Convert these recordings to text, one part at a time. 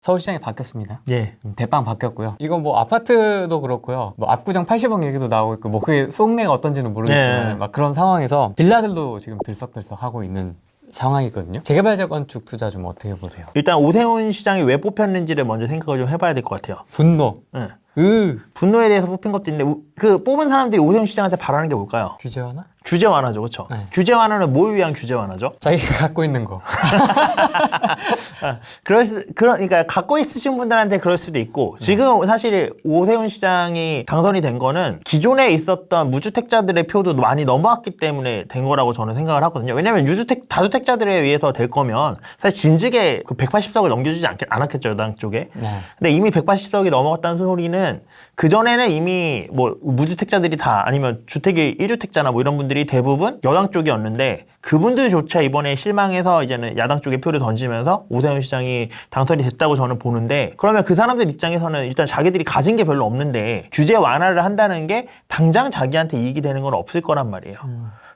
서울시장이 바뀌었습니다. 예. 대빵 바뀌었고요. 이건 뭐 아파트도 그렇고요. 뭐 압구정 80억 얘기도 나오고 있고, 뭐 그게 속내가 어떤지는 모르겠지만, 네. 막 그런 상황에서 빌라들도 지금 들썩들썩 하고 있는 상황이거든요. 재개발 재건축 투자 좀 어떻게 보세요? 일단 오세훈 시장이 왜 뽑혔는지를 먼저 생각을 좀 해봐야 될 것 같아요. 분노. 예. 분노에 대해서 뽑힌 것도 있는데 그 뽑은 사람들이 오세훈 시장한테 바라는 게 뭘까요? 규제 완화? 규제 완화죠, 그렇죠? 네. 규제 완화는 뭘 위한 규제 완화죠? 자기가 갖고 있는 거. 그러니까 갖고 있으신 분들한테 그럴 수도 있고 지금 사실 오세훈 시장이 당선이 된 거는 기존에 있었던 무주택자들의 표도 많이 넘어왔기 때문에 된 거라고 저는 생각을 하거든요. 왜냐하면 다주택자들에 의해서 될 거면 사실 진즉에 그 180석을 넘겨주지 않았겠죠, 여당 쪽에. 네. 근데 이미 180석이 넘어갔다는 소리는 그전에는 이미 뭐 무주택자들이 다 아니면 주택이 1주택자나 뭐 이런 분들이 대부분 여당 쪽이었는데 그분들조차 이번에 실망해서 이제는 야당 쪽에 표를 던지면서 오세훈 시장이 당선이 됐다고 저는 보는데, 그러면 그 사람들 입장에서는 일단 자기들이 가진 게 별로 없는데 규제 완화를 한다는 게 당장 자기한테 이익이 되는 건 없을 거란 말이에요.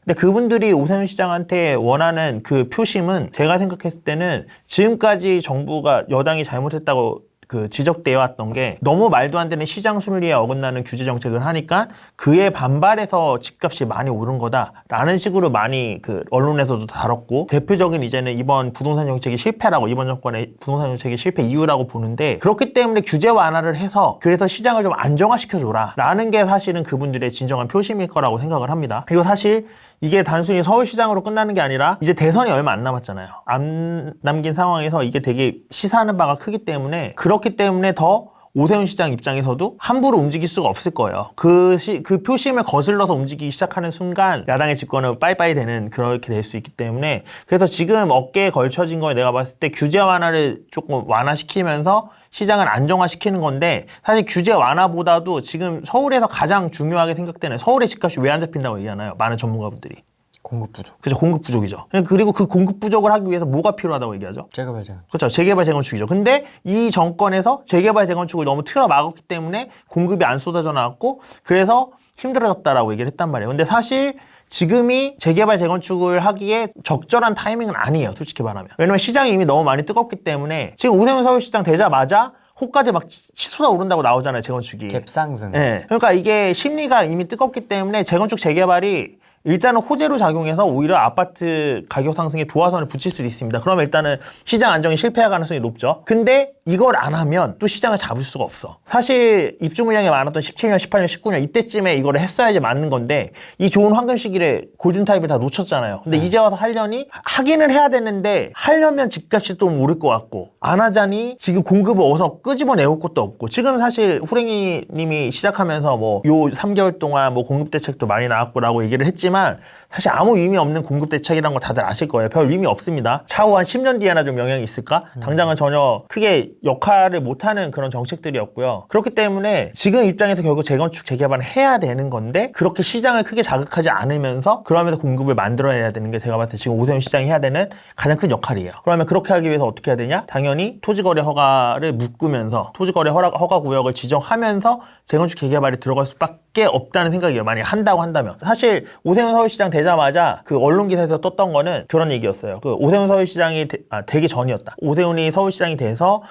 근데 그분들이 오세훈 시장한테 원하는 그 표심은 제가 생각했을 때는 지금까지 정부가 여당이 잘못했다고 지적되어 왔던 게 너무 말도 안 되는 시장 순리에 어긋나는 규제 정책을 하니까 그에 반발해서 집값이 많이 오른 거다라는 식으로 많이 언론에서도 다뤘고, 대표적인 이제는 이번 부동산 정책이 실패라고, 이번 정권의 부동산 정책이 실패 이유라고 보는데, 그렇기 때문에 규제 완화를 해서 그래서 시장을 좀 안정화시켜줘라 라는 게 사실은 그분들의 진정한 표심일 거라고 생각을 합니다. 그리고 사실 이게 단순히 서울시장으로 끝나는 게 아니라 이제 대선이 얼마 안 남았잖아요. 안 남긴 상황에서 이게 되게 시사하는 바가 크기 때문에, 그렇기 때문에 더 오세훈 시장 입장에서도 함부로 움직일 수가 없을 거예요. 그 표심을 거슬러서 움직이기 시작하는 순간 야당의 집권은 빠이빠이 되는, 그렇게 될 수 있기 때문에, 그래서 지금 어깨에 걸쳐진 거에 내가 봤을 때 규제 완화를 조금 완화시키면서 시장을 안정화시키는 건데, 사실 규제 완화보다도 지금 서울에서 가장 중요하게 생각되는, 서울의 집값이 왜 안 잡힌다고 얘기하나요? 많은 전문가분들이. 공급 부족. 그죠, 공급 부족이죠. 그리고 그 공급 부족을 하기 위해서 뭐가 필요하다고 얘기하죠? 재개발 재건축. 그렇죠. 재개발 재건축이죠. 근데 이 정권에서 재개발 재건축을 너무 틀어막았기 때문에 공급이 안 쏟아져 나왔고, 그래서 힘들어졌다라고 얘기를 했단 말이에요. 근데 사실 지금이 재개발 재건축을 하기에 적절한 타이밍은 아니에요, 솔직히 말하면. 왜냐면 시장이 이미 너무 많이 뜨겁기 때문에. 지금 오세훈 서울시장 되자마자 호가들 막 치솟아 오른다고 나오잖아요, 재건축이. 갭상승. 네. 그러니까 이게 심리가 이미 뜨겁기 때문에 재건축 재개발이 일단은 호재로 작용해서 오히려 아파트 가격 상승에 도화선을 붙일 수도 있습니다. 그러면 일단은 시장 안정이 실패할 가능성이 높죠. 근데 이걸 안 하면 또 시장을 잡을 수가 없어. 사실 입주 물량이 많았던 17년, 18년, 19년 이때쯤에 이거를 했어야지 맞는 건데, 이 좋은 황금 시기를 골든타임을 다 놓쳤잖아요. 근데 이제 와서 하려니 하기는 해야 되는데, 하려면 집값이 또 오를 것 같고, 안 하자니 지금 공급을 어디서 끄집어내올 것도 없고, 지금 사실 후랭이 님이 시작하면서 뭐 요 3개월 동안 뭐 공급 대책도 많이 나왔고라고 얘기를 했지만, 사실 아무 의미 없는 공급 대책이라는 거 다들 아실 거예요. 별 의미 없습니다. 차후 한 10년 뒤에나 좀 영향이 있을까? 당장은 전혀 크게 역할을 못하는 그런 정책들이었고요. 그렇기 때문에 지금 입장에서 결국 재건축, 재개발을 해야 되는 건데, 그렇게 시장을 크게 자극하지 않으면서 그러면서 공급을 만들어내야 되는 게 제가 봤을 때 지금 오세훈 시장이 해야 되는 가장 큰 역할이에요. 그러면 그렇게 하기 위해서 어떻게 해야 되냐? 당연히 토지거래 허가를 묶으면서 토지거래 허가 구역을 지정하면서 재건축, 재개발이 들어갈 수밖에 없다는 생각이에요. 만약에 한다고 한다면. 사실 오세훈 서울시장 되자마자 그 언론 기사에서 떴던 거는 그런 얘기였어요. 오세훈 서울시장이 되기 전이었다. 오세훈이 서울시장이 돼서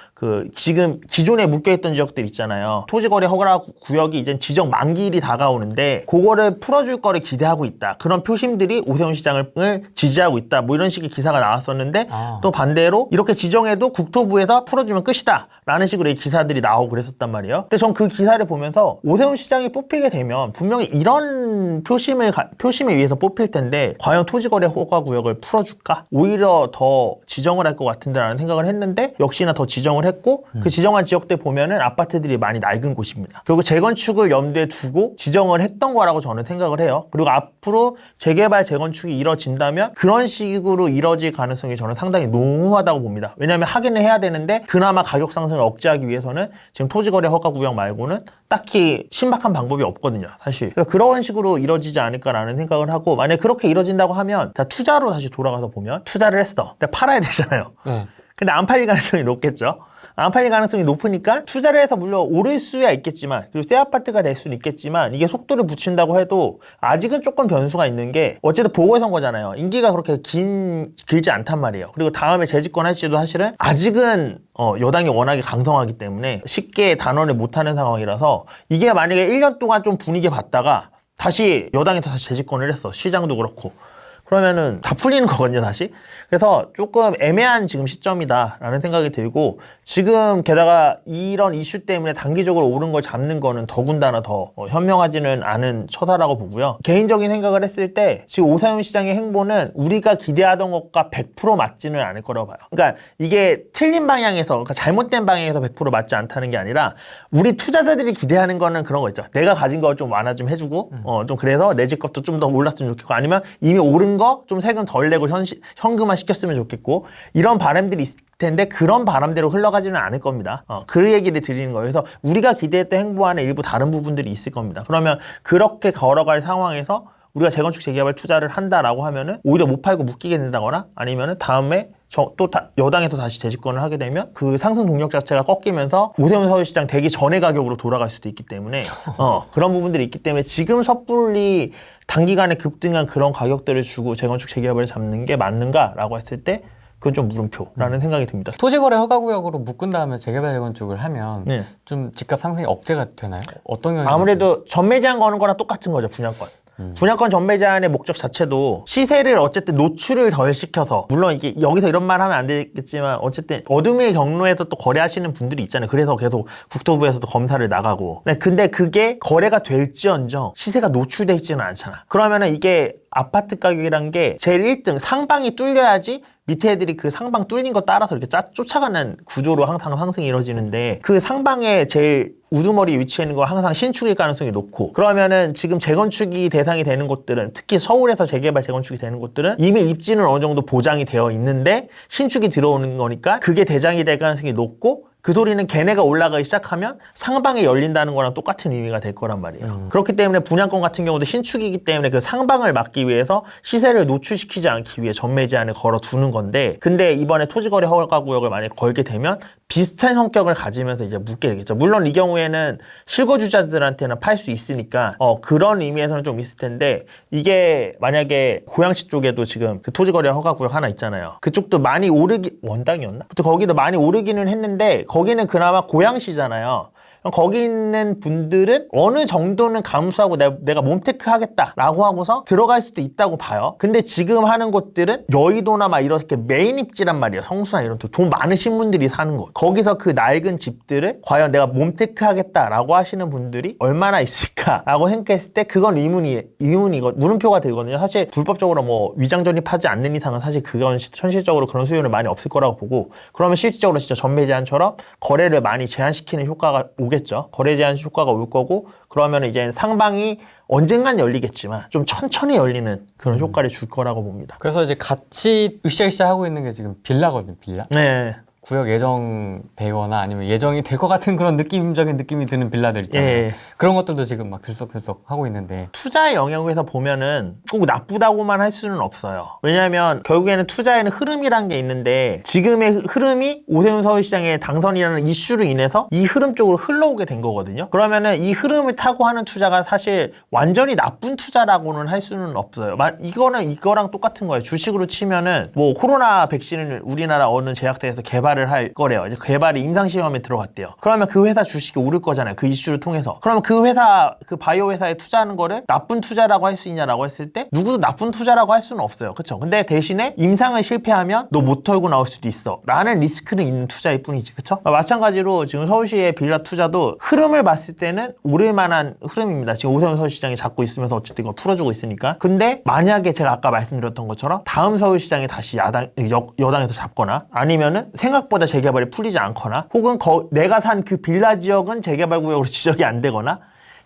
지금 기존에 묶여있던 지역들 있잖아요. 토지거래 허가 구역이 이제 지정 만기일이 다가오는데 그거를 풀어줄 거를 기대하고 있다. 그런 표심들이 오세훈 시장을 지지하고 있다. 뭐 이런 식의 기사가 나왔었는데, 또 반대로 이렇게 지정해도 국토부에서 풀어주면 끝이다 라는 식으로 이 기사들이 나오고 그랬었단 말이에요. 근데 전 그 기사를 보면서 오세훈 시장이 뽑히게 되면 분명히 이런 표심에 의해서 뽑힐 텐데, 과연 토지거래 허가 구역을 풀어줄까? 오히려 더 지정을 할 것 같은데 라는 생각을 했는데, 역시나 더 지정을 했고, 그 지정한 지역들 보면은 아파트들이 많이 낡은 곳입니다. 결국 재건축을 염두에 두고 지정을 했던 거라고 저는 생각을 해요. 그리고 앞으로 재개발 재건축이 이뤄진다면 그런 식으로 이뤄질 가능성이 저는 상당히 농후하다고 봅니다. 왜냐하면 하기는 해야 되는데 그나마 가격 상승을 억제하기 위해서는 지금 토지거래 허가 구역 말고는 딱히 신박한 방법이 없거든요, 사실. 그러니까 그런 식으로 이뤄지지 않을까라는 생각을 하고, 만약에 그렇게 이뤄진다고 하면 다 투자로 다시 돌아가서 보면 투자를 했어. 근데 팔아야 되잖아요. 근데 안 팔릴 가능성이 높겠죠. 안 팔릴 가능성이 높으니까 투자를 해서 물론 오를 수야 있겠지만 그리고 새 아파트가 될 수는 있겠지만 이게 속도를 붙인다고 해도 아직은 조금 변수가 있는 게 어쨌든 보궐선거잖아요. 임기가 그렇게 길지 않단 말이에요. 그리고 다음에 재집권 할지도 사실은 아직은 여당이 워낙에 강성하기 때문에 쉽게 단언을 못하는 상황이라서 이게 만약에 1년 동안 좀 분위기 봤다가 다시 여당에서 다시 재집권을 했어. 시장도 그렇고. 그러면은 다 풀리는 거거든요, 다시. 그래서 조금 애매한 지금 시점이다라는 생각이 들고 지금 게다가 이런 이슈 때문에 단기적으로 오른 걸 잡는 거는 더군다나 더 현명하지는 않은 처사라고 보고요. 개인적인 생각을 했을 때 지금 오세훈 시장의 행보는 우리가 기대하던 것과 100% 맞지는 않을 거라고 봐요. 그러니까 이게 틀린 방향에서, 그러니까 잘못된 방향에서 100% 맞지 않다는 게 아니라 우리 투자자들이 기대하는 거는 그런 거 있죠. 내가 가진 거 좀 완화 좀 해주고 좀 그래서 내 집 값도 좀 더 올랐으면 좋겠고 아니면 이미 오른 거 좀 세금 덜 내고 현금화 시켰으면 좋겠고 이런 바람들이 있을 텐데 그런 바람대로 흘러가지는 않을 겁니다. 그 얘기를 드리는 거예요. 그래서 우리가 기대했던 행보와는 일부 다른 부분들이 있을 겁니다. 그러면 그렇게 걸어갈 상황에서 우리가 재건축 재개발 투자를 한다라고 하면은 오히려 못 팔고 묶이게 된다거나 아니면은 다음에 여당에서 다시 재집권을 하게 되면 그 상승 동력 자체가 꺾이면서 오세훈 서울시장 되기 전의 가격으로 돌아갈 수도 있기 때문에 그런 부분들이 있기 때문에 지금 섣불리 단기간에 급등한 그런 가격들을 주고 재건축 재개발을 잡는 게 맞는가라고 했을 때 그건 좀 물음표라는 생각이 듭니다. 토지거래 허가구역으로 묶은 다음에 재개발 재건축을 하면 네. 좀 집값 상승이 억제가 되나요? 어떤 영향이? 아무래도 전매 제한 거는 거랑 똑같은 거죠, 분양권. 분양권 전매 제한의 목적 자체도 시세를 어쨌든 노출을 덜 시켜서 물론 이게 여기서 이런 말 하면 안 되겠지만 어쨌든 어둠의 경로에서 또 거래하시는 분들이 있잖아요. 그래서 계속 국토부에서도 검사를 나가고. 네, 근데 그게 거래가 될지언정 시세가 노출돼 있지는 않잖아. 그러면은 이게 아파트 가격이란 게 제일 1등 상방이 뚫려야지 밑에 애들이 그 상방 뚫린 거 따라서 이렇게 쫓아가는 구조로 항상 상승이 이루어지는데 그 상방에 제일 우두머리 위치해 있는 거 항상 신축일 가능성이 높고 그러면은 지금 재건축이 대상이 되는 곳들은 특히 서울에서 재개발 재건축이 되는 곳들은 이미 입지는 어느 정도 보장이 되어 있는데 신축이 들어오는 거니까 그게 대장이 될 가능성이 높고 그 소리는 걔네가 올라가기 시작하면 상방에 열린다는 거랑 똑같은 의미가 될 거란 말이에요. 그렇기 때문에 분양권 같은 경우도 신축이기 때문에 그 상방을 막기 위해서 시세를 노출시키지 않기 위해 전매 제한을 걸어두는 건데 근데 이번에 토지거래 허가구역을 만약에 걸게 되면 비슷한 성격을 가지면서 이제 묻게 되겠죠. 물론 이 경우에는 실거주자들한테는 팔 수 있으니까 그런 의미에서는 좀 있을 텐데 이게 만약에 고양시 쪽에도 지금 그 토지거래 허가구역 하나 있잖아요. 그쪽도 많이 원당이었나? 그때 거기도 많이 오르기는 했는데 거기는 그나마 고양시잖아요. 거기 있는 분들은 어느 정도는 감수하고 내가 몸테크 하겠다라고 하고서 들어갈 수도 있다고 봐요. 근데 지금 하는 곳들은 여의도나 막 이렇게 메인 입지란 말이에요. 성수나 이런 돈 많으신 분들이 사는 곳. 거기서 그 낡은 집들을 과연 내가 몸테크 하겠다라고 하시는 분들이 얼마나 있을까라고 생각했을 때 그건 물음표가 되거든요. 사실 불법적으로 뭐 위장 전입하지 않는 이상은 사실 그건 현실적으로 그런 수요는 많이 없을 거라고 보고 그러면 실질적으로 진짜 전매 제한처럼 거래를 많이 제한시키는 효과가 오겠죠. 거래 제한 효과가 올 거고 그러면 이제 상방이 언젠간 열리겠지만 좀 천천히 열리는 그런 효과를 줄 거라고 봅니다. 그래서 이제 같이 으쌰으쌰 하고 있는 게 지금 빌라거든요. 빌라. 네. 구역 예정되거나 아니면 예정이 될 것 같은 그런 느낌적인 느낌이 드는 빌라들 있잖아요. 예. 그런 것들도 지금 막 들썩들썩 하고 있는데 투자의 영역에서 보면은 꼭 나쁘다고만 할 수는 없어요. 왜냐하면 결국에는 투자에는 흐름이란 게 있는데 지금의 흐름이 오세훈 서울시장의 당선이라는 이슈로 인해서 이 흐름 쪽으로 흘러오게 된 거거든요. 그러면은 이 흐름을 타고 하는 투자가 사실 완전히 나쁜 투자라고는 할 수는 없어요. 이거랑 똑같은 거예요. 주식으로 치면은 뭐 코로나 백신을 우리나라 어느 제약사에서 개발을 할 거래요. 이제 개발이 임상시험에 들어갔대요. 그러면 그 회사 주식이 오를 거잖아요. 그 이슈를 통해서. 그러면 그 회사, 그 바이오 회사에 투자하는 거를 나쁜 투자라고 할 수 있냐라고 했을 때 누구도 나쁜 투자라고 할 수는 없어요. 그렇죠? 근데 대신에 임상을 실패하면 너 못 털고 나올 수도 있어. 라는 리스크는 있는 투자일 뿐이지. 그렇죠? 마찬가지로 지금 서울시의 빌라 투자도 흐름을 봤을 때는 오를 만한 흐름입니다. 지금 오세훈 서울시장이 잡고 있으면서 어쨌든 이걸 풀어주고 있으니까. 근데 만약에 제가 아까 말씀드렸던 것처럼 다음 서울시장이 다시 여당에서 잡거나 아니면은 생각보다 재개발이 풀리지 않거나 혹은 내가 산 그 빌라 지역은 재개발 구역으로 지적이 안 되거나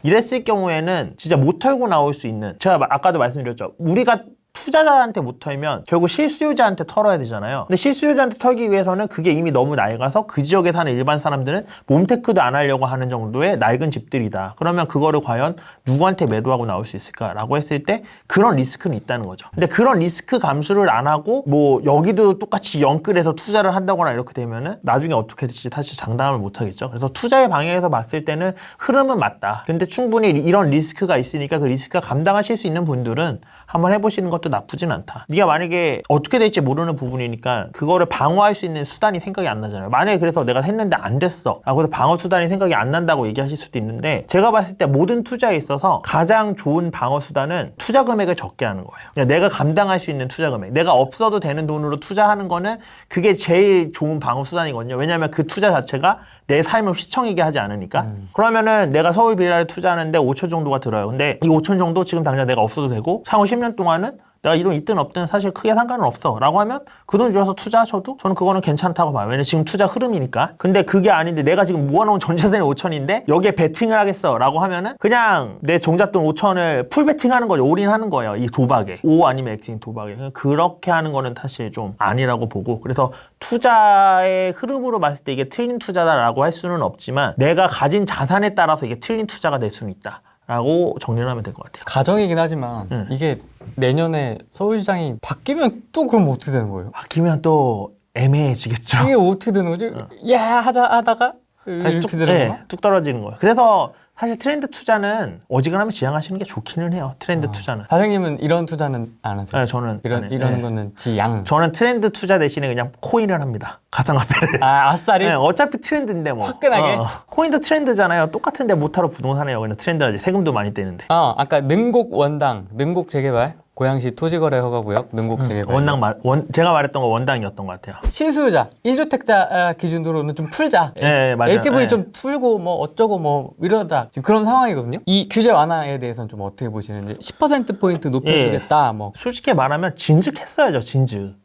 이랬을 경우에는 진짜 못 털고 나올 수 있는 제가 아까도 말씀드렸죠. 우리가 투자자한테 못 털면 결국 실수요자한테 털어야 되잖아요. 근데 실수요자한테 털기 위해서는 그게 이미 너무 낡아서 그 지역에 사는 일반 사람들은 몸테크도 안 하려고 하는 정도의 낡은 집들이다. 그러면 그거를 과연 누구한테 매도하고 나올 수 있을까라고 했을 때 그런 리스크는 있다는 거죠. 근데 그런 리스크 감수를 안 하고 뭐 여기도 똑같이 영끌해서 투자를 한다거나 이렇게 되면은 나중에 어떻게 될지 사실 장담을 못 하겠죠. 그래서 투자의 방향에서 봤을 때는 흐름은 맞다. 근데 충분히 이런 리스크가 있으니까 그 리스크가 감당하실 수 있는 분들은 한번 해보시는 것도 나쁘진 않다. 네가 만약에 어떻게 될지 모르는 부분이니까 그거를 방어할 수 있는 수단이 생각이 안 나잖아요. 만약에 그래서 내가 했는데 안 됐어 라고 해서 방어 수단이 생각이 안 난다고 얘기하실 수도 있는데 제가 봤을 때 모든 투자에 있어서 가장 좋은 방어 수단은 투자 금액을 적게 하는 거예요. 그러니까 내가 감당할 수 있는 투자 금액, 내가 없어도 되는 돈으로 투자하는 거는 그게 제일 좋은 방어 수단이거든요. 왜냐하면 그 투자 자체가 내 삶을 휘청이게 하지 않으니까. 그러면은 내가 서울 빌라를 투자하는데 5천 정도가 들어요. 근데 이 5천 정도 지금 당장 내가 없어도 되고 향후 10년 동안은 내가 이 돈 있든 없든 사실 크게 상관은 없어 라고 하면 그 돈 들여서 투자하셔도 저는 그거는 괜찮다고 봐요. 왜냐면 지금 투자 흐름이니까. 근데 그게 아닌데 내가 지금 모아놓은 전자산이 5천인데 여기에 베팅을 하겠어 라고 하면은 그냥 내 종잣돈 5천을 풀 베팅하는 거죠. 올인하는 거예요. 이 도박에. O 아니면 X인 도박에. 그렇게 하는 거는 사실 좀 아니라고 보고, 그래서 투자의 흐름으로 봤을 때 이게 틀린 투자다라고 할 수는 없지만 내가 가진 자산에 따라서 이게 틀린 투자가 될 수는 있다 라고 정리를 하면 될 것 같아요. 가정이긴 하지만 이게 내년에 서울시장이 바뀌면 또 그럼 어떻게 되는 거예요? 바뀌면 또 애매해지겠죠. 이게 어떻게 되는 거지? 야 하자 하다가 다시 이렇게 되는 건가? 뚝 떨어지는 거예요. 그래서 사실 트렌드 투자는 어지간하면 지양하시는 게 좋기는 해요. 트렌드 투자는. 사장님은 이런 투자는 안 하세요? 네, 저는 이런 거는 지양. 저는 트렌드 투자 대신에 그냥 코인을 합니다. 가상화폐를. 아싸리. 네, 어차피 트렌드인데 뭐. 화끈하게? 코인도 트렌드잖아요. 똑같은데 못하러 부동산이에요. 그냥 트렌드하지. 세금도 많이 떼는데. 아까 능곡 원당, 능곡 재개발, 고양시 토지거래 허가구역, 능곡 재개발. 제가 말했던 거 원당이었던 것 같아요. 실수요자, 1주택자 기준으로는 좀 풀자. 네, 맞아요. LTV 네. 좀 풀고 뭐 어쩌고 뭐 이러다 지금 그런 상황이거든요. 이 규제 완화에 대해서는 좀 어떻게 보시는지. 10%포인트 높여주겠다. 뭐 솔직히 말하면 진즉했어야죠. 진즉.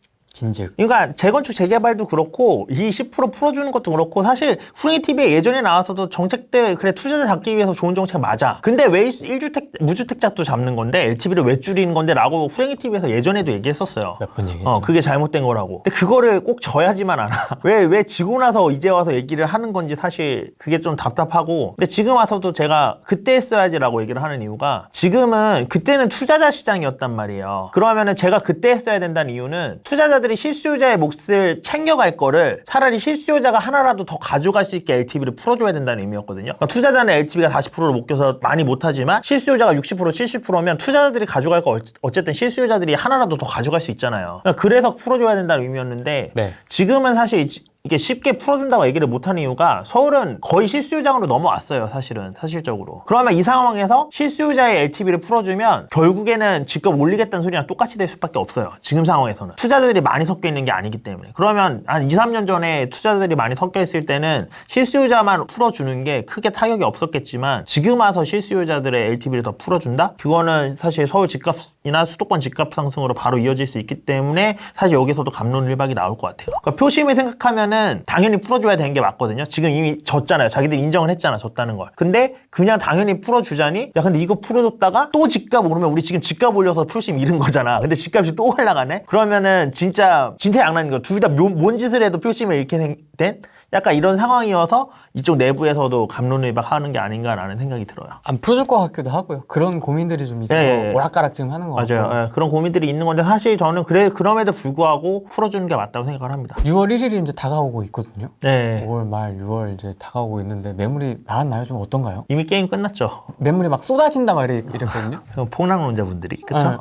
그러니까 재건축 재개발도 그렇고 이 10% 풀어주는 것도 그렇고 사실 후레이 TV에 예전에 나와서도 정책 때 그래 투자자 잡기 위해서 좋은 정책 맞아. 근데 왜 1주택 무주택자도 잡는 건데 LTV를 왜 줄이는 건데 라고 후레이 TV에서 예전에도 얘기했었어요. 몇 번 얘기했죠. 그게 잘못된 거라고. 근데 그거를 꼭 져야지만 않아. 왜 지고 나서 이제 와서 얘기를 하는 건지 사실 그게 좀 답답하고. 근데 지금 와서도 제가 그때 했어야지라고 얘기를 하는 이유가 지금은 그때는 투자자 시장이었단 말이에요. 그러면은 제가 그때 했어야 된다는 이유는 투자자들이 실수요자의 몫을 챙겨갈 거를 차라리 실수요자가 하나라도 더 가져갈 수 있게 LTV를 풀어줘야 된다는 의미였거든요. 그러니까 투자자는 LTV가 40%를 못 껴서 많이 못하지만 실수요자가 60% 70%면 투자자들이 가져갈 거 어쨌든 실수요자들이 하나라도 더 가져갈 수 있잖아요. 그러니까 그래서 풀어줘야 된다는 의미였는데 네. 지금은 사실 이게 쉽게 풀어준다고 얘기를 못하는 이유가 서울은 거의 실수요장으로 넘어왔어요. 사실적으로. 그러면 이 상황에서 실수요자의 LTV를 풀어주면 결국에는 집값 올리겠다는 소리랑 똑같이 될 수밖에 없어요. 지금 상황에서는. 투자자들이 많이 섞여 있는 게 아니기 때문에. 그러면 한 2, 3년 전에 투자자들이 많이 섞여 있을 때는 실수요자만 풀어주는 게 크게 타격이 없었겠지만 지금 와서 실수요자들의 LTV를 더 풀어준다? 그거는 사실 서울 집값이나 수도권 집값 상승으로 바로 이어질 수 있기 때문에 사실 여기서도 갑론을박이 나올 것 같아요. 그러니까 표심을 생각하면 당연히 풀어줘야 되는 게 맞거든요. 지금 이미 졌잖아요. 자기들이 인정을 했잖아. 졌다는 걸. 근데 그냥 당연히 풀어주자니 야 근데 이거 풀어줬다가 또 집값 오르면 우리 지금 집값 올려서 표심 잃은 거잖아. 근데 집값이 또 올라가네? 그러면은 진짜 진퇴양난인 거. 둘 다 뭔 짓을 해도 표심을 잃게 된 약간 이런 상황이어서 이쪽 내부에서도 갑론을박하는 게 아닌가라는 생각이 들어요. 안 풀어줄 것 같기도 하고요. 그런 고민들이 좀 있어서 오락가락 지금 하는 거 같아요. 맞아요. 그런 고민들이 있는 건데 사실 저는 그럼에도 불구하고 풀어주는 게 맞다고 생각을 합니다. 6월 1일이 이제 다가오고 있거든요. 네. 5월 말 6월 이제 다가오고 있는데 매물이 나왔나요? 좀 어떤가요? 이미 게임 끝났죠. 매물이 막 쏟아진다 막 이랬거든요. 폭락론자분들이 그렇죠.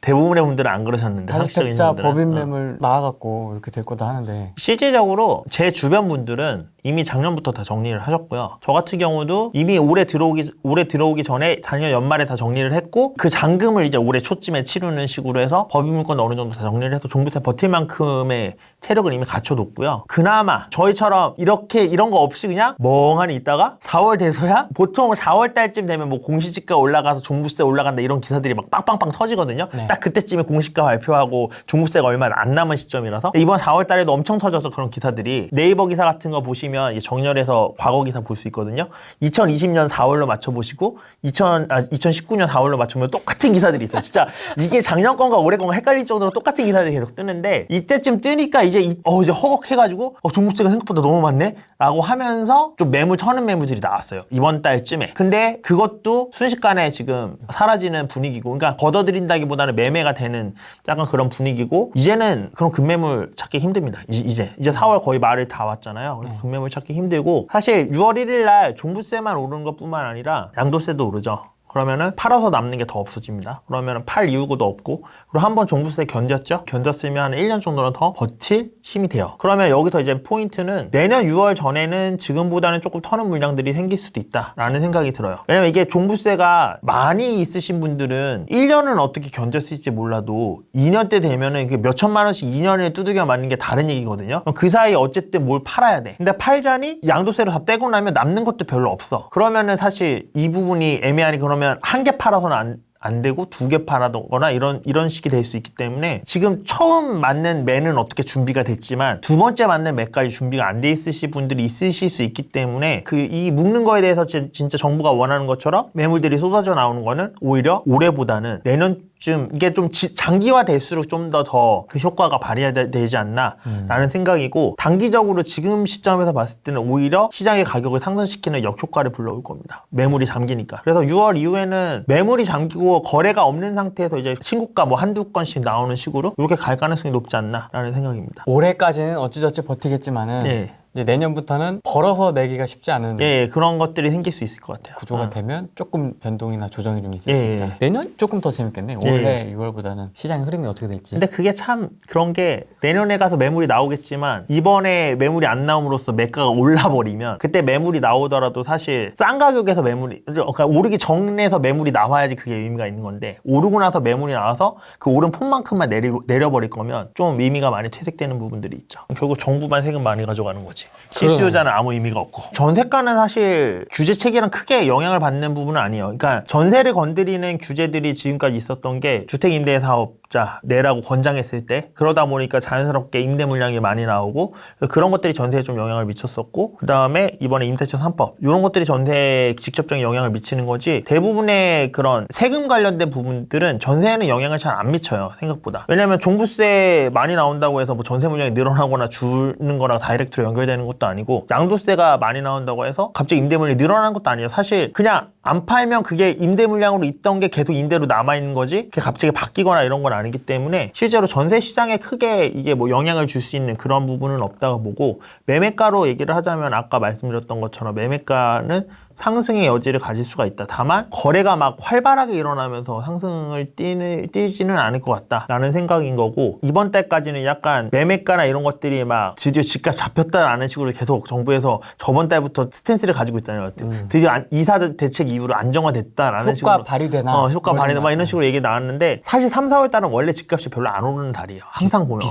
대부분의 분들은 안 그러셨는데 다주택자 법인 매물 나와갖고 이렇게 될 거다 하는데 실질적으로 제 주변 분들은 이미 작년부터 다 정리를 하셨고요. 저 같은 경우도 이미 올해 들어오기 전에 작년 연말에 다 정리를 했고 그 잔금을 이제 올해 초쯤에 치르는 식으로 해서 법인물건 어느 정도 다 정리를 해서 종부세 버틸 만큼의 체력을 이미 갖춰뒀고요. 그나마 저희처럼 이런 거 없이 그냥 멍하니 있다가 4월 돼서야 보통 4월 달쯤 되면 뭐 공시지가 올라가서 종부세 올라간다 이런 기사들이 막 빵빵빵 터지거든요. 네. 딱 그때쯤에 공시가 발표하고 종부세가 얼마 안 남은 시점이라서 이번 4월 달에도 엄청 터져서 그런 기사들이 네이버 기사 같은 거 보시면 보시면 이게 정렬해서 과거 기사 볼 수 있거든요. 2020년 4월로 맞춰보시고 2019년 4월로 맞추면 똑같은 기사들이 있어요. 진짜 이게 작년 건가 올해 건가 헷갈릴 정도로 똑같은 기사들이 계속 뜨는데 이때쯤 뜨니까 이제 허걱해가지고 종부세가 생각보다 너무 많네? 라고 하면서 좀 매물 터는 매물들이 나왔어요. 이번 달쯤에. 근데 그것도 순식간에 지금 사라지는 분위기고, 그러니까 걷어들인다기보다는 매매가 되는 약간 그런 분위기고, 이제는 그런 급매물 찾기 힘듭니다. 이제 4월 거의 말을 다 왔잖아요. 그래서 급매물 찾기 힘들고, 사실 6월 1일 날 종부세만 오르는 것뿐만 아니라 양도세도 오르죠. 그러면은 팔아서 남는 게 더 없어집니다. 그러면은 팔 이유도 없고, 그리고 한번 종부세 견뎠죠? 견뎠으면 한 1년 정도는 더 버틸 힘이 돼요. 그러면 여기서 이제 포인트는 내년 6월 전에는 지금보다는 조금 터는 물량들이 생길 수도 있다라는 생각이 들어요. 왜냐면 이게 종부세가 많이 있으신 분들은 1년은 어떻게 견뎠을지 몰라도 2년 때 되면은 몇 천만 원씩 2년을 두들겨 맞는 게 다른 얘기거든요. 그럼 그 사이에 어쨌든 뭘 팔아야 돼. 근데 팔자니 양도세로 다 떼고 나면 남는 것도 별로 없어. 그러면은 사실 이 부분이 애매하니, 그러면 한 개 팔아서는 안 되고 2개 팔아거나 이런 식이 될 수 있기 때문에 지금 처음 맞는 매는 어떻게 준비가 됐지만 두 번째 맞는 매까지 준비가 안 돼 있으신 분들이 있으실 수 있기 때문에 이 묶는 거에 대해서 진짜 정부가 원하는 것처럼 매물들이 쏟아져 나오는 거는 오히려 올해보다는 내년쯤 이게 좀 장기화 될수록 좀 더 그 효과가 발휘되지 않나 라는 생각이고, 단기적으로 지금 시점에서 봤을 때는 오히려 시장의 가격을 상승시키는 역효과를 불러올 겁니다. 매물이 잠기니까. 그래서 6월 이후에는 매물이 잠기고 거래가 없는 상태에서 이제 신고가 뭐 한두 건씩 나오는 식으로 이렇게 갈 가능성이 높지 않나라는 생각입니다. 올해까지는 어찌저찌 버티겠지만은 네. 이제 내년부터는 벌어서 내기가 쉽지 않은 그런 것들이 생길 수 있을 것 같아요. 구조가 되면 조금 변동이나 조정이 좀 있을 수 예. 있다. 내년 조금 더 재밌겠네. 올해 6월보다는 시장의 흐름이 어떻게 될지. 근데 그게 참 그런 게, 내년에 가서 매물이 나오겠지만 이번에 매물이 안 나옴으로써 매가가 올라버리면 그때 매물이 나오더라도 사실 싼 가격에서 그러니까 오르기 전에서 매물이 나와야지 그게 의미가 있는 건데, 오르고 나서 매물이 나와서 그 오른 폰만큼만 내려버릴 거면 좀 의미가 많이 퇴색되는 부분들이 있죠. 결국 정부만 세금 많이 가져가는 거지. 실수요자는 아무 의미가 없고. 전세가는 사실 규제 체계랑 크게 영향을 받는 부분은 아니에요. 그러니까 전세를 건드리는 규제들이 지금까지 있었던 게 주택임대사업자 내라고 권장했을 때, 그러다 보니까 자연스럽게 임대 물량이 많이 나오고 그런 것들이 전세에 좀 영향을 미쳤었고, 그 다음에 이번에 임대차 3법 이런 것들이 전세에 직접적인 영향을 미치는 거지, 대부분의 그런 세금 관련된 부분들은 전세에는 영향을 잘 안 미쳐요, 생각보다. 왜냐면 종부세 많이 나온다고 해서 뭐 전세 물량이 늘어나거나 주는 거랑 다이렉트로 연결되는 것도 아니고, 양도세가 많이 나온다고 해서 갑자기 임대 물량이 늘어나는 것도 아니에요. 사실 그냥 안 팔면 그게 임대 물량으로 있던 게 계속 임대로 남아있는 거지, 그게 갑자기 바뀌거나 이런 건 아니기 때문에 실제로 전세 시장에 크게 이게 뭐 영향을 줄 수 있는 그런 부분은 없다고 보고, 매매가로 얘기를 하자면 아까 말씀드렸던 것처럼 매매가는 상승의 여지를 가질 수가 있다. 다만 거래가 막 활발하게 일어나면서 상승을 띄지는 않을 것 같다라는 생각인 거고, 이번 달까지는 약간 매매가나 이런 것들이 막 드디어 집값 잡혔다라는 식으로 계속 정부에서 저번 달부터 스탠스를 가지고 있잖아요. 드디어 이사 대책 이후로 안정화됐다라는 식으로 효과 발휘되나? 효과 발휘되나 막 이런 식으로 얘기 나왔는데, 사실 3, 4월 달은 원래 집값이 별로 안 오르는 달이에요. 항상 보면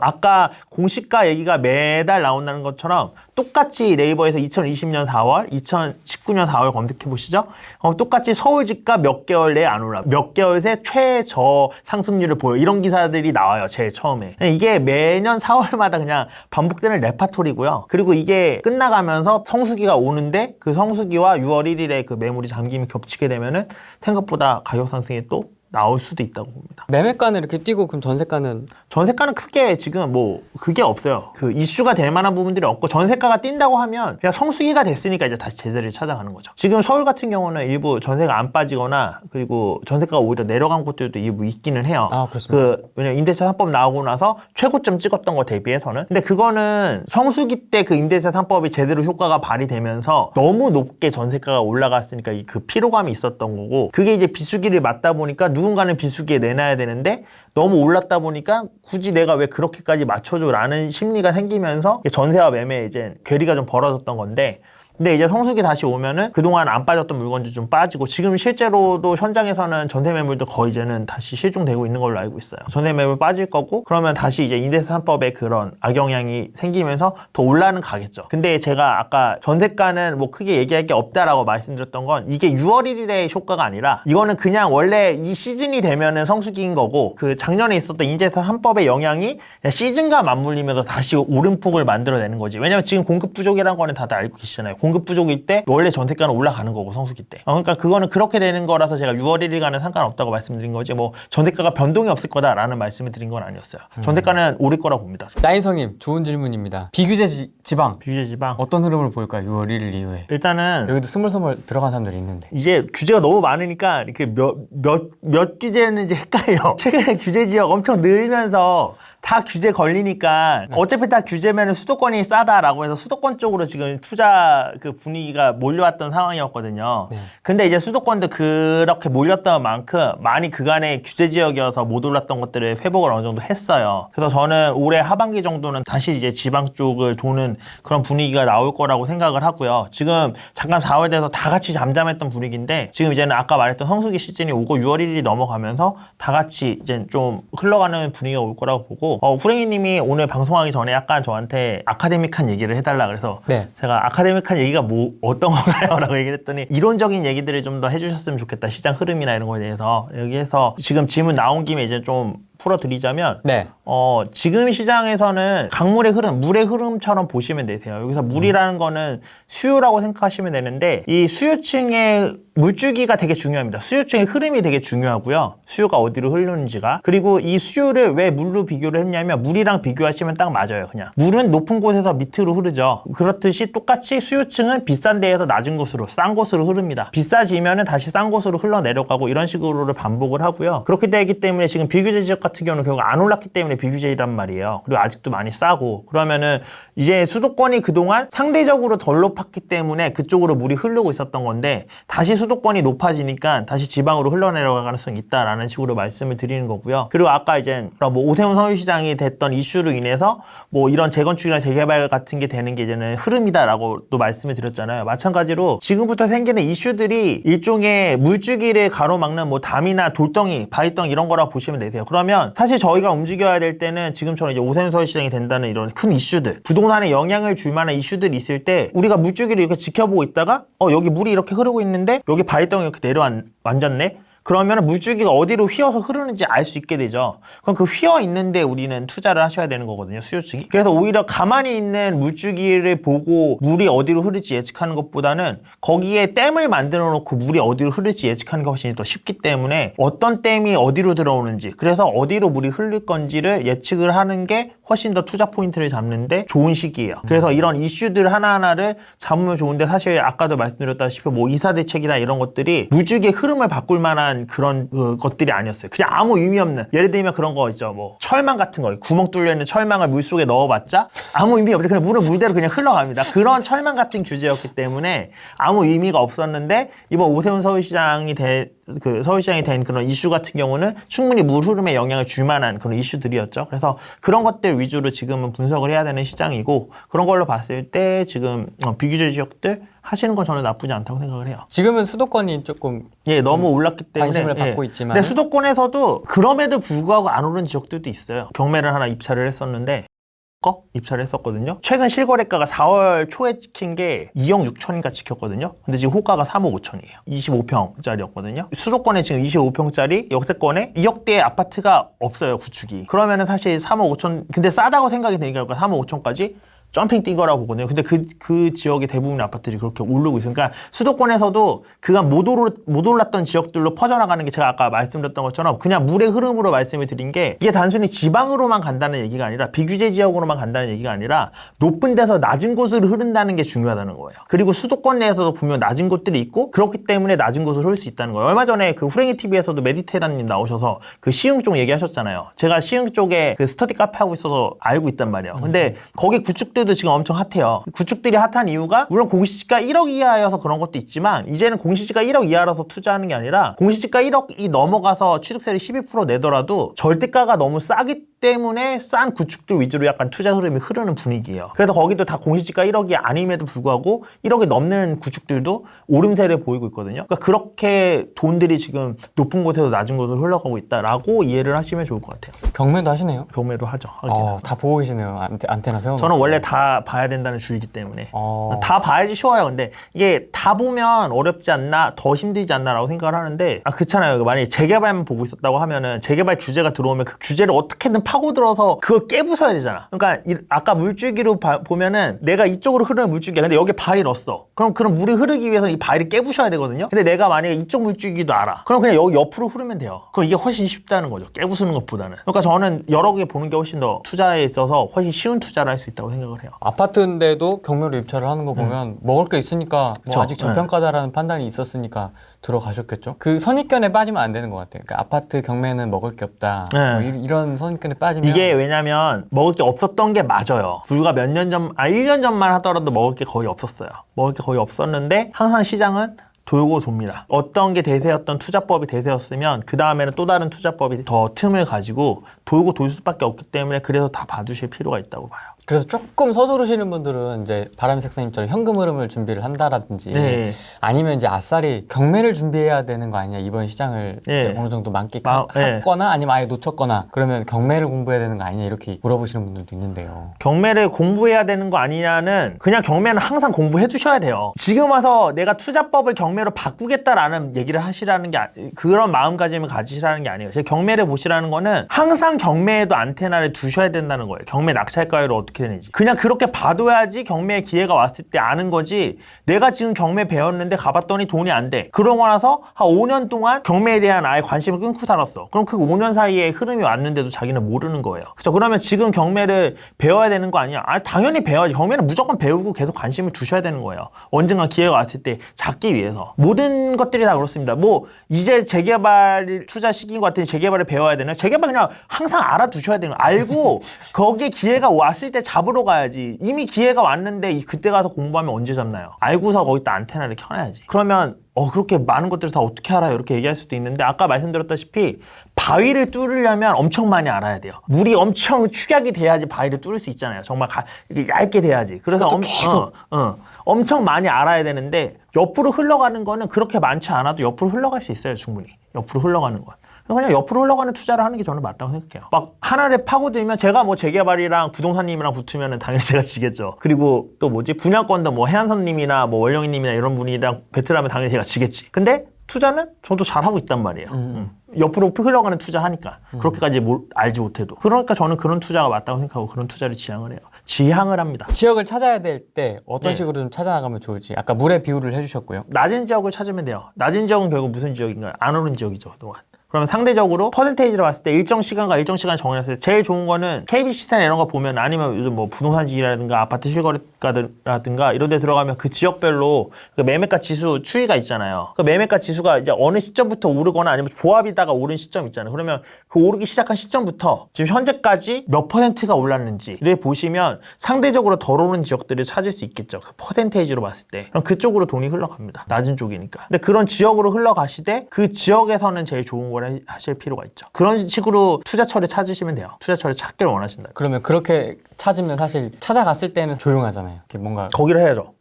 아까 공시가 얘기가 매달 나온다는 것처럼 똑같이 네이버에서 2020년 4월, 2019년 4월 검색해 보시죠. 똑같이 서울 집값 몇 개월 내에 안 올라, 몇 개월 새 최저 상승률을 보여, 이런 기사들이 나와요. 제일 처음에. 이게 매년 4월마다 그냥 반복되는 레파토리고요. 그리고 이게 끝나가면서 성수기가 오는데, 그 성수기와 6월 1일에 그 매물이 잠김이 겹치게 되면은 생각보다 가격 상승이 또 나올 수도 있다고 봅니다. 매매가는 이렇게 뛰고, 그럼 전세가는? 전세가는 크게 지금 뭐 그게 없어요. 그 이슈가 될 만한 부분들이 없고, 전세가가 뛴다고 하면 그냥 성수기가 됐으니까 이제 다시 제자리를 찾아가는 거죠. 지금 서울 같은 경우는 일부 전세가 안 빠지거나, 그리고 전세가가 오히려 내려간 곳들도 일부 있기는 해요. 아, 그렇습니까? 왜냐면 임대차 3법 나오고 나서 최고점 찍었던 거 대비해서는. 근데 그거는 성수기 때 그 임대차 3법이 제대로 효과가 발휘되면서 너무 높게 전세가가 올라갔으니까 그 피로감이 있었던 거고, 그게 이제 비수기를 맞다 보니까 누군가는 비수기에 내놔야 되는데 너무 올랐다 보니까 굳이 내가 왜 그렇게까지 맞춰줘 라는 심리가 생기면서 전세와 매매에 이제 괴리가 좀 벌어졌던 건데, 근데 이제 성수기 다시 오면은 그동안 안 빠졌던 물건도 좀 빠지고 지금 실제로도 현장에서는 전세 매물도 거의 이제는 다시 실종되고 있는 걸로 알고 있어요. 전세 매물 빠질 거고 그러면 다시 이제 임대차 3법에 그런 악영향이 생기면서 더 올라는 가겠죠. 근데 제가 아까 전세가는 뭐 크게 얘기할 게 없다라고 말씀드렸던 건 이게 6월 1일의 효과가 아니라 이거는 그냥 원래 이 시즌이 되면은 성수기인 거고 그 작년에 있었던 임대차 3법의 영향이 시즌과 맞물리면서 다시 오름폭을 만들어내는 거지. 왜냐면 지금 공급 부족이라는 거는 다들 알고 계시잖아요. 공급 부족일 때 원래 전세가는 올라가는 거고 성수기 때. 그러니까 그거는 그렇게 되는 거라서 제가 6월 1일과는 상관없다고 말씀드린 거지 뭐 전세가가 변동이 없을 거다라는 말씀을 드린 건 아니었어요. 전세가는 오를 거라고 봅니다. 나인성님 좋은 질문입니다. 비규제 지방 규제 지방. 어떤 흐름을 볼까요? 6월 1일 이후에. 일단은 여기도 스물스물 들어간 사람들이 있는데. 이제 규제가 너무 많으니까 이렇게 몇 규제는 이제 헷갈려. 최근에 규제 지역 엄청 늘면서 다 규제 걸리니까 어차피 다 규제면 수도권이 싸다라고 해서 수도권 쪽으로 지금 투자 그 분위기가 몰려왔던 상황이었거든요. 네. 근데 이제 수도권도 그렇게 몰렸던 만큼 많이 그간의 규제 지역이어서 못 올랐던 것들을 회복을 어느 정도 했어요. 그래서 저는 올해 하반기 정도는 다시 이제 지방 쪽을 도는 그런 분위기가 나올 거라고 생각을 하고요. 지금 잠깐 4월 돼서 다 같이 잠잠했던 분위기인데 지금 이제는 아까 말했던 성수기 시즌이 오고 6월 1일이 넘어가면서 다 같이 이제 좀 흘러가는 분위기가 올 거라고 보고 후랭이님이 오늘 방송하기 전에 약간 저한테 아카데믹한 얘기를 해달라 그래서 네. 제가 아카데믹한 얘기가 뭐 어떤 건가요? 라고 얘기를 했더니 이론적인 얘기들을 좀 더 해주셨으면 좋겠다. 시장 흐름이나 이런 거에 대해서 여기에서 지금 질문 나온 김에 이제 좀 풀어드리자면 네. 지금 시장에서는 강물의 흐름, 물의 흐름처럼 보시면 되세요. 여기서 물이라는 거는 수요라고 생각하시면 되는데 이 수요층의 물줄기가 되게 중요합니다. 수요층의 흐름이 되게 중요하고요. 수요가 어디로 흐르는지가. 그리고 이 수요를 왜 물로 비교를 했냐면 물이랑 비교하시면 딱 맞아요. 그냥. 물은 높은 곳에서 밑으로 흐르죠. 그렇듯이 똑같이 수요층은 비싼 데에서 낮은 곳으로, 싼 곳으로 흐릅니다. 비싸지면은 다시 싼 곳으로 흘러내려가고 이런 식으로 반복을 하고요. 그렇게 되기 때문에 지금 비규제 지역 같은 경우는 결국 안 올랐기 때문에 비규제이란 말이에요. 그리고 아직도 많이 싸고 그러면은 이제 수도권이 그동안 상대적으로 덜 높았기 때문에 그쪽으로 물이 흐르고 있었던 건데 다시 수도권이 높아지니까 다시 지방으로 흘러내려갈 가능성이 있다라는 식으로 말씀을 드리는 거고요. 그리고 아까 이제 뭐 오세훈 서울시장이 됐던 이슈로 인해서 뭐 이런 재건축이나 재개발 같은 게 되는 게 이제는 흐름이다라고 또 말씀을 드렸잖아요. 마찬가지로 지금부터 생기는 이슈들이 일종의 물줄기를 가로막는 뭐 담이나 돌덩이, 바위덩이 이런 거라고 보시면 되세요. 그러면 사실 저희가 움직여야 될 때는 지금처럼 이제 오세훈 서울시장이 된다는 이런 큰 이슈들, 부동산에 영향을 줄 만한 이슈들이 있을 때 우리가 물줄기를 이렇게 지켜보고 있다가 여기 물이 이렇게 흐르고 있는데 여기 바위덩이 이렇게 내려앉았네? 그러면 물줄기가 어디로 휘어서 흐르는지 알 수 있게 되죠. 그럼 그 휘어 있는데 우리는 투자를 하셔야 되는 거거든요, 수요층이. 그래서 오히려 가만히 있는 물줄기를 보고 물이 어디로 흐를지 예측하는 것보다는 거기에 댐을 만들어 놓고 물이 어디로 흐를지 예측하는 것이 훨씬 더 쉽기 때문에 어떤 댐이 어디로 들어오는지, 그래서 어디로 물이 흐를 건지를 예측을 하는 게 훨씬 더 투자 포인트를 잡는데 좋은 시기예요. 그래서 이런 이슈들 하나하나를 잡으면 좋은데 사실 아까도 말씀드렸다시피 뭐 이사 대책이나 이런 것들이 물줄기의 흐름을 바꿀 만한 그런 것들이 아니었어요. 그냥 아무 의미 없는, 예를 들면 그런 거 있죠. 뭐 철망 같은 거, 구멍 뚫려 있는 철망을 물속에 넣어봤자 아무 의미 없어요. 그냥 물은 물대로 그냥 흘러갑니다. 그런 철망 같은 규제였기 때문에 아무 의미가 없었는데 이번 오세훈 서울시장이 된 그런 이슈 같은 경우는 충분히 물 흐름에 영향을 줄 만한 그런 이슈들이었죠. 그래서 그런 것들 위주로 지금은 분석을 해야 되는 시장이고, 그런 걸로 봤을 때 지금 비규제 지역들 하시는 건 저는 나쁘지 않다고 생각을 해요. 지금은 수도권이 조금 너무 올랐기 때문에 관심을 받고 있지만, 근데 수도권에서도 그럼에도 불구하고 안 오른 지역들도 있어요. 경매를 하나 입찰을 했었는데 입찰을 했었거든요. 최근 실거래가가 4월 초에 찍힌 게 2억 6천인가 찍혔거든요. 근데 지금 호가가 3억 5천이에요. 25평짜리였거든요. 수도권에 지금 25평짜리 역세권에 2억대의 아파트가 없어요, 구축이. 그러면은 사실 3억 5천, 근데 싸다고 생각이 되니까 3억 5천까지 점핑 뛴 거라고 보거든요. 근데 그 지역의 대부분의 아파트들이 그렇게 오르고 있어요. 그러니까 수도권에서도 그간 못 올랐던 지역들로 퍼져나가는 게 제가 아까 말씀드렸던 것처럼 그냥 물의 흐름으로 말씀을 드린 게 이게 단순히 지방으로만 간다는 얘기가 아니라 비규제 지역으로만 간다는 얘기가 아니라 높은 데서 낮은 곳으로 흐른다는 게 중요하다는 거예요. 그리고 수도권 내에서도 분명 낮은 곳들이 있고 그렇기 때문에 낮은 곳으로 흐를 수 있다는 거예요. 얼마 전에 그 후랭이 TV에서도 메디테라님 나오셔서 그 시흥 쪽 얘기하셨잖아요. 제가 시흥 쪽에 그 스터디 카페 하고 있어서 알고 있단 말이에요. 근데 거기 구축들 구축들도 지금 엄청 핫해요. 구축들이 핫한 이유가 물론 공시지가 1억 이하여서 그런 것도 있지만 이제는 공시지가 1억 이하라서 투자하는 게 아니라 공시지가 1억이 넘어가서 취득세를 12% 내더라도 절대가가 너무 싸기 때문에 싼 구축들 위주로 약간 투자 흐름이 흐르는 분위기예요. 그래서 거기도 다 공시지가 1억이 아님에도 불구하고 1억이 넘는 구축들도 오름세를 보이고 있거든요. 그러니까 그렇게 돈들이 지금 높은 곳에서 낮은 곳으로 흘러가고 있다라고 이해를 하시면 좋을 것 같아요. 경매도 하시네요. 경매도 하죠. 다 보고 계시네요. 안테나 세워놓고. 저는 원래 다 봐야 된다는 주의이기 때문에 어. 다 봐야지 쉬워요. 근데 이게 다 보면 어렵지 않나 더 힘들지 않나라고 생각을 하는데 그렇잖아요. 만약에 재개발만 보고 있었다고 하면은 재개발 규제가 들어오면 그 규제를 어떻게든 파고들어서 그걸 깨부숴야 되잖아. 그러니까 아까 물줄기로 보면은 내가 이쪽으로 흐르는 물줄기야. 근데 여기 바위를 넣었어. 그럼 물이 흐르기 위해서 이 바위를 깨부셔야 되거든요. 근데 내가 만약에 이쪽 물줄기도 알아. 그럼 그냥 여기 옆으로 흐르면 돼요. 그럼 이게 훨씬 쉽다는 거죠. 깨부수는 것보다는. 그러니까 저는 여러 개 보는 게 훨씬 더 투자에 있어서 훨씬 쉬운 투자를 할 수 있다고 생각을 해요. 아파트인데도 경매로 입찰을 하는 거 보면 먹을 게 있으니까 뭐 아직 저평가다라는 판단이 있었으니까 들어가셨겠죠. 그 선입견에 빠지면 안 되는 것 같아요. 그러니까 아파트 경매는 먹을 게 없다. 뭐 이런 선입견에 빠지면 이게 왜냐면 먹을 게 없었던 게 맞아요. 불과 몇 년 전, 1년 전만 하더라도 먹을 게 거의 없었어요. 먹을 게 거의 없었는데 항상 시장은 돌고 돕니다. 어떤 게 대세였던 투자법이 대세였으면 그 다음에는 또 다른 투자법이 더 틈을 가지고 돌고 돌 수밖에 없기 때문에 그래서 다 봐주실 필요가 있다고 봐요. 그래서 조금 서두르시는 분들은 이제 바람이 색상님처럼 현금 흐름을 준비를 한다라든지 아니면 이제 아싸리 경매를 준비해야 되는 거 아니냐 이번 시장을 이제 어느 정도 만끽하거나 아니면 아예 놓쳤거나 그러면 경매를 공부해야 되는 거 아니냐 이렇게 물어보시는 분들도 있는데요. 경매를 공부해야 되는 거 아니냐는 그냥 경매는 항상 공부해 두셔야 돼요. 지금 와서 내가 투자법을 경매로 바꾸겠다라는 얘기를 하시라는 게 그런 마음가짐을 가지시라는 게 아니에요. 제 경매를 보시라는 거는 항상 경매에도 안테나를 두셔야 된다는 거예요. 경매 낙찰가율을 어떻게 되는지. 그냥 그렇게 봐둬야지 경매에 기회가 왔을 때 아는 거지 내가 지금 경매 배웠는데 가봤더니 돈이 안 돼. 그러고 나서 한 5년 동안 경매에 대한 아예 관심을 끊고 살았어. 그럼 그 5년 사이에 흐름이 왔는데도 자기는 모르는 거예요. 그렇죠? 그러면 지금 경매를 배워야 되는 거 아니야? 당연히 배워야지. 경매는 무조건 배우고 계속 관심을 두셔야 되는 거예요. 언젠가 기회가 왔을 때 잡기 위해서. 모든 것들이 다 그렇습니다. 뭐 이제 재개발 투자 시기인 것 같으니 재개발을 배워야 되나? 재개발 그냥 항상 알아두셔야 되는 거. 알고 거기에 기회가 왔을 때 잡으러 가야지. 이미 기회가 왔는데 그때 가서 공부하면 언제 잡나요? 알고서 거기다 안테나를 켜놔야지. 그러면 그렇게 많은 것들을 다 어떻게 알아요? 이렇게 얘기할 수도 있는데 아까 말씀드렸다시피 바위를 뚫으려면 엄청 많이 알아야 돼요. 물이 엄청 축약이 돼야지 바위를 뚫을 수 있잖아요. 정말 이게 얇게 돼야지. 그래서 엄청 많이 알아야 되는데 옆으로 흘러가는 거는 그렇게 많지 않아도 옆으로 흘러갈 수 있어요. 충분히. 옆으로 흘러가는 건. 그냥 옆으로 흘러가는 투자를 하는 게 저는 맞다고 생각해요. 막 하나를 파고들면 제가 뭐 재개발이랑 부동산님이랑 붙으면 당연히 제가 지겠죠. 그리고 또 분양권도 뭐 해안선님이나 뭐 원령이님이나 이런 분이랑 배틀하면 당연히 제가 지겠지. 근데 투자는 저도 잘하고 있단 말이에요. 옆으로 흘러가는 투자 하니까. 그렇게까지 알지 못해도. 그러니까 저는 그런 투자가 맞다고 생각하고 그런 투자를 지향을 해요. 지향을 합니다. 지역을 찾아야 될 때 어떤 식으로 좀 찾아나가면 좋을지 아까 물의 비율을 해주셨고요. 낮은 지역을 찾으면 돼요. 낮은 지역은 결국 무슨 지역인가요? 안 오른 지역이죠. 그동안. 그러면 상대적으로 퍼센테이지로 봤을 때 일정 시간과 일정 시간 정해놨을 때 제일 좋은 거는 KBC스탄 이런 거 보면 아니면 요즘 뭐 부동산지라든가 아파트 실거래가라든가 이런 데 들어가면 그 지역별로 그 매매가 지수 추이가 있잖아요. 그 매매가 지수가 이제 어느 시점부터 오르거나 아니면 보합이다가 오른 시점 있잖아요. 그러면 그 오르기 시작한 시점부터 지금 현재까지 몇 퍼센트가 올랐는지를 보시면 상대적으로 덜 오른 지역들을 찾을 수 있겠죠. 그 퍼센테이지로 봤을 때. 그럼 그쪽으로 돈이 흘러갑니다. 낮은 쪽이니까. 근데 그런 지역으로 흘러가시되 그 지역에서는 제일 좋은 걸 하실 필요가 있죠. 그런 식으로 투자처를 찾으시면 돼요. 투자처를 찾기를 원하신다. 그러면 그렇게 찾으면 사실 찾아갔을 때는 조용하잖아요. 이렇게 뭔가 거기를 해야죠.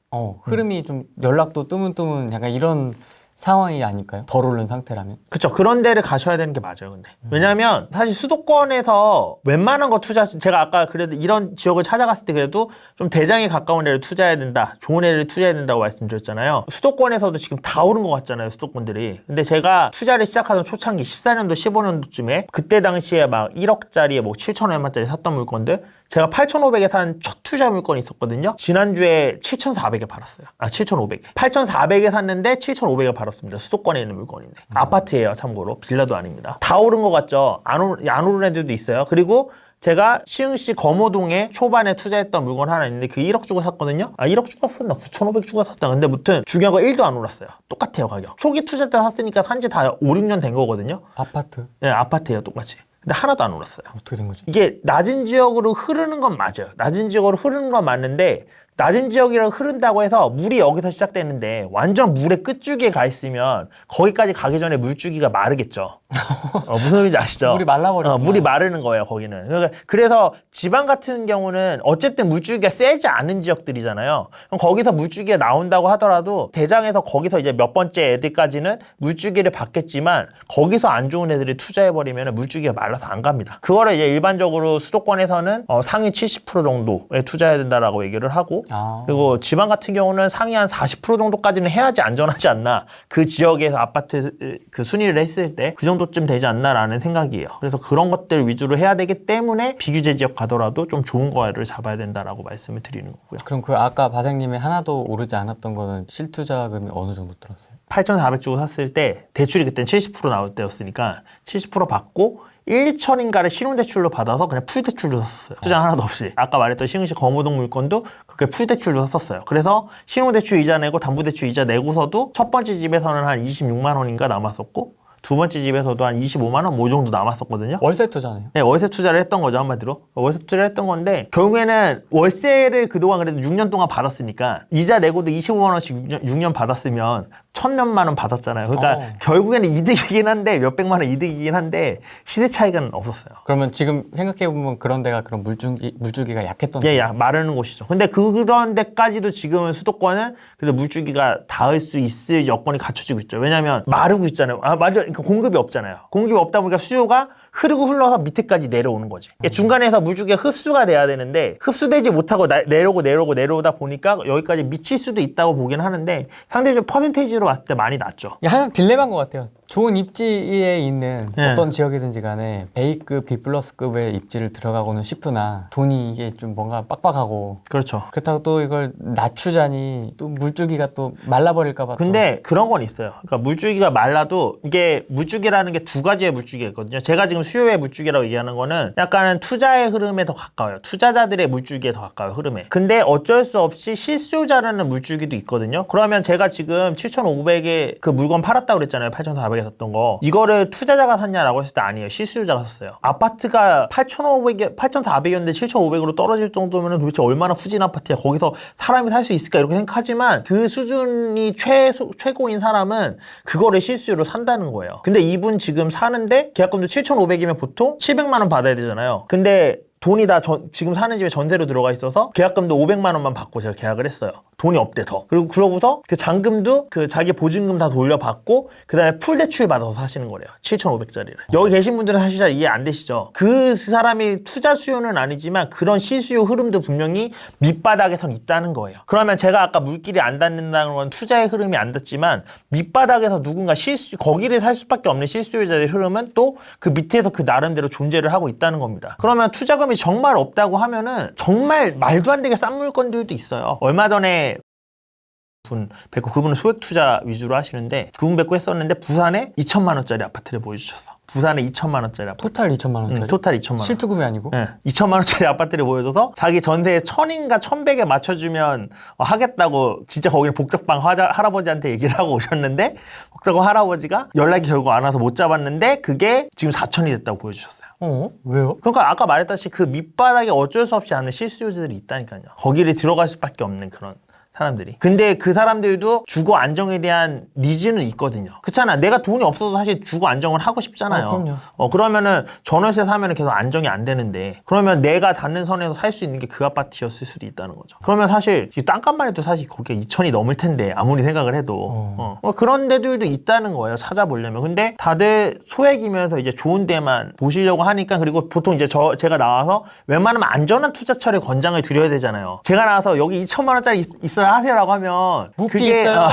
흐름이 좀 연락도 뜨문뜨문 약간 이런 상황이 아닐까요? 덜 오른 상태라면. 그렇죠. 그런 데를 가셔야 되는 게 맞아요. 근데 왜냐하면 사실 수도권에서 웬만한 거 제가 아까 그래도 이런 지역을 찾아갔을 때 그래도 좀 대장에 가까운 데를 투자해야 된다. 좋은 애를 투자해야 된다고 말씀드렸잖아요. 수도권에서도 지금 다 오른 것 같잖아요. 수도권들이. 근데 제가 투자를 시작하던 초창기 14년도 15년도쯤에 그때 당시에 막 1억짜리에 뭐 7천 얼마짜리 샀던 물건들 제가 8,500에 산 첫 투자 물건이 있었거든요. 지난주에 7,400에 팔았어요. 7,500에. 8,400에 샀는데 7,500에 팔았습니다. 수도권에 있는 물건인데. 아파트예요, 참고로. 빌라도 아닙니다. 다 오른 것 같죠? 안 오른 애들도 있어요. 그리고 제가 시흥시 검호동에 초반에 투자했던 물건 하나 있는데 그 1억 주고 샀거든요. 1억 주고 샀나? 9,500 주고 샀다. 근데 무튼 중요한 거 1도 안 올랐어요. 똑같아요, 가격. 초기 투자 때 샀으니까 산지 다 5, 6년 된 거거든요. 아파트. 네, 아파트예요, 똑같이. 근데 하나도 안 올랐어요. 어떻게 된 거지? 이게 낮은 지역으로 흐르는 건 맞아요. 낮은 지역으로 흐르는 건 맞는데 낮은 지역이라고 흐른다고 해서 물이 여기서 시작되는데 완전 물의 끝줄기에 가 있으면 거기까지 가기 전에 물줄기가 마르겠죠. 무슨 소리인지 아시죠? 물이 말라버려. 물이 마르는 거예요, 거기는. 그래서 지방 같은 경우는 어쨌든 물줄기가 세지 않은 지역들이잖아요. 그럼 거기서 물줄기가 나온다고 하더라도 대장에서 거기서 이제 몇 번째 애들까지는 물줄기를 받겠지만 거기서 안 좋은 애들이 투자해버리면 물줄기가 말라서 안 갑니다. 그거를 이제 일반적으로 수도권에서는 상위 70% 정도에 투자해야 된다라고 얘기를 하고 그리고 지방 같은 경우는 상위 한 40% 정도까지는 해야지 안전하지 않나. 그 지역에서 아파트 그 순위를 했을 때 그 정도쯤 되지 않나라는 생각이에요. 그래서 그런 것들 위주로 해야 되기 때문에 비규제 지역 가더라도 좀 좋은 거를 잡아야 된다라고 말씀을 드리는 거고요. 그럼 그 아까 바생님이 하나도 오르지 않았던 거는 실투자금이 어느 정도 들었어요? 8,400 주고 샀을 때 대출이 그때는 70% 나올 때였으니까 70% 받고 1, 2천인가를 신용대출로 받아서 그냥 풀대출로 샀어요. 투자 하나도 없이. 아까 말했던 신흥시 거무동 물건도 그렇게 풀대출로 샀었어요. 그래서 신용대출 이자 내고 담보대출 이자 내고서도 첫 번째 집에서는 한 26만 원인가 남았었고 두 번째 집에서도 한 25만 원 뭐 정도 남았었거든요. 월세 투자네요. 네, 월세 투자를 했던 거죠, 한마디로. 월세 투자를 했던 건데 결국에는 월세를 그동안 그래도 6년 동안 받았으니까 이자 내고도 25만 원씩 6년 받았으면 1,000몇만 원 받았잖아요. 그러니까 결국에는 이득이긴 한데 몇백만 원 이득이긴 한데 시세 차이가 없었어요. 그러면 지금 생각해보면 그런 데가 그런 물줄기가 약했던 예, 마르는 곳이죠. 근데 그런 데까지도 지금은 수도권은 그래도 물줄기가 닿을 수 있을 여건이 갖춰지고 있죠. 왜냐하면 마르고 있잖아요. 맞아. 그러니까 공급이 없잖아요. 공급이 없다 보니까 수요가 흐르고 흘러서 밑에까지 내려오는 거지. 중간에서 물줄기가 흡수가 돼야 되는데 흡수되지 못하고 내려오다 보니까 여기까지 미칠 수도 있다고 보긴 하는데 상대적으로 퍼센테이지로 봤을 때 많이 낮죠. 항상 딜레마인 것 같아요. 좋은 입지에 있는 어떤 지역이든지 간에 A급, B+급의 입지를 들어가고는 싶으나 돈이 이게 좀 뭔가 빡빡하고 그렇죠. 그렇다고 또 이걸 낮추자니 또 물줄기가 또 말라버릴까 봐. 근데 그런 건 있어요. 그러니까 물줄기가 말라도 이게 물줄기라는 게 두 가지의 물줄기가 있거든요. 제가 지금 수요의 물줄기라고 얘기하는 거는 약간은 투자의 흐름에 더 가까워요. 투자자들의 물줄기에 더 가까워요, 흐름에. 근데 어쩔 수 없이 실수요자라는 물줄기도 있거든요. 그러면 제가 지금 7,500에 그 물건 팔았다고 그랬잖아요. 8,400에 샀던 거. 이거를 투자자가 샀냐라고 했을 때 아니에요. 실수요자가 샀어요. 아파트가 8,400이었는데 7,500으로 떨어질 정도면 도대체 얼마나 후진 아파트야. 거기서 사람이 살 수 있을까 이렇게 생각하지만 그 수준이 최고인 사람은 그거를 실수요로 산다는 거예요. 근데 이분 지금 사는데 계약금도 7,500이면 보통 700만 원 받아야 되잖아요. 근데 돈이 다 지금 사는 집에 전세로 들어가 있어서 계약금도 500만 원만 받고 제가 계약을 했어요. 돈이 없대 더. 그리고 그러고서 그 잔금도 그 자기 보증금 다 돌려받고 그 다음에 풀 대출 받아서 사시는 거래요. 7,500짜리를. 여기 계신 분들은 사실 잘 이해 안 되시죠? 그 사람이 투자 수요는 아니지만 그런 실수요 흐름도 분명히 밑바닥에선 있다는 거예요. 그러면 제가 아까 물길이 안 닿는다는 건 투자의 흐름이 안 닿지만 밑바닥에서 누군가 거기를 살 수밖에 없는 실수요자의 흐름은 또 그 밑에서 그 나름대로 존재를 하고 있다는 겁니다. 그러면 투자금이 정말 없다고 하면은 정말 말도 안 되게 싼 물건들도 있어요. 얼마 전에 분 뵙고 그분은 소액 투자 위주로 하시는데 그분 뵙고 했었는데 부산에 2천만 원짜리 아파트를 보여주셨어. 부산에 2천만 원짜리 아파트. 토탈 2천만 원짜리? 토탈 2천만 원. 실투금이 아니고? 네, 2천만 원짜리 아파트를 보여줘서 자기 전세에 1,000인가 1,100에 맞춰주면 하겠다고 진짜 거기는 복덕방 할아버지한테 얘기를 하고 오셨는데 복덕방 할아버지가 연락이 결국 안 와서 못 잡았는데 그게 지금 4천이 됐다고 보여주셨어요. 왜요? 그러니까 아까 말했다시피 그 밑바닥에 어쩔 수 없이 않는 실수요자들이 있다니까요. 거기를 들어갈 수밖에 없는 그런 사람들이. 근데 그 사람들도 주거 안정에 대한 니즈는 있거든요. 그렇잖아. 내가 돈이 없어서 사실 주거 안정을 하고 싶잖아요. 그럼요. 그러면은 전월세 사면은 계속 안정이 안 되는데 그러면 내가 닿는 선에서 살 수 있는 게 그 아파트였을 수도 있다는 거죠. 그러면 사실 이 땅값만 해도 사실 거기가 2천이 넘을 텐데 아무리 생각을 해도 그런 데들도 있다는 거예요. 찾아보려면. 근데 다들 소액이면서 이제 좋은 데만 보시려고 하니까 그리고 보통 이제 제가 나와서 웬만하면 안전한 투자처를 권장을 드려야 되잖아요. 제가 나와서 여기 2천만 원짜리 있어야 하세요라고 하면 무피 있어요.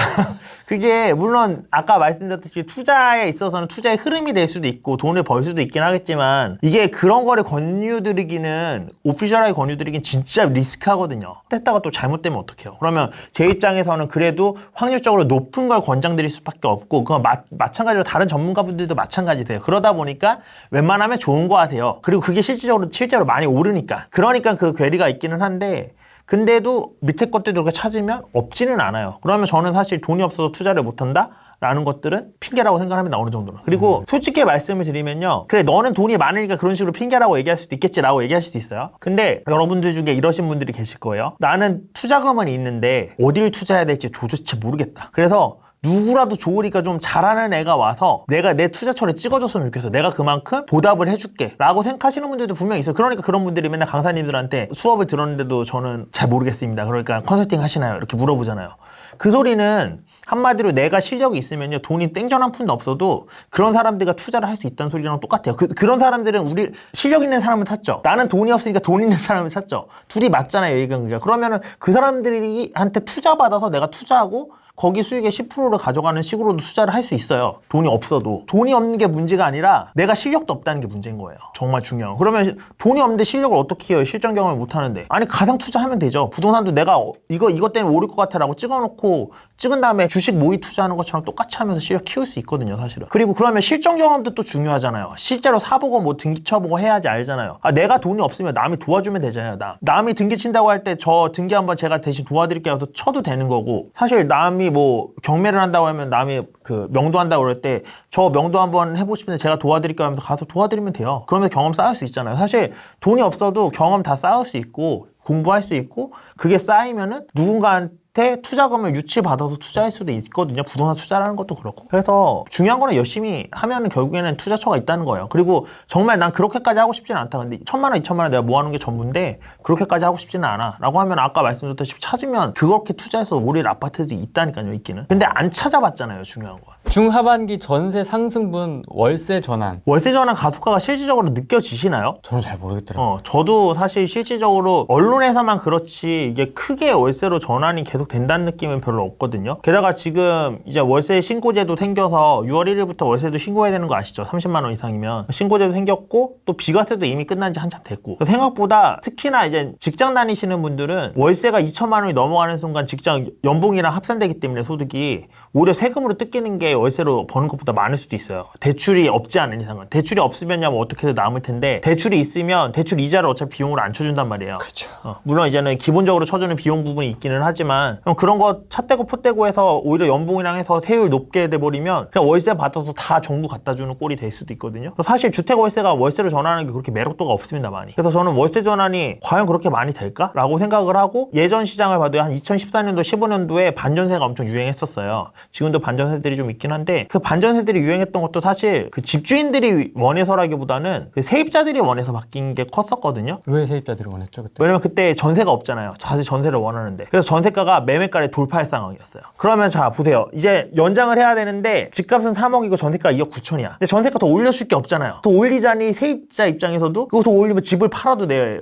그게 물론 아까 말씀드렸듯이 투자에 있어서는 투자의 흐름이 될 수도 있고 돈을 벌 수도 있긴 하겠지만 이게 그런 거를 권유드리기는 오피셜하게 권유드리긴 진짜 리스크하거든요. 했다가 또 잘못되면 어떡해요. 그러면 제 입장에서는 그래도 확률적으로 높은 걸 권장드릴 수밖에 없고 그건 마찬가지로 다른 전문가분들도 마찬가지세요. 그러다 보니까 웬만하면 좋은 거 하세요. 그리고 그게 실제로 많이 오르니까. 그러니까 그 괴리가 있기는 한데 근데도 밑에 것들도 그렇게 찾으면 없지는 않아요. 그러면 저는 사실 돈이 없어서 투자를 못한다? 라는 것들은 핑계라고 생각합니다. 어느 정도는. 그리고 솔직히 말씀을 드리면요. 그래 너는 돈이 많으니까 그런 식으로 핑계라고 얘기할 수도 있겠지라고 얘기할 수도 있어요. 근데 여러분들 중에 이러신 분들이 계실 거예요. 나는 투자금은 있는데 어딜 투자해야 될지 도대체 모르겠다. 그래서 누구라도 좋으니까 좀 잘하는 애가 와서 내가 내 투자처를 찍어줬으면 좋겠어. 내가 그만큼 보답을 해줄게 라고 생각하시는 분들도 분명히 있어요. 그러니까 그런 분들이 맨날 강사님들한테 수업을 들었는데도 저는 잘 모르겠습니다. 그러니까 컨설팅 하시나요? 이렇게 물어보잖아요. 그 소리는 한마디로 내가 실력이 있으면요 돈이 땡전 한 푼도 없어도 그런 사람들과 투자를 할 수 있다는 소리랑 똑같아요. 그런 사람들은 우리 실력 있는 사람을 찾죠. 나는 돈이 없으니까 돈 있는 사람을 찾죠. 둘이 맞잖아요. 얘기가. 그러면은 그 사람들한테 투자 받아서 내가 투자하고 거기 수익의 10%를 가져가는 식으로도 투자를 할 수 있어요. 돈이 없어도. 돈이 없는 게 문제가 아니라 내가 실력도 없다는 게 문제인 거예요. 정말 중요한. 그러면 돈이 없는데 실력을 어떻게 해요? 실전 경험을 못 하는데. 아니 가상 투자하면 되죠. 부동산도 내가 이것 때문에 오를 것 같아 라고 찍어놓고 찍은 다음에 주식 모의 투자하는 것처럼 똑같이 하면서 실력 키울 수 있거든요. 사실은. 그리고 그러면 실전 경험도 또 중요하잖아요. 실제로 사보고 뭐 등기 쳐보고 해야지 알잖아요. 내가 돈이 없으면 남이 도와주면 되잖아요. 남이 등기 친다고 할 때 저 등기 한번 제가 대신 도와드릴게요 해서 쳐도 되는 거고 사실 남이 뭐 경매를 한다고 하면 남이 그 명도 한다고 그럴 때 저 명도 한번 해보고 싶은데 제가 도와드릴게요 하면서 가서 도와드리면 돼요. 그러면 경험 쌓을 수 있잖아요. 사실 돈이 없어도 경험 다 쌓을 수 있고 공부할 수 있고 그게 쌓이면은 누군가한테 투자금을 유치받아서 투자할 수도 있거든요. 부동산 투자라는 것도 그렇고. 그래서 중요한 거는 열심히 하면은 결국에는 투자처가 있다는 거예요. 그리고 정말 난 그렇게까지 하고 싶지는 않다. 근데 1,000만 원, 2,000만 원 내가 모아놓은 게 전부인데 그렇게까지 하고 싶지는 않아. 라고 하면 아까 말씀드렸다시피 찾으면 그렇게 투자해서 오를 아파트들이 있다니까요. 있기는. 근데 안 찾아봤잖아요. 중요한 건. 중하반기 전세 상승분 월세 전환. 월세 전환 가속화가 실질적으로 느껴지시나요? 저는 잘 모르겠더라고요. 저도 사실 실질적으로 언론에서만 그렇지 이게 크게 월세로 전환이 계속 된다는 느낌은 별로 없거든요. 게다가 지금 이제 월세 신고제도 생겨서 6월 1일부터 월세도 신고해야 되는 거 아시죠? 30만 원 이상이면 신고제도 생겼고 또 비과세도 이미 끝난 지 한참 됐고 생각보다 특히나 이제 직장 다니시는 분들은 월세가 2천만 원이 넘어가는 순간 직장 연봉이랑 합산되기 때문에 소득이 오히려 세금으로 뜯기는 게 월세로 버는 것보다 많을 수도 있어요. 대출이 없지 않은 이상은. 대출이 없으면야 뭐 어떻게든 남을 텐데 대출이 있으면 대출 이자를 어차피 비용으로 안 쳐준단 말이에요. 그렇죠. 물론 이제는 기본적으로 쳐주는 비용 부분이 있기는 하지만 그런 거 찻대고 푯대고 해서 오히려 연봉이랑 해서 세율 높게 돼버리면 그냥 월세 받아서 다 정부 갖다 주는 꼴이 될 수도 있거든요. 사실 주택 월세가 월세로 전환하는 게 그렇게 매력도가 없습니다. 많이. 그래서 저는 월세 전환이 과연 그렇게 많이 될까? 라고 생각을 하고 예전 시장을 봐도 한 2014년도 15년도에 반전세가 엄청 유행했었어요. 지금도 반전세들이 좀 있긴 한데 그 반전세들이 유행했던 것도 사실 그 집주인들이 원해서라기보다는 그 세입자들이 원해서 바뀐 게 컸었거든요. 왜 세입자들이 원했죠 그때? 왜냐면 그때 전세가 없잖아요. 사실 전세를 원하는데. 그래서 전세가가 매매가를 돌파할 상황이었어요. 그러면 자 보세요. 이제 연장을 해야 되는데 집값은 3억이고 전세가가 2억 9천이야. 근데 전세가 더 올려줄 게 없잖아요. 더 올리자니 세입자 입장에서도 그거 더 올리면 집을 팔아도 내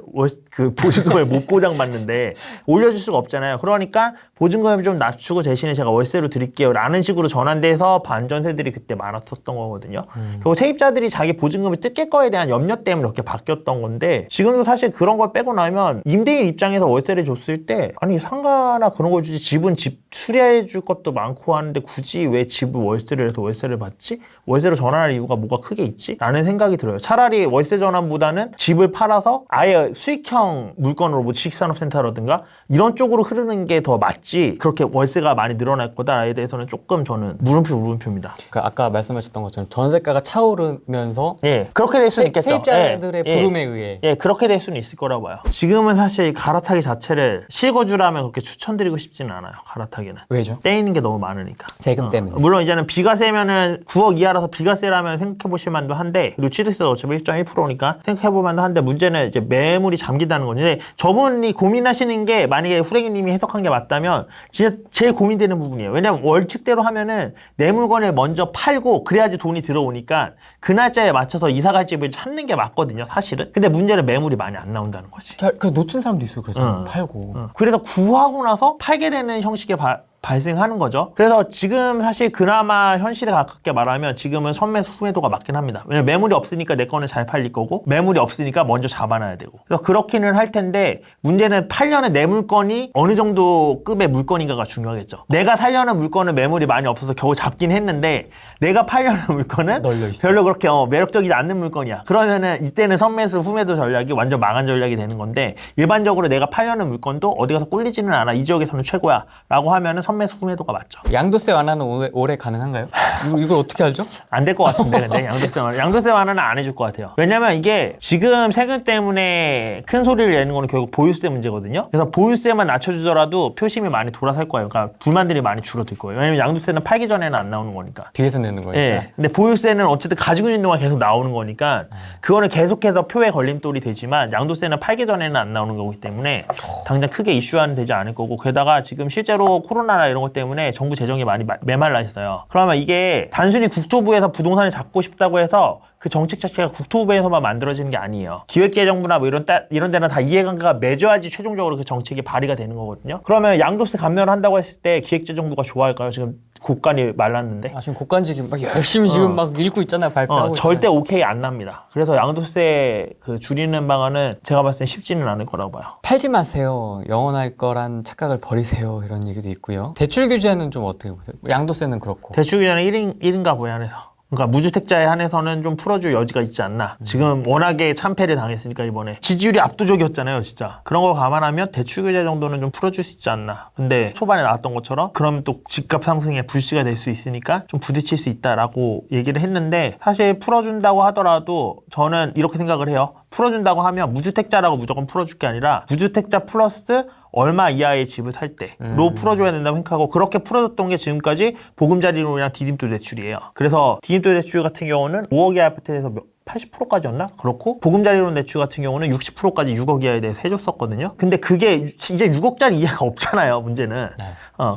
그 보증금을 못 보장받는데 올려줄 수가 없잖아요. 그러니까 보증금을 좀 낮추고 대신에 제가 월세로 드릴게요 라는 식으로 전환돼서 반전세들이 그때 많았었던 거거든요. 그리고 세입자들이 자기 보증금을 뜯길 거에 대한 염려 때문에 그렇게 바뀌었던 건데 지금도 사실 그런 걸 빼고 나면 임대인 입장에서 월세를 줬을 때 아니 상가나 그런 걸 주지 집은 집 수리해 줄 것도 많고 하는데 굳이 왜 집을 월세를 해서 월세를 받지? 월세로 전환할 이유가 뭐가 크게 있지? 라는 생각이 들어요. 차라리 월세 전환보다는 집을 팔아서 아예 수익형 물건으로 뭐 지식산업센터라든가 이런 쪽으로 흐르는 게 더 맞지 그렇게 월세가 많이 늘어날 거다에 대해서는 조금 저는 물음표입니다. 그러니까 아까 말씀하셨던 것처럼 전세가가 차오르면서 예, 그렇게 될 수는 있겠죠. 세입자들의 부름에 의해 그렇게 될 수는 있을 거라고 봐요. 지금은 사실 갈아타기 자체를 실거주라면 그렇게 추천드리고 싶지는 않아요. 갈아타기는. 왜죠? 떼이는 게 너무 많으니까. 세금 때문에. 물론 이제는 비과세면은 9억 이하라서 비과세라면 생각해 보실 만도 한데 그리고 취득세도 어차피 1.1%니까 생각해 볼 만도 한데 문제는 이제 매물이 잠긴다는 건데 저분이 고민하시는 게 만약에 후레기님이 해석한 게 맞다면 진짜 제일 고민되는 부분이에요. 왜냐면 월축대로 하면은 내 물건을 먼저 팔고 그래야지 돈이 들어오니까 그 날짜에 맞춰서 이사갈 집을 찾는 게 맞거든요. 사실은. 근데 문제는 매물이 많이 안 나온다는 거지. 그 놓친 사람도 있어요. 그래서 팔고. 그래서 구하고 나서 팔게 되는 형식의 발생하는 거죠. 그래서 지금 사실 그나마 현실에 가깝게 말하면 지금은 선매수 후매도가 맞긴 합니다. 왜냐면 매물이 없으니까 내 거는 잘 팔릴 거고 매물이 없으니까 먼저 잡아놔야 되고 그래서 그렇기는 할 텐데 문제는 팔려는 내 물건이 어느 정도 급의 물건인가가 중요하겠죠. 내가 살려는 물건은 매물이 많이 없어서 겨우 잡긴 했는데 내가 팔려는 물건은 별로 그렇게 매력적이지 않는 물건이야. 그러면은 이때는 선매수 후매도 전략이 완전 망한 전략이 되는 건데 일반적으로 내가 팔려는 물건도 어디 가서 꿀리지는 않아. 이 지역에서는 최고야 라고 하면은 선매 수매도가 맞죠. 양도세 완화는 올해 가능한가요? 이걸 어떻게 알죠? 안 될 것 같은데 근데 양도세 완화는 안 해줄 것 같아요. 왜냐면 이게 지금 세금 때문에 큰 소리를 내는 거는 결국 보유세 문제거든요. 그래서 보유세만 낮춰주더라도 표심이 많이 돌아설 거예요. 그러니까 불만들이 많이 줄어들 거예요. 왜냐면 양도세는 팔기 전에는 안 나오는 거니까. 뒤에서 내는 거니까. 예. 근데 보유세는 어쨌든 가지고 있는 동안 계속 나오는 거니까 그거는 계속해서 표에 걸림돌이 되지만 양도세는 팔기 전에는 안 나오는 거기 때문에 당장 크게 이슈화는 되지 않을 거고, 게다가 지금 실제로 코로나나 이런 것 때문에 정부 재정이 많이 메말라 있어요. 그러면 이게 단순히 국토부에서 부동산을 잡고 싶다고 해서 그 정책 자체가 국토부에서만 만들어지는 게 아니에요. 기획재정부나 뭐 이런 데는 다 이해관계가 맺어야지 최종적으로 그 정책이 발의가 되는 거거든요. 그러면 양도세 감면을 한다고 했을 때 기획재정부가 좋아할까요? 지금 곡간이 말랐는데. 지금 곡간지 지금 막 열심히 지금 막 읽고 있잖아요. 발표하고 절대 오케이 안 납니다. 그래서 양도세 그 줄이는 방안은 제가 봤을 땐 쉽지는 않을 거라고 봐요. 팔지 마세요. 영원할 거란 착각을 버리세요. 이런 얘기도 있고요. 대출 규제는 좀 어떻게 보세요? 양도세는 그렇고. 대출 규제는 1인 가구에 한해서. 그러니까 무주택자에 한해서는 좀 풀어줄 여지가 있지 않나. 지금 워낙에 참패를 당했으니까 이번에 지지율이 압도적이었잖아요, 진짜. 그런 걸 감안하면 대출 규제 정도는 좀 풀어줄 수 있지 않나. 근데 초반에 나왔던 것처럼 그러면 또 집값 상승에 불씨가 될 수 있으니까 좀 부딪힐 수 있다라고 얘기를 했는데, 사실 풀어준다고 하더라도 저는 이렇게 생각을 해요. 풀어준다고 하면 무주택자라고 무조건 풀어줄 게 아니라 무주택자 플러스 얼마 이하의 집을 살 때로 풀어줘야 된다고 생각하고, 그렇게 풀어줬던 게 지금까지 보금자리론이랑 디딤돌 대출이에요. 그래서 디딤돌 대출 같은 경우는 5억 이하 아파트에서 80%까지였나? 그렇고 보금자리론 대출 같은 경우는 60%까지 6억 이하에 대해서 해줬었거든요. 근데 그게 이제 6억짜리 이하가 없잖아요, 문제는. 네.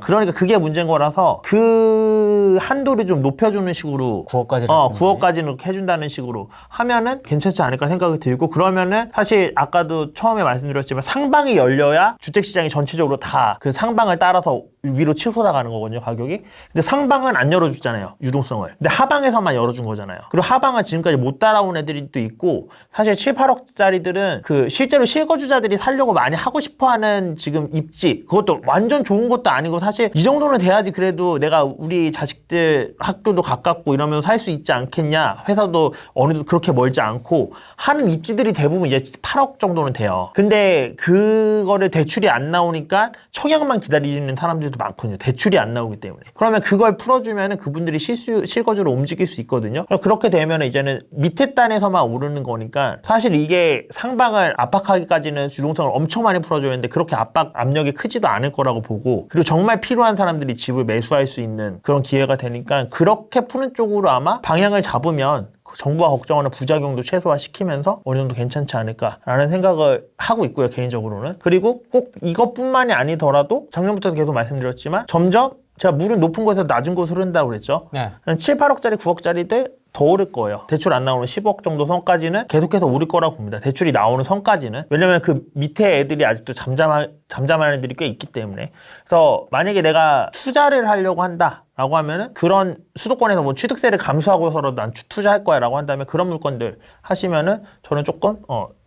그러니까 그게 문제인 거라서 그 한도를 좀 높여주는 식으로 9억까지는 해준다는 식으로 하면은 괜찮지 않을까 생각이 들고, 그러면은 사실 아까도 처음에 말씀드렸지만 상방이 열려야 주택시장이 전체적으로 다 그 상방을 따라서 위로 치솟아가는 거거든요, 가격이. 근데 상방은 안 열어줬잖아요, 유동성을. 근데 하방에서만 열어준 거잖아요. 그리고 하방은 지금까지 못 따라온 애들이 또 있고, 사실 7, 8억짜리들은 그 실제로 실거주자들이 살려고 많이 하고 싶어하는 지금 입지, 그것도 완전 좋은 것도 아니고, 사실 이 정도는 돼야지 그래도 내가 우리 자식들 학교도 가깝고 이러면 살 수 있지 않겠냐, 회사도 어느 정도 그렇게 멀지 않고 하는 입지들이 대부분 이제 8억 정도는 돼요. 근데 그거를 대출이 안 나오니까 청약만 기다리는 사람들도 많거든요, 대출이 안 나오기 때문에. 그러면 그걸 풀어주면은 그분들이 실거주로 움직일 수 있거든요. 그렇게 되면 이제는 밑에 단에서만 오르는 거니까, 사실 이게 상방을 압박하기까지는 유동성을 엄청 많이 풀어줘야 하는데 그렇게 압력이 크지도 않을 거라고 보고, 그리고 정말 필요한 사람들이 집을 매수할 수 있는 그런 기회가 되니까 그렇게 푸는 쪽으로 아마 방향을 잡으면 정부가 걱정하는 부작용도 최소화시키면서 어느 정도 괜찮지 않을까라는 생각을 하고 있고요, 개인적으로는. 그리고 꼭 이것뿐만이 아니더라도 작년부터 계속 말씀드렸지만 점점 제가 물은 높은 곳에서 낮은 곳으로 흐른다고 그랬죠. 네. 7, 8억짜리, 9억짜리들 더 오를 거예요. 대출 안 나오는 10억 정도 선까지는 계속해서 오를 거라고 봅니다. 대출이 나오는 선까지는. 왜냐면 그 밑에 애들이 아직도 잠잠한 애들이 꽤 있기 때문에. 그래서 만약에 내가 투자를 하려고 한다 라고 하면은, 그런 수도권에서 뭐 취득세를 감수하고서라도 난 투자할 거야 라고 한다면 그런 물건들 하시면은 저는 조금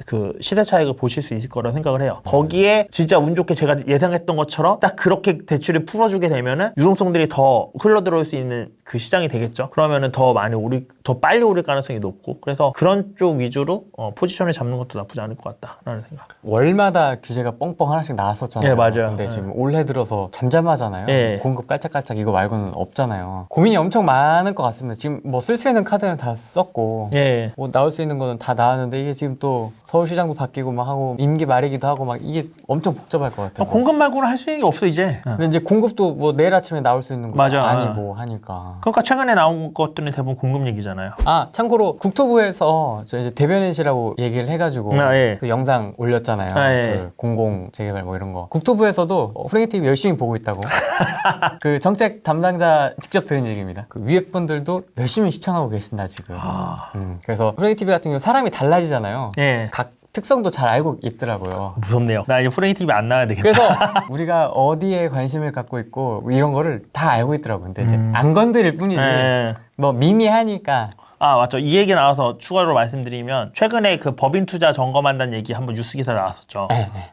그 시대 차익을 보실 수 있을 거라고 생각을 해요. 거기에 진짜 운 좋게 제가 예상했던 것처럼 딱 그렇게 대출을 풀어주게 되면은 유동성들이 더 흘러들어올 수 있는 그 시장이 되겠죠. 그러면은 더 빨리 오를 가능성이 높고, 그래서 그런 쪽 위주로 포지션을 잡는 것도 나쁘지 않을 것 같다라는 생각. 월마다 규제가 뻥뻥 하나씩 나왔었잖아요. 네, 맞아요. 근데 지금 올해 들어서 잠잠하잖아요. 네. 공급 깔짝깔짝 이거 말고는 없잖아요. 고민이 엄청 많을 것 같습니다. 지금 뭐 쓸 수 있는 카드는 다 썼고, 예. 뭐 나올 수 있는 거는 다 나왔는데, 이게 지금 또 서울시장도 바뀌고 막 하고 임기 말이기도 하고 막 이게 엄청 복잡할 것 같아요. 공급 말고는 할 수 있는 게 없어 이제. 근데 이제 공급도 뭐 내일 아침에 나올 수 있는 거 아니고 하니까. 그러니까 최근에 나온 것들은 대부분 공급 얘기잖아요. 참고로 국토부에서 저 이제 대변인실하고 얘기를 해가지고 예. 그 영상 올렸잖아요. 예. 그 공공 재개발 뭐 이런 거. 국토부에서도 후랭이 TV 열심히 보고 있다고. 그 정책 담당자 직접 들은 얘기입니다. 그 위에 분들도 열심히 시청하고 계신다 지금. 그래서 후랭이 TV 같은 경우 사람이 달라지잖아요. 예. 각 특성도 잘 알고 있더라고요. 무섭네요. 나 이제 후랭이 TV 안 나와야 되겠다. 그래서 우리가 어디에 관심을 갖고 있고 이런 거를 다 알고 있더라고요. 근데 이제 안 건드릴 뿐이지. 뭐 미미하니까. 맞죠. 이 얘기 나와서 추가로 말씀드리면, 최근에 그 법인 투자 점검한다는 얘기 한번 뉴스 기사 나왔었죠.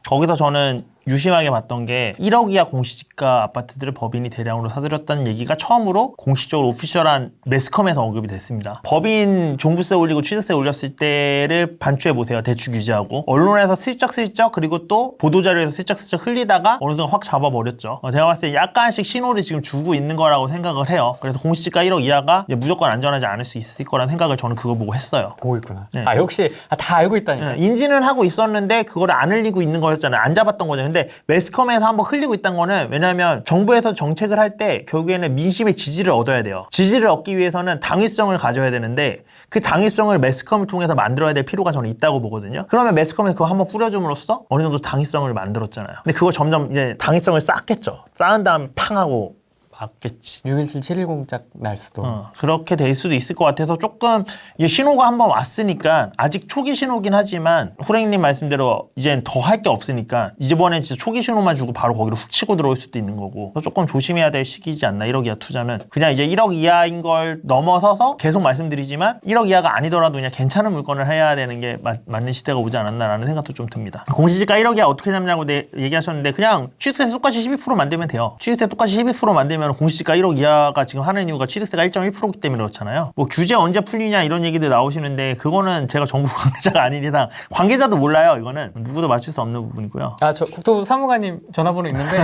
거기서 저는 유심하게 봤던 게 1억 이하 공시지가 아파트들을 법인이 대량으로 사들였다는 얘기가 처음으로 공식적으로 오피셜한 매스컴에서 언급이 됐습니다. 법인 종부세 올리고 취득세 올렸을 때를 반추해 보세요. 대축 유지하고 언론에서 슬쩍슬쩍 그리고 또 보도자료에서 슬쩍슬쩍 흘리다가 어느 순간 확 잡아버렸죠. 제가 봤을 때 약간씩 신호를 지금 주고 있는 거라고 생각을 해요. 그래서 공시지가 1억 이하가 무조건 안전하지 않을 수 있을 거라는 생각을 저는 그걸 보고 했어요. 보고 있구나. 네. 역시 다 알고 있다니까. 인지는 하고 있었는데 그거를 안 흘리고 있는 거였잖아요. 안 잡았던 거죠. 근데 매스컴에서 한번 흘리고 있다는 거는 왜냐하면 정부에서 정책을 할 때 결국에는 민심의 지지를 얻어야 돼요. 지지를 얻기 위해서는 당위성을 가져야 되는데 그 당위성을 매스컴을 통해서 만들어야 될 필요가 저는 있다고 보거든요. 그러면 매스컴에서 그거 한번 뿌려줌으로써 어느 정도 당위성을 만들었잖아요. 근데 그걸 점점 이제 당위성을 쌓겠죠. 쌓은 다음 팡 하고 맞겠지. 617 710짝 날 수도. 그렇게 될 수도 있을 것 같아서 조금 이제 신호가 한번 왔으니까 아직 초기 신호긴 하지만 호랭님 말씀대로 이젠 더 할 게 없으니까 이번엔 진짜 초기 신호만 주고 바로 거기로 훅 치고 들어올 수도 있는 거고 그래서 조금 조심해야 될 시기지 않나. 1억 이하 투자는 그냥 이제 1억 이하인 걸 넘어서서 계속 말씀드리지만 1억 이하가 아니더라도 그냥 괜찮은 물건을 해야 되는 게 맞는 시대가 오지 않았나라는 생각도 좀 듭니다. 공시지가 1억 이하 어떻게 잡냐고 얘기하셨는데 그냥 취득세 똑같이 12% 만들면 돼요. 취득세 똑같이 12% 만들면 공시지가 1억 이하가 지금 하는 이유가 취득세가 1.1%이기 때문에 그렇잖아요. 뭐 규제 언제 풀리냐 이런 얘기들 나오시는데 그거는 제가 정부 관계자가 아닌 이상 관계자도 몰라요. 이거는 누구도 맞출 수 없는 부분이고요. 저 국토부 사무관님 전화번호 있는데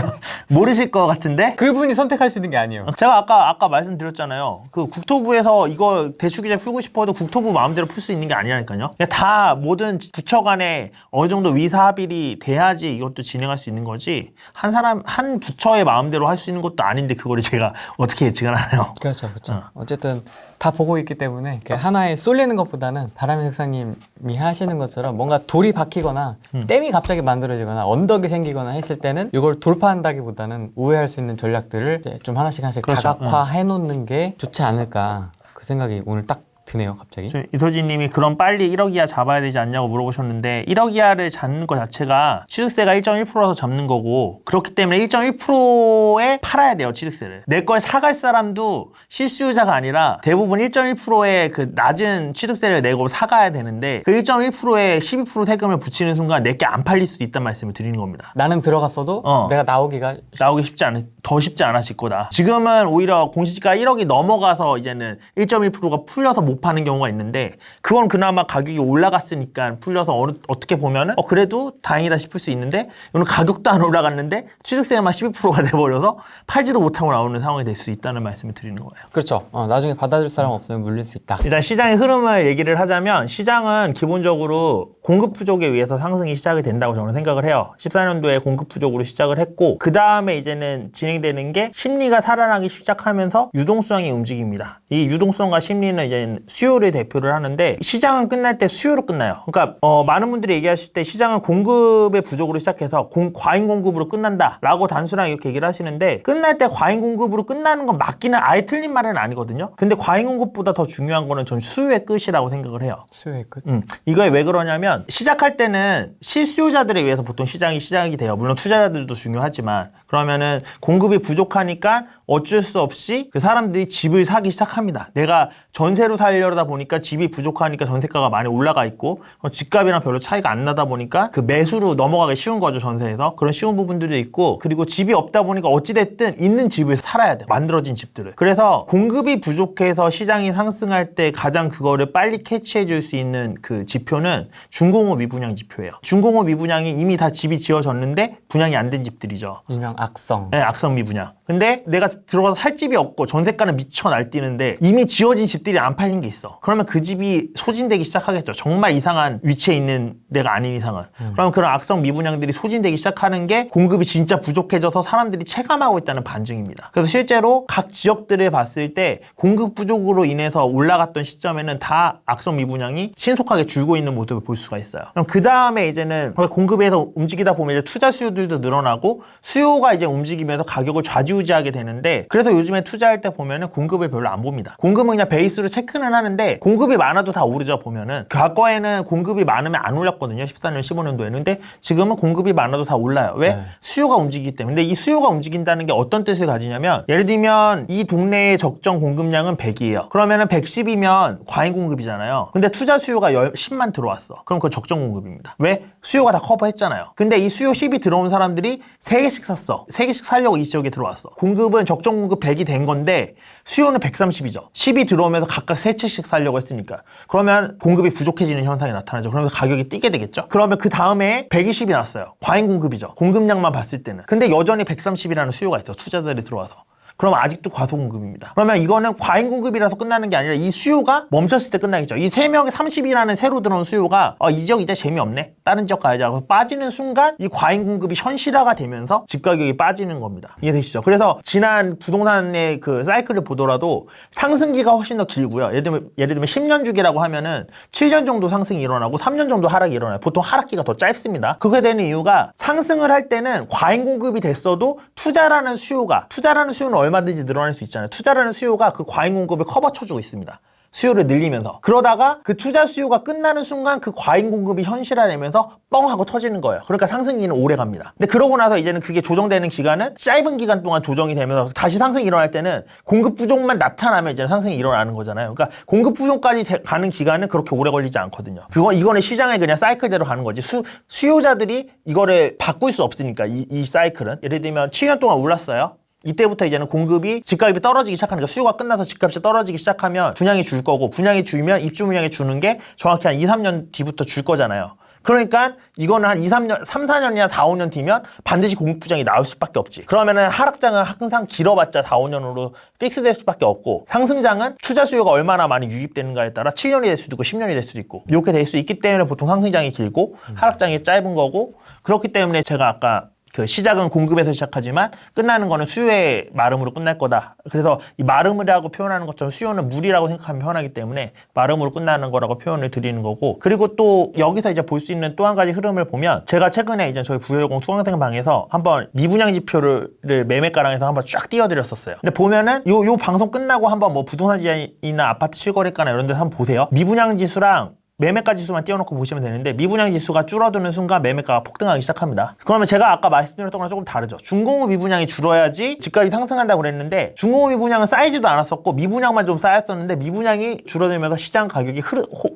모르실 것 같은데? 그분이 선택할 수 있는 게 아니에요. 제가 아까 말씀드렸잖아요. 그 국토부에서 이거 대출 규제 풀고 싶어도 국토부 마음대로 풀 수 있는 게 아니라니까요. 다 모든 부처 간에 어느 정도 위사합의이 돼야지 이것도 진행할 수 있는 거지. 한 부처의 마음대로 할 수 있는 것도 아닌데 그거를 제가 어떻게 예측을 하나요? 그렇죠. 어쨌든 다 보고 있기 때문에 하나에 쏠리는 것보다는 바람의 색상님이 하시는 것처럼 뭔가 돌이 박히거나 댐이 갑자기 만들어지거나 언덕이 생기거나 했을 때는 이걸 돌파한다기보다는 우회할 수 있는 전략들을 이제 좀 하나씩 그렇죠. 다각화해 놓는 게 좋지 않을까 그 생각이 오늘 딱 드네요, 갑자기. 이서진님이 그럼 빨리 1억 이하 잡아야 되지 않냐고 물어보셨는데 1억 이하를 잡는 것 자체가 취득세가 1.1%라서 잡는 거고 그렇기 때문에 1.1%에 팔아야 돼요, 취득세를. 내 걸 사갈 사람도 실수요자가 아니라 대부분 1.1%의 그 낮은 취득세를 내고 사가야 되는데 그 1.1%에 12% 세금을 붙이는 순간 내게 안 팔릴 수도 있다는 말씀을 드리는 겁니다. 나는 들어갔어도 내가 나오기 더 쉽지 않았을 거다. 지금은 오히려 공시지가 1억이 넘어가서 이제는 1.1%가 풀려서 못 파는 경우가 있는데 그건 그나마 가격이 올라갔으니까 풀려서 어떻게 보면은 그래도 다행이다 싶을 수 있는데 이거는 가격도 안 올라갔는데 취득세만 12%가 돼버려서 팔지도 못하고 나오는 상황이 될 수 있다는 말씀을 드리는 거예요. 그렇죠. 나중에 받아줄 사람 없으면 물릴 수 있다. 일단 시장의 흐름을 얘기를 하자면 시장은 기본적으로 공급 부족에 의해서 상승이 시작이 된다고 저는 생각을 해요. 14년도에 공급 부족으로 시작을 했고 그 다음에 이제는 진행되는 게 심리가 살아나기 시작하면서 유동성이 움직입니다. 이 유동성과 심리는 이제 수요를 대표를 하는데 시장은 끝날 때 수요로 끝나요. 그러니까 많은 분들이 얘기하실 때 시장은 공급의 부족으로 시작해서 과잉 공급으로 끝난다라고 단순하게 이렇게 얘기를 하시는데 끝날 때 과잉 공급으로 끝나는 건 맞기는 아예 틀린 말은 아니거든요. 근데 과잉 공급보다 더 중요한 거는 전 수요의 끝이라고 생각을 해요. 수요의 끝? 이거에 왜 그러냐면 시작할 때는 실수요자들에 의해서 보통 시장이 돼요. 물론 투자자들도 중요하지만 그러면은 공급이 부족하니까 어쩔 수 없이 그 사람들이 집을 사기 시작합니다. 내가 전세로 살려다 보니까 집이 부족하니까 전세가가 많이 올라가 있고 집값이랑 별로 차이가 안 나다 보니까 그 매수로 넘어가기 쉬운 거죠, 전세에서. 그런 쉬운 부분들도 있고 그리고 집이 없다 보니까 어찌됐든 있는 집을 살아야 돼요. 만들어진 집들을. 그래서 공급이 부족해서 시장이 상승할 때 가장 그거를 빨리 캐치해 줄 수 있는 그 지표는 준공업 미분양 지표예요. 준공업 미분양이 이미 다 집이 지어졌는데 분양이 안 된 집들이죠. 일명 악성. 네, 악성 미분양. 근데 내가 들어가서 살 집이 없고 전세가는 미쳐 날뛰는데 이미 지어진 집들이 안 팔린 게 있어. 그러면 그 집이 소진되기 시작하겠죠. 정말 이상한 위치에 있는 데가 아닌 이상은. 그럼 그런 악성 미분양들이 소진되기 시작하는 게 공급이 진짜 부족해져서 사람들이 체감하고 있다는 반증입니다. 그래서 실제로 각 지역들을 봤을 때 공급 부족으로 인해서 올라갔던 시점에는 다 악성 미분양이 신속하게 줄고 있는 모습을 볼 수가 있어요. 그럼 그 다음에 이제는 공급에서 움직이다 보면 이제 투자 수요들도 늘어나고 수요가 수요가 이제 움직이면서 가격을 좌지우지하게 되는데, 그래서 요즘에 투자할 때 보면은 공급을 별로 안 봅니다. 공급은 그냥 베이스로 체크는 하는데 공급이 많아도 다 오르죠. 보면은 과거에는 공급이 많으면 안 올랐거든요. 14년 15년도에는. 근데 지금은 공급이 많아도 다 올라요. 왜? 네. 수요가 움직이기 때문에. 근데 이 수요가 움직인다는 게 어떤 뜻을 가지냐면, 예를 들면 이 동네의 적정 공급량은 100이에요. 그러면은 110이면 과잉 공급이잖아요. 근데 투자 수요가 10만 들어왔어. 그럼 그거 적정 공급입니다. 왜? 수요가 다 커버했잖아요. 근데 이 수요 10이 들어온 사람들이 3개씩 샀어. 3개씩 살려고 이 지역에 들어왔어. 공급은 적정 공급 100이 된 건데 수요는 130이죠. 10이 들어오면서 각각 3채씩 살려고 했으니까. 그러면 공급이 부족해지는 현상이 나타나죠. 그러면서 가격이 뛰게 되겠죠. 그러면 그 다음에 120이 났어요. 과잉 공급이죠. 공급량만 봤을 때는. 근데 여전히 130이라는 수요가 있어. 투자자들이 들어와서. 그럼 아직도 과소공급입니다. 그러면 이거는 과잉 공급이라서 끝나는 게 아니라 이 수요가 멈췄을 때 끝나겠죠. 이 3명의 30이라는 새로 들어온 수요가 이 지역 이제 재미없네. 다른 지역 가야지 하고 빠지는 순간 이 과잉 공급이 현실화가 되면서 집 가격이 빠지는 겁니다. 이해되시죠? 그래서 지난 부동산의 그 사이클을 보더라도 상승기가 훨씬 더 길고요. 예를 들면 10년 주기라고 하면은 7년 정도 상승이 일어나고 3년 정도 하락이 일어나요. 보통 하락기가 더 짧습니다. 그게 되는 이유가 상승을 할 때는 과잉 공급이 됐어도 투자라는 수요는 얼마든지 늘어날 수 있잖아요. 투자라는 수요가 그 과잉 공급을 커버 쳐주고 있습니다. 수요를 늘리면서. 그러다가 그 투자 수요가 끝나는 순간 그 과잉 공급이 현실화되면서 뻥 하고 터지는 거예요. 그러니까 상승기는 오래 갑니다. 근데 그러고 나서 이제는 그게 조정되는 기간은 짧은 기간 동안 조정이 되면서 다시 상승이 일어날 때는 공급 부족만 나타나면 이제 상승이 일어나는 거잖아요. 그러니까 공급 부족까지 가는 기간은 그렇게 오래 걸리지 않거든요. 이거는 시장의 그냥 사이클대로 가는 거지. 수요자들이 이거를 바꿀 수 없으니까 이 사이클은. 예를 들면 7년 동안 올랐어요. 이때부터 이제는 공급이 집값이 떨어지기 시작하니까 수요가 끝나서 집값이 떨어지기 시작하면 분양이 줄 거고, 분양이 줄면 입주 물량이 주는 게 정확히 한 2, 3년 뒤부터 줄 거잖아요. 그러니까 이거는 한 2, 3년, 3, 4년이나 4, 5년 뒤면 반드시 공급 부정이 나올 수밖에 없지. 그러면은 하락장은 항상 길어봤자 4, 5년으로 픽스될 수밖에 없고, 상승장은 투자 수요가 얼마나 많이 유입되는가에 따라 7년이 될 수도 있고 10년이 될 수도 있고, 이렇게 될 수 있기 때문에 보통 상승장이 길고 하락장이 짧은 거고, 그렇기 때문에 제가 아까 그 시작은 공급에서 시작하지만 끝나는 거는 수요의 마름으로 끝날 거다. 그래서 이 마름이라고 표현하는 것처럼 수요는 물이라고 생각하면 편하기 때문에 마름으로 끝나는 거라고 표현을 드리는 거고, 그리고 또 여기서 이제 볼 수 있는 또 한 가지 흐름을 보면, 제가 최근에 이제 저희 부여공 수강생 방에서 한번 미분양 지표를 매매가랑에서 한번 쫙 띄워드렸었어요. 근데 보면은 요 방송 끝나고 한번 뭐 부동산 지이나 아파트 실거래가나 이런 데서 한번 보세요. 미분양 지수랑 매매가 지수만 띄워놓고 보시면 되는데, 미분양 지수가 줄어드는 순간 매매가가 폭등하기 시작합니다. 그러면 제가 아까 말씀드렸던 거랑 조금 다르죠. 중공업 미분양이 줄어야지 집값이 상승한다고 그랬는데, 중공업 미분양은 쌓이지도 않았었고 미분양만 좀 쌓였었는데, 미분양이 줄어들면서 시장 가격이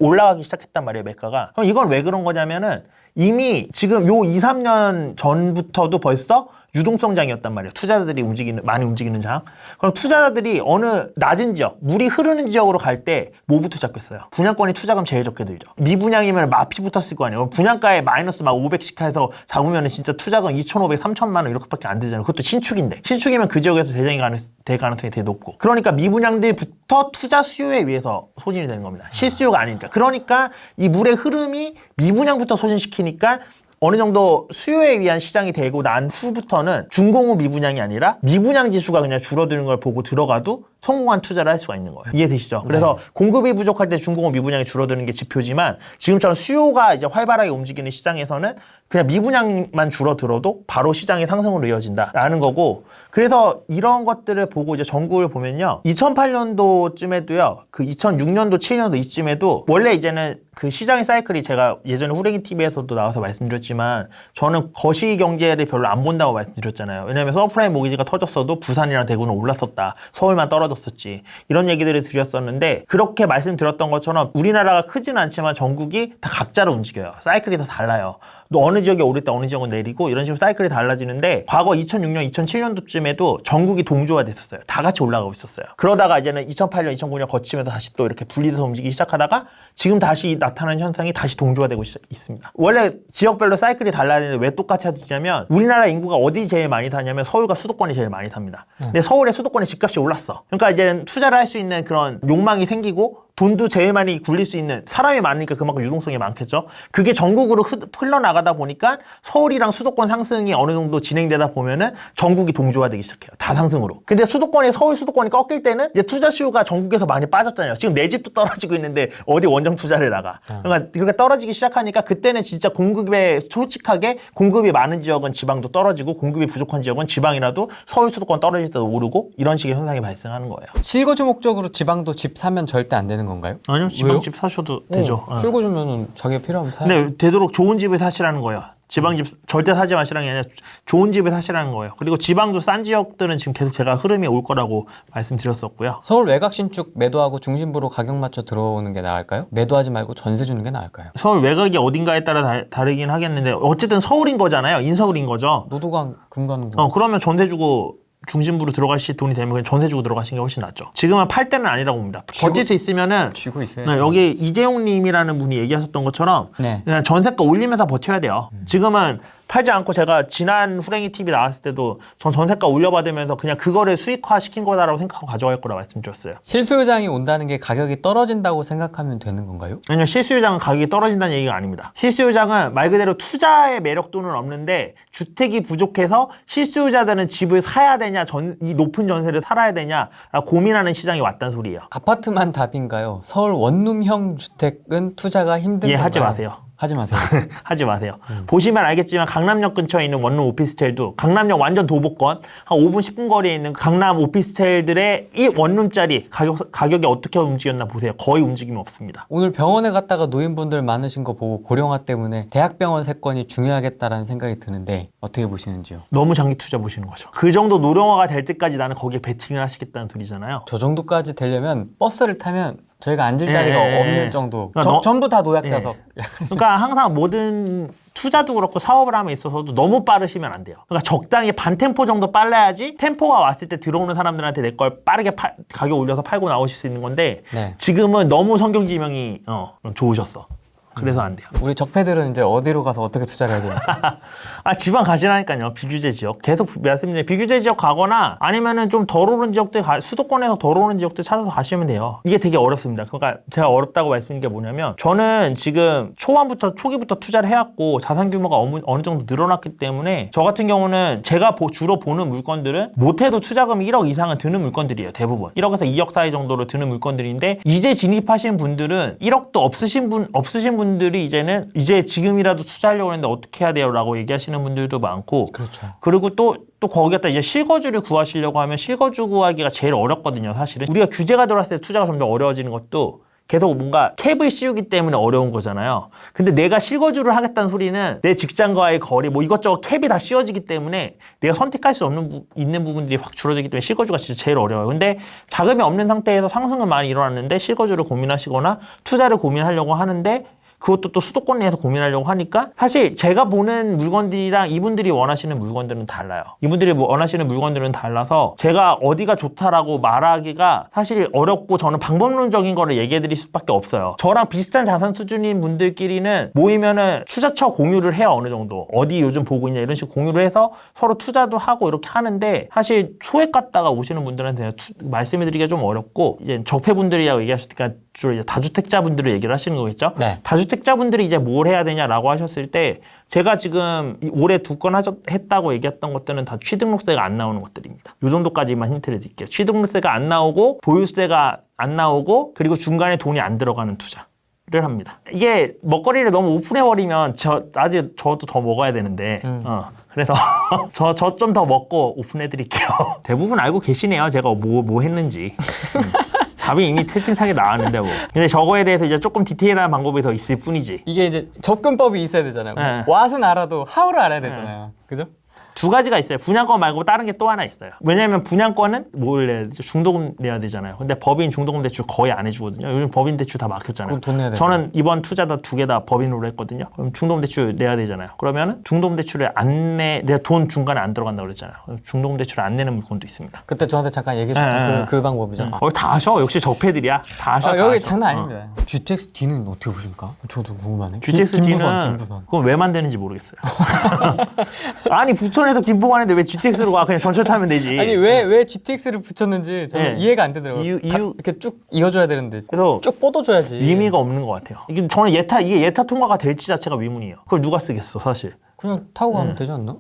올라가기 시작했단 말이에요, 매가가. 그럼 이건 왜 그런 거냐면은 이미 지금 요 2, 3년 전부터도 벌써 유동성장이었단 말이에요. 투자자들이 많이 움직이는 장. 그럼 투자자들이 어느 낮은 지역, 물이 흐르는 지역으로 갈 때 뭐부터 잡겠어요? 분양권이 투자금 제일 적게 들죠. 미분양이면 마피 붙었을 거 아니에요. 분양가에 마이너스 막 500씩 해서 잡으면 진짜 투자금 2,500, 3,000만 원 이렇게밖에 안 되잖아요. 그것도 신축인데. 신축이면 그 지역에서 대장이 될 가능성이 되게 높고. 그러니까 미분양들부터 투자 수요에 의해서 소진이 되는 겁니다. 실수요가 아니니까. 그러니까 이 물의 흐름이 미분양부터 소진시키니까 어느 정도 수요에 의한 시장이 되고 난 후부터는 중공업 미분양이 아니라 미분양 지수가 그냥 줄어드는 걸 보고 들어가도 성공한 투자를 할 수가 있는 거예요. 이해되시죠? 그래서 공급이 부족할 때 중공업 미분양이 줄어드는 게 지표지만, 지금처럼 수요가 이제 활발하게 움직이는 시장에서는 그냥 미분양만 줄어들어도 바로 시장이 상승으로 이어진다라는 거고, 그래서 이런 것들을 보고 이제 전국을 보면요, 2008년도쯤에도요, 그 2006년도, 7년도 이쯤에도 원래 이제는 그 시장의 사이클이, 제가 예전에 후레기 TV에서도 나와서 말씀드렸지만 저는 거시 경제를 별로 안 본다고 말씀드렸잖아요. 왜냐하면 서프라임 모기지가 터졌어도 부산이랑 대구는 올랐었다, 서울만 떨어졌었지, 이런 얘기들을 드렸었는데, 그렇게 말씀드렸던 것처럼 우리나라가 크지는 않지만 전국이 다 각자로 움직여요. 사이클이 다 달라요. 또 어느 지역에 오를 때 어느 지역은 내리고 이런 식으로 사이클이 달라지는데, 과거 2006년, 2007년도쯤에도 전국이 동조화 됐었어요. 다 같이 올라가고 있었어요. 그러다가 이제는 2008년, 2009년 거치면서 다시 또 이렇게 분리돼서 움직이기 시작하다가 지금 다시 나타나는 현상이 다시 동조화되고 있습니다. 원래 지역별로 사이클이 달라지는데 왜 똑같이 하냐면, 우리나라 인구가 어디 제일 많이 사냐면 서울과 수도권이 제일 많이 삽니다. 근데 서울의 수도권의 집값이 올랐어. 그러니까 이제는 투자를 할 수 있는 그런 욕망이 생기고 돈도 제일 많이 굴릴 수 있는 사람이 많으니까 그만큼 유동성이 많겠죠. 그게 전국으로 흘러나가다 보니까 서울이랑 수도권 상승이 어느 정도 진행되다 보면은 전국이 동조화되기 시작해요. 다 상승으로. 근데 서울 수도권이 꺾일 때는 이제 투자 수요가 전국에서 많이 빠졌잖아요. 지금 내 집도 떨어지고 있는데 어디 원정 투자를 나가. 그러니까 떨어지기 시작하니까 그때는 진짜 공급에 솔직하게 공급이 많은 지역은 지방도 떨어지고 공급이 부족한 지역은 지방이라도 서울 수도권 떨어질 때도 오르고 이런 식의 현상이 발생하는 거예요. 실거주 목적으로 지방도 집 사면 절대 안 되는 건가요? 아니요. 지방집 사셔도 되죠. 실거주면은 자기가 필요하면 사야 근데 되도록 좋은 집을 사시라는 거예요. 지방집 절대 사지 마시라는 게 아니라 좋은 집을 사시라는 거예요. 그리고 지방도 싼 지역들은 지금 계속 제가 흐름이 올 거라고 말씀드렸었고요. 서울 외곽 신축 매도하고 중심부로 가격 맞춰 들어오는 게 나을까요? 매도하지 말고 전세 주는 게 나을까요? 서울 외곽이 어딘가에 따라 다르긴 하겠는데 어쨌든 서울인 거잖아요. 인서울인 거죠. 노도강, 금관구. 그러면 전세 주고 중심부로 들어가실 돈이 되면 그냥 전세 주고 들어가시는 게 훨씬 낫죠. 지금은 팔 때는 아니라고 봅니다. 버틸 수 있으면은 쥐고 있어요. 네, 여기 이재용 님이라는 분이 얘기하셨던 것처럼 네. 그냥 전세가 올리면서 버텨야 돼요. 지금은 팔지 않고 제가 지난 후랭이 TV 나왔을 때도 전 전세가 올려받으면서 그냥 그거를 수익화 시킨 거다라고 생각하고 가져갈 거라 말씀드렸어요. 실수요장이 온다는 게 가격이 떨어진다고 생각하면 되는 건가요? 아니요. 실수요장은 가격이 떨어진다는 얘기가 아닙니다. 실수요장은 말 그대로 투자의 매력도는 없는데 주택이 부족해서 실수요자들은 집을 사야 되냐 이 높은 전세를 살아야 되냐 고민하는 시장이 왔다는 소리예요. 아파트만 답인가요? 서울 원룸형 주택은 투자가 힘든 건가요? 하지 마세요. 하지 마세요. 하지 마세요. 보시면 알겠지만 강남역 근처에 있는 원룸 오피스텔도 강남역 완전 도보권 한 5분 10분 거리에 있는 강남 오피스텔들의 이 원룸짜리 가격이 어떻게 움직였나 보세요. 거의 움직임이 없습니다. 오늘 병원에 갔다가 노인분들 많으신 거 보고 고령화 때문에 대학병원 세건이 중요하겠다라는 생각이 드는데 어떻게 보시는지요? 너무 장기 투자 보시는 거죠. 그 정도 노령화가 될 때까지 나는 거기에 베팅을 하시겠다는 소리잖아요. 저 정도까지 되려면 버스를 타면 저희가 앉을 자리가 없는 정도. 그러니까 전부 다 노약자석. 그러니까 항상 모든 투자도 그렇고 사업을 함에 있어서도 너무 빠르시면 안 돼요. 그러니까 적당히 반 템포 정도 빨라야지 템포가 왔을 때 들어오는 사람들한테 내 걸 빠르게 가격 올려서 팔고 나오실 수 있는 건데 네. 지금은 너무 성경지명이 좋으셨어. 그래서 안 돼요. 우리 적폐들은 이제 어디로 가서 어떻게 투자를 해야 됩니까? 지방 가시라니까요. 비규제 지역. 계속 말씀드리는데 비규제 지역 가거나 아니면은 좀 덜 오른 지역들 수도권에서 덜 오른 지역들 찾아서 가시면 돼요. 이게 되게 어렵습니다. 그러니까 제가 어렵다고 말씀드린 게 뭐냐면 저는 지금 초기부터 투자를 해왔고 자산 규모가 어느 정도 늘어났기 때문에 저 같은 경우는 제가 주로 보는 물건들은 못해도 투자금이 1억 이상은 드는 물건들이에요. 대부분. 1억에서 2억 사이 정도로 드는 물건들인데 이제 진입하신 분들은 1억도 없으신 분들이 이제 지금이라도 투자하려고 했는데 어떻게 해야 돼요? 라고 얘기하시는 분들도 많고. 그렇죠. 그리고 또 거기에다 이제 실거주를 구하시려고 하면 실거주 구하기가 제일 어렵거든요, 사실은. 우리가 규제가 들어왔을 때 투자가 점점 어려워지는 것도 계속 뭔가 캡을 씌우기 때문에 어려운 거잖아요. 근데 내가 실거주를 하겠다는 소리는 내 직장과의 거리, 뭐 이것저것 캡이 다 씌워지기 때문에 내가 선택할 수 있는 부분들이 확 줄어들기 때문에 실거주가 진짜 제일 어려워요. 근데 자금이 없는 상태에서 상승은 많이 일어났는데 실거주를 고민하시거나 투자를 고민하려고 하는데 그것도 또 수도권 내에서 고민하려고 하니까 사실 제가 보는 물건들이랑 이분들이 원하시는 물건들은 달라요. 이분들이 원하시는 물건들은 달라서 제가 어디가 좋다라고 말하기가 사실 어렵고 저는 방법론적인 거를 얘기해드릴 수밖에 없어요. 저랑 비슷한 자산 수준인 분들끼리는 모이면은 투자처 공유를 해요. 어느 정도. 어디 요즘 보고 있냐 이런 식으로 공유를 해서 서로 투자도 하고 이렇게 하는데 사실 소액 갔다가 오시는 분들한테 말씀해드리기가 좀 어렵고 이제 적폐분들이라고 얘기하실 때가 주로 이제 다주택자분들을 얘기를 하시는 거겠죠. 네. 다주택자분들이 이제 뭘 해야 되냐라고 하셨을 때 제가 지금 올해 2건 했다고 얘기했던 것들은 다 취등록세가 안 나오는 것들입니다. 이 정도까지만 힌트를 드릴게요. 취등록세가 안 나오고 보유세가 안 나오고 그리고 중간에 돈이 안 들어가는 투자를 합니다. 이게 먹거리를 너무 오픈해버리면 저도 더 먹어야 되는데 그래서 저 좀 더 먹고 오픈해드릴게요. 대부분 알고 계시네요. 제가 뭐 했는지. 답이 이미 채팅창에 나왔는데 뭐. 근데 저거에 대해서 이제 조금 디테일한 방법이 더 있을 뿐이지. 이게 이제 접근법이 있어야 되잖아요. 네. 왓은 알아도 how를 알아야 되잖아요. 그죠? 두 가지가 있어요. 분양권 말고 다른 게 또 하나 있어요. 왜냐하면 분양권은 뭘 내야 되죠? 중도금 내야 되잖아요. 근데 법인 중도금 대출 거의 안 해주거든요. 요즘 법인 대출 다 막혔잖아요. 그럼 돈 내야 돼요. 저는 이번 투자 다 2개 다 법인으로 했거든요. 그럼 중도금 대출 내야 되잖아요. 그러면은 중도금 대출을 내가 돈 중간에 안 들어간다고 그랬잖아요. 중도금 대출을 안 내는 물건도 있습니다. 그때 저한테 잠깐 얘기해 주셨던 그 방법이죠. 다 하셔. 역시 적폐들이야. 다 하셔. 여기 장난 아닙니다. GTX-D는 어떻게 보십니까? 저도 궁금하네. GTX-D는 김부선. 그건 왜 만드는지 모르겠어요. 아니 붙여 노선에서 김포 가는데 왜 GTX로 가? 그냥 전철 타면 되지. 아니 왜 GTX를 붙였는지 저는 이해가 안 되더라고요. 이렇게 쭉 이어줘야 되는데 그래서 쭉 뻗어줘야지. 의미가 없는 것 같아요. 이게 저는 이게 예타 통과가 될지 자체가 의문이에요. 그걸 누가 쓰겠어 사실. 그냥 타고 가면 되지 않나?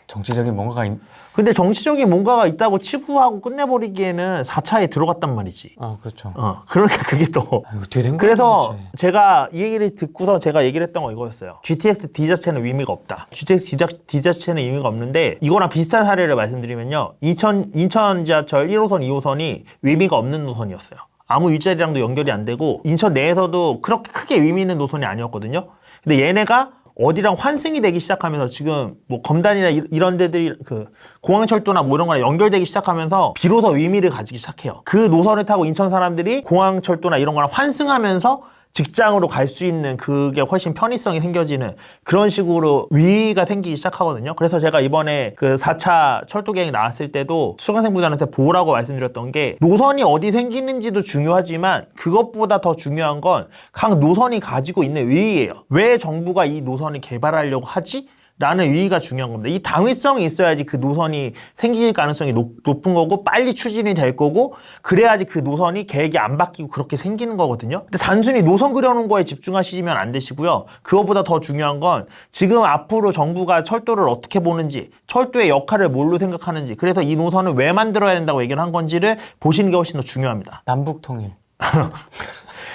정치적인 뭔가가 근데 정치적인 뭔가가 있다고 치부하고 끝내버리기에는 4차에 들어갔단 말이지. 아 그렇죠. 그러니까 그게 또 어떻게 된 거야? 그래서 제가 이 얘기를 듣고서 제가 얘기를 했던 거 이거였어요. GTX D 자체는 의미가 없다. GTX D 자체는 의미가 없는데 이거랑 비슷한 사례를 말씀드리면요. 인천 지하철 1호선, 2호선이 의미가 없는 노선이었어요. 아무 일자리랑도 연결이 안 되고 인천 내에서도 그렇게 크게 의미 있는 노선이 아니었거든요. 근데 얘네가 어디랑 환승이 되기 시작하면서 지금 뭐 검단이나 이런 데들이 그 공항철도나 뭐 이런 거랑 연결되기 시작하면서 비로소 의미를 가지기 시작해요. 그 노선을 타고 인천 사람들이 공항철도나 이런 거랑 환승하면서 직장으로 갈 수 있는 그게 훨씬 편의성이 생겨지는 그런 식으로 위기가 생기기 시작하거든요. 그래서 제가 이번에 그 4차 철도 계획 나왔을 때도 수강생분들한테 보라고 말씀드렸던 게 노선이 어디 생기는지도 중요하지만 그것보다 더 중요한 건 각 노선이 가지고 있는 의의예요. 왜 정부가 이 노선을 개발하려고 하지? 라는 의의가 중요한 겁니다. 이 당위성이 있어야지 그 노선이 생길 가능성이 높은 거고 빨리 추진이 될 거고 그래야지 그 노선이 계획이 안 바뀌고 그렇게 생기는 거거든요. 근데 단순히 노선 그려놓은 거에 집중하시면 안 되시고요. 그것보다 더 중요한 건 지금 앞으로 정부가 철도를 어떻게 보는지 철도의 역할을 뭘로 생각하는지 그래서 이 노선을 왜 만들어야 된다고 얘기를 한 건지를 보시는 게 훨씬 더 중요합니다. 남북통일.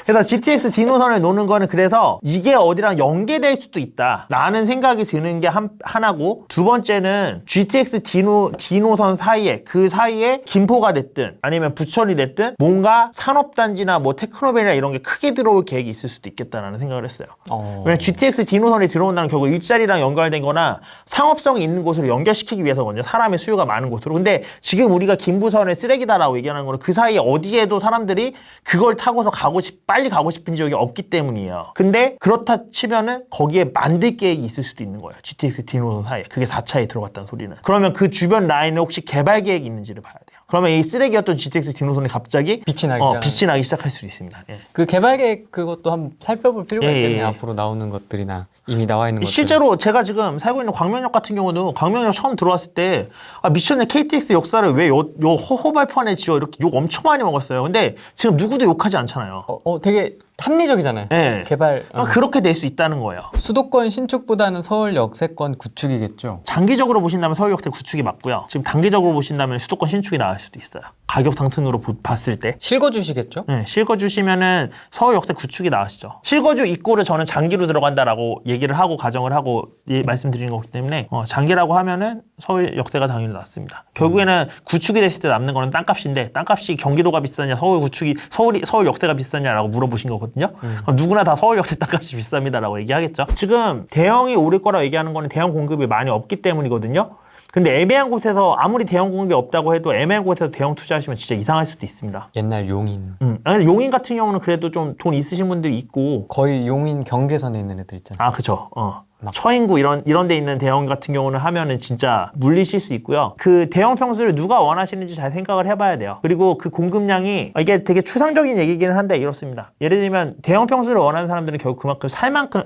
그래서 GTX D 노선을 놓는 거는 그래서 이게 어디랑 연계될 수도 있다 라는 생각이 드는 게 하나고 두 번째는 GTX D 노선 사이에 그 사이에 김포가 됐든 아니면 부천이 됐든 뭔가 산업단지나 뭐 테크노밸이나 이런 게 크게 들어올 계획이 있을 수도 있겠다라는 생각을 했어요. 왜냐면 GTX D 노선이 들어온다는 결국 일자리랑 연결된 거나 상업성이 있는 곳으로 연결시키기 위해서거든요. 사람의 수요가 많은 곳으로. 근데 지금 우리가 김부선의 쓰레기다라고 얘기하는 거는 그 사이에 어디에도 사람들이 그걸 타고서 빨리 가고 싶은 지역이 없기 때문이에요. 근데 그렇다 치면은 거기에 만들 계획이 있을 수도 있는 거예요. GTX D 노선 사이에. 그게 4차에 들어갔다는 소리는. 그러면 그 주변 라인에 혹시 개발 계획이 있는지를 봐야 돼요. 그러면 이 쓰레기였던 GTX D 노선이 갑자기 빛이 나기 시작할 수도 있습니다. 예. 그 개발 계획 그것도 한번 살펴볼 필요가 있겠네요. 앞으로 나오는 것들이나 이미 나와 있는 것들. 실제로 제가 지금 살고 있는 광명역 같은 경우도 광명역 처음 들어왔을 때 미쳤네 KTX 역사를 왜 요 허허발판에 지어 이렇게 욕 엄청 많이 먹었어요. 근데 지금 누구도 욕하지 않잖아요. 되게 합리적이잖아요. 네. 개발. 그렇게 될 수 있다는 거예요. 수도권 신축보다는 서울 역세권 구축이겠죠. 장기적으로 보신다면 서울 역세 구축이 맞고요. 지금 단기적으로 보신다면 수도권 신축이 나을 수도 있어요. 가격 상승으로 봤을 때. 실거주시겠죠? 네, 실거주시면은 서울 역세 구축이 나으시죠. 실거주 입고를 저는 장기로 들어간다라고 얘기를 하고 가정을 하고 말씀드리는 거기 때문에 장기라고 하면은 서울 역세가 당연히 낫습니다. 결국에는 구축이 됐을 때 남는 거는 땅값인데 땅값이 경기도가 비싸냐 서울 역세가 비싸냐라고 물어보신 거거든요. 누구나 다 서울 역세 땅값이 비쌉니다라고 얘기하겠죠. 지금 대형이 오를 거라고 얘기하는 거는 대형 공급이 많이 없기 때문이거든요. 근데 애매한 곳에서 아무리 대형 공급이 없다고 해도 애매한 곳에서 대형 투자하시면 진짜 이상할 수도 있습니다. 옛날 용인. 용인 같은 경우는 그래도 좀 돈 있으신 분들이 있고 거의 용인 경계선에 있는 애들 있잖아요. 그쵸. 처인구 이런 데 있는 대형 같은 경우는 하면은 진짜 물리실 수 있고요. 그 대형 평수를 누가 원하시는지 잘 생각을 해봐야 돼요. 그리고 그 공급량이 이게 되게 추상적인 얘기기는 한데 이렇습니다. 예를 들면 대형 평수를 원하는 사람들은 결국 그만큼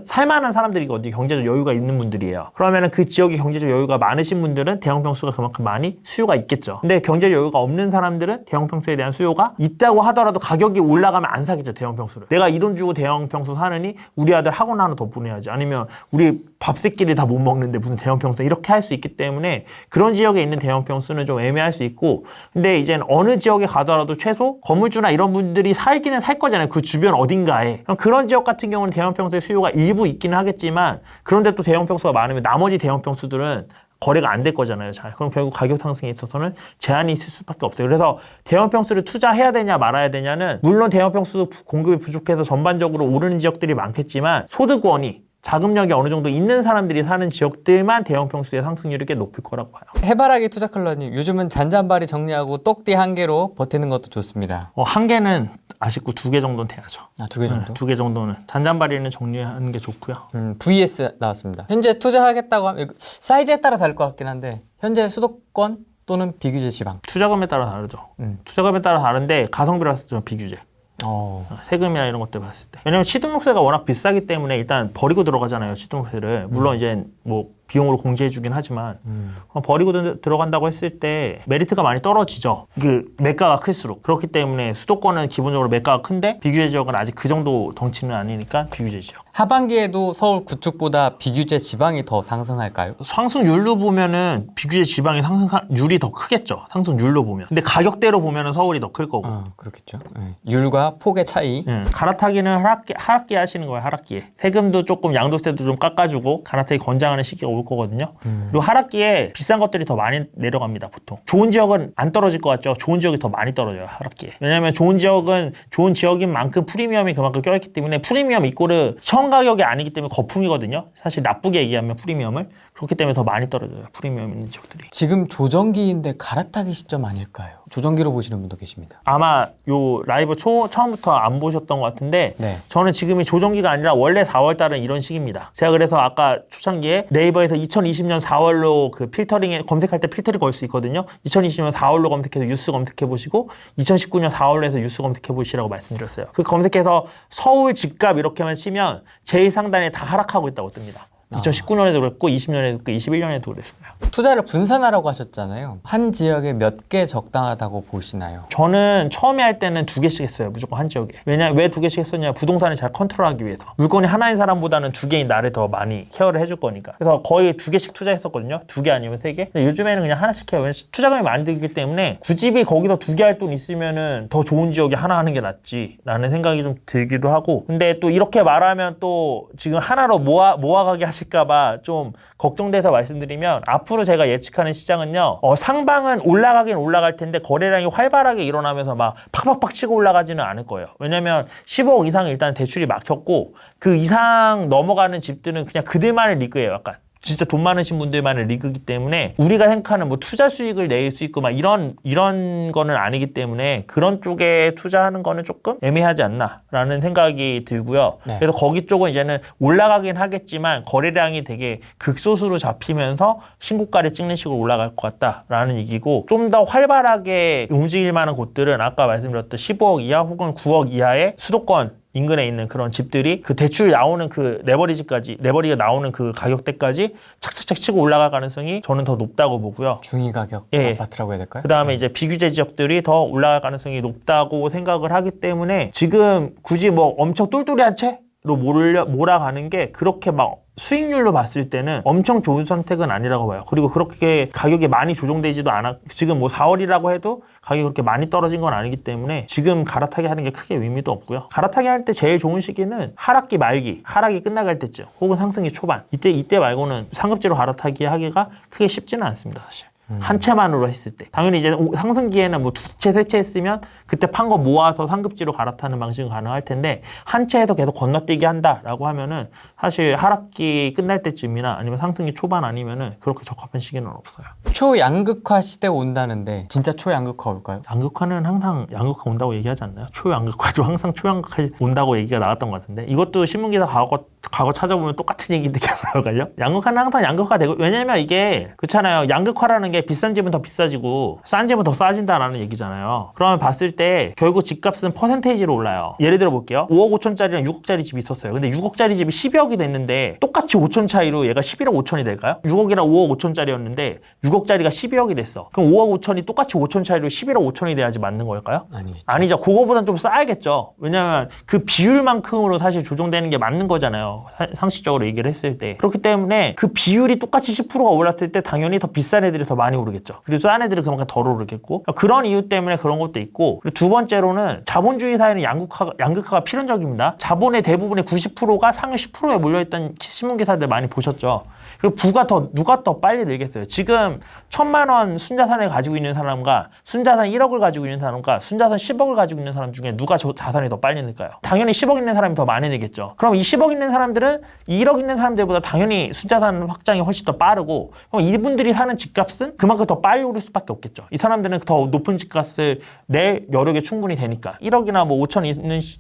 살만한 사람들이거든요. 경제적 여유가 있는 분들이에요. 그러면은 그 지역에 경제적 여유가 많으신 분들은 대형 평수가 그만큼 많이 수요가 있겠죠. 근데 경제적 여유가 없는 사람들은 대형 평수에 대한 수요가 있다고 하더라도 가격이 올라가면 안 사겠죠. 대형 평수를. 내가 이 돈 주고 대형 평수 사느니 우리 아들 학원 하나 더 보내야지. 아니면 우리 밥 세끼리 다 못 먹는데 무슨 대형 평수 이렇게 할 수 있기 때문에 그런 지역에 있는 대형 평수는 좀 애매할 수 있고 근데 이제는 어느 지역에 가더라도 최소 건물주나 이런 분들이 살기는 살 거잖아요. 그 주변 어딘가에. 그런 지역 같은 경우는 대형 평수의 수요가 일부 있기는 하겠지만 그런데 또 대형 평수가 많으면 나머지 대형 평수들은 거래가 안 될 거잖아요. 그럼 결국 가격 상승에 있어서는 제한이 있을 수밖에 없어요. 그래서 대형 평수를 투자해야 되냐 말아야 되냐는 물론 대형 평수 공급이 부족해서 전반적으로 오르는 지역들이 많겠지만 소득원이 자금력이 어느 정도 있는 사람들이 사는 지역들만 대형 평수의 상승률이 꽤 높을 거라고 봐요. 해바라기 투자클럽님, 요즘은 잔잔바리 정리하고 똑띠 한 개로 버티는 것도 좋습니다. 한 개는 아쉽고 2개 정도는 돼야죠. 2개 정도? 2개 정도는. 잔잔바리는 정리하는 게 좋고요. VS 나왔습니다. 현재 투자하겠다고 하면 사이즈에 따라 다를 것 같긴 한데 현재 수도권 또는 비규제 지방. 투자금에 따라 다르죠. 투자금에 따라 다른데 가성비라서 좀 비규제. 세금이나 이런 것들 봤을 때. 왜냐면 취등록세가 워낙 비싸기 때문에 일단 버리고 들어가잖아요. 취등록세를. 물론 이제 뭐 비용으로 공제해주긴 하지만 버리고 들어간다고 했을 때 메리트가 많이 떨어지죠. 그 매가가 클수록. 그렇기 때문에 수도권은 기본적으로 매가가 큰데 비규제 지역은 아직 그 정도 덩치는 아니니까 비규제 지역. 하반기에도 서울 구축보다 비규제 지방이 더 상승할까요? 상승률로 보면은 비규제 지방의 상승률이 더 크겠죠. 상승률로 보면. 근데 가격대로 보면은 서울이 더 클 거고. 그렇겠죠. 네. 율과 폭의 차이. 갈아타기는 하락기 하시는 거예요. 하락기에. 세금도 조금 양도세도 좀 깎아주고 갈아타기 권장하는 시기가 올 거거든요. 그리고 하락기에 비싼 것들이 더 많이 내려갑니다. 보통. 좋은 지역은 안 떨어질 것 같죠. 좋은 지역이 더 많이 떨어져요. 하락기에. 왜냐하면 좋은 지역은 좋은 지역인 만큼 프리미엄이 그만큼 껴있기 때문에 프리미엄 이꼬르 형 가격이 아니기 때문에 거품이거든요. 사실 나쁘게 얘기하면 프리미엄을. 그렇기 때문에 더 많이 떨어져요. 프리미엄 있는 지역들이. 지금 조정기인데 갈아타기 시점 아닐까요? 조정기로 보시는 분도 계십니다. 아마 요 라이브 처음부터 안 보셨던 것 같은데 네. 저는 지금이 조정기가 아니라 원래 4월 달은 이런 시기입니다. 제가 그래서 아까 초창기에 네이버에서 2020년 4월로 그 필터링에 검색할 때 필터링 걸 수 있거든요. 2020년 4월로 검색해서 뉴스 검색해 보시고 2019년 4월로 해서 뉴스 검색해 보시라고 말씀드렸어요. 그 검색해서 서울 집값 이렇게만 치면 제일 상단에 다 하락하고 있다고 뜹니다. 2019년에도 그랬고 20년에도 그랬고 21년에도 그랬어요. 투자를 분산하라고 하셨잖아요. 한 지역에 몇 개 적당하다고 보시나요? 저는 처음에 할 때는 2개씩 했어요. 무조건 한 지역에. 왜 2개씩 했었냐? 부동산을 잘 컨트롤하기 위해서. 물건이 하나인 사람보다는 2개인 나를 더 많이 케어를 해줄 거니까. 그래서 거의 2개씩 투자했었거든요. 2개 아니면 3개. 근데 요즘에는 그냥 하나씩 해요. 왜냐면 투자금이 많이 들기 때문에 굳이 거기서 2개 할 돈 있으면은 더 좋은 지역에 하나 하는 게 낫지 라는 생각이 좀 들기도 하고. 근데 또 이렇게 말하면 또 지금 하나로 모아가게 하실까봐 좀 걱정돼서 말씀드리면 앞으로 제가 예측하는 시장은요. 상방은 올라가긴 올라갈 텐데 거래량이 활발하게 일어나면서 막 팍팍팍 치고 올라가지는 않을 거예요. 왜냐면 15억 이상 일단 대출이 막혔고 그 이상 넘어가는 집들은 그냥 그들만의 리그예요. 약간. 진짜 돈 많으신 분들만의 리그이기 때문에 우리가 생각하는 뭐 투자 수익을 낼 수 있고 막 이런 거는 아니기 때문에 그런 쪽에 투자하는 거는 조금 애매하지 않나라는 생각이 들고요. 네. 그래서 거기 쪽은 이제는 올라가긴 하겠지만 거래량이 되게 극소수로 잡히면서 신고가를 찍는 식으로 올라갈 것 같다라는 얘기고 좀 더 활발하게 움직일 만한 곳들은 아까 말씀드렸던 15억 이하 혹은 9억 이하의 수도권 인근에 있는 그런 집들이 그 대출 나오는 그 레버리가 나오는 그 가격대까지 착착착 치고 올라갈 가능성이 저는 더 높다고 보고요. 중위 가격 예. 아파트라고 해야 될까요? 그 다음에 이제 비규제 지역들이 더 올라갈 가능성이 높다고 생각을 하기 때문에 지금 굳이 뭐 엄청 똘똘이한 채로 몰아가는 게 그렇게 막 수익률로 봤을 때는 엄청 좋은 선택은 아니라고 봐요. 그리고 그렇게 가격이 많이 조정되지도 않아. 지금 뭐 4월이라고 해도 가격이 그렇게 많이 떨어진 건 아니기 때문에 지금 갈아타기 하는 게 크게 의미도 없고요. 갈아타기 할 때 제일 좋은 시기는 하락기 말기, 하락이 끝나갈 때쯤 혹은 상승기 초반. 이때 말고는 상급지로 갈아타기 하기가 크게 쉽지는 않습니다, 사실. 한 채만으로 했을 때. 당연히 이제 상승기에는 뭐 2채, 3채 했으면 그때 판 거 모아서 상급지로 갈아타는 방식은 가능할 텐데 한 채에서 계속 건너뛰기 한다라고 하면은 사실 하락기 끝날 때쯤이나 아니면 상승기 초반 아니면은 그렇게 적합한 시기는 없어요. 초양극화 시대 온다는데 진짜 초양극화 올까요? 양극화는 항상 양극화 온다고 얘기하지 않나요? 초양극화도 항상 초양극화 온다고 얘기가 나왔던 것 같은데 이것도 신문기사 과거 찾아보면 똑같은 얘기인데 기억나갈걸요? 양극화는 항상 양극화 되고 왜냐면 이게 그렇잖아요. 양극화라는 게 비싼 집은 더 비싸지고 싼 집은 더 싸진다라는 얘기잖아요. 그러면 봤을 때 결국 집값은 퍼센테이지로 올라요. 예를 들어 볼게요. 5억 5천짜리랑 6억짜리 집이 있었어요. 근데 6억짜리 집이 12억이 됐는데 똑같이 5천 차이로 얘가 11억 5천이 될까요? 6억이랑 5억 5천짜리였는데 6억짜리가 12억이 됐어. 그럼 5억 5천이 똑같이 5천 차이로 11억 5천이 돼야지 맞는 걸까요? 아니겠죠. 아니죠. 그거보단 좀 싸야겠죠. 왜냐면 그 비율만큼으로 사실 조정되는 게 맞는 거잖아요. 상식적으로 얘기를 했을 때. 그렇기 때문에 그 비율이 똑같이 10%가 올랐을 때 당연히 더 비싼 애들이 더 많이 오르겠죠. 그리고 싼 애들은 그만큼 덜 오르겠고 그런 이유 때문에 그런 것도 있고 그리고 두 번째로는 자본주의 사회는 양극화가 필연적입니다. 자본의 대부분의 90%가 상위 10%에 몰려있던 신문기사들 많이 보셨죠. 그리고 누가 더 빨리 늘겠어요. 지금 1,000만 원 순자산을 가지고 있는 사람과 순자산 1억을 가지고 있는 사람과 순자산 10억을 가지고 있는 사람 중에 누가 자산이 더 빨리 늘까요? 당연히 10억 있는 사람이 더 많이 늘겠죠. 그럼 이 10억 있는 사람들은 1억 있는 사람들보다 당연히 순자산 확장이 훨씬 더 빠르고 그럼 이분들이 사는 집값은 그만큼 더 빨리 오를 수밖에 없겠죠. 이 사람들은 더 높은 집값을 낼 여력이 충분히 되니까 1억이나 뭐 5천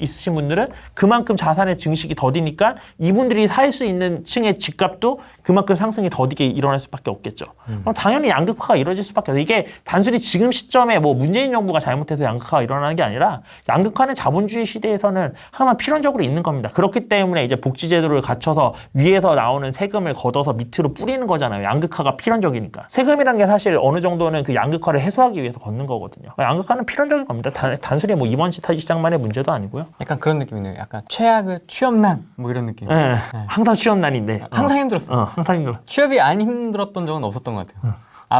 있으신 분들은 그만큼 자산의 증식이 더디니까 이분들이 살 수 있는 층의 집값도 그만큼 상승이 더디게 일어날 수밖에 없겠죠. 그럼 당연히 양극화가 이루어질 수밖에 없어요. 이게 단순히 지금 시점에 뭐 문재인 정부가 잘못해서 양극화가 일어나는 게 아니라 양극화는 자본주의 시대에서는 항상 필연적으로 있는 겁니다. 그렇기 때문에 이제 복지제도를 갖춰서 위에서 나오는 세금을 걷어서 밑으로 뿌리는 거잖아요. 양극화가 필연적이니까. 세금이란 게 사실 어느 정도는 그 양극화를 해소하기 위해서 걷는 거거든요. 양극화는 필연적인 겁니다. 단순히 뭐 이번 시장만의 문제도 아니고요. 약간 그런 느낌이네요. 약간 최악의 취업난 뭐 이런 느낌. 네. 항상 취업난인데 항상 힘들었어. 항상 힘들어. 취업이 안 힘들었던 적은 없었던 것 같아요.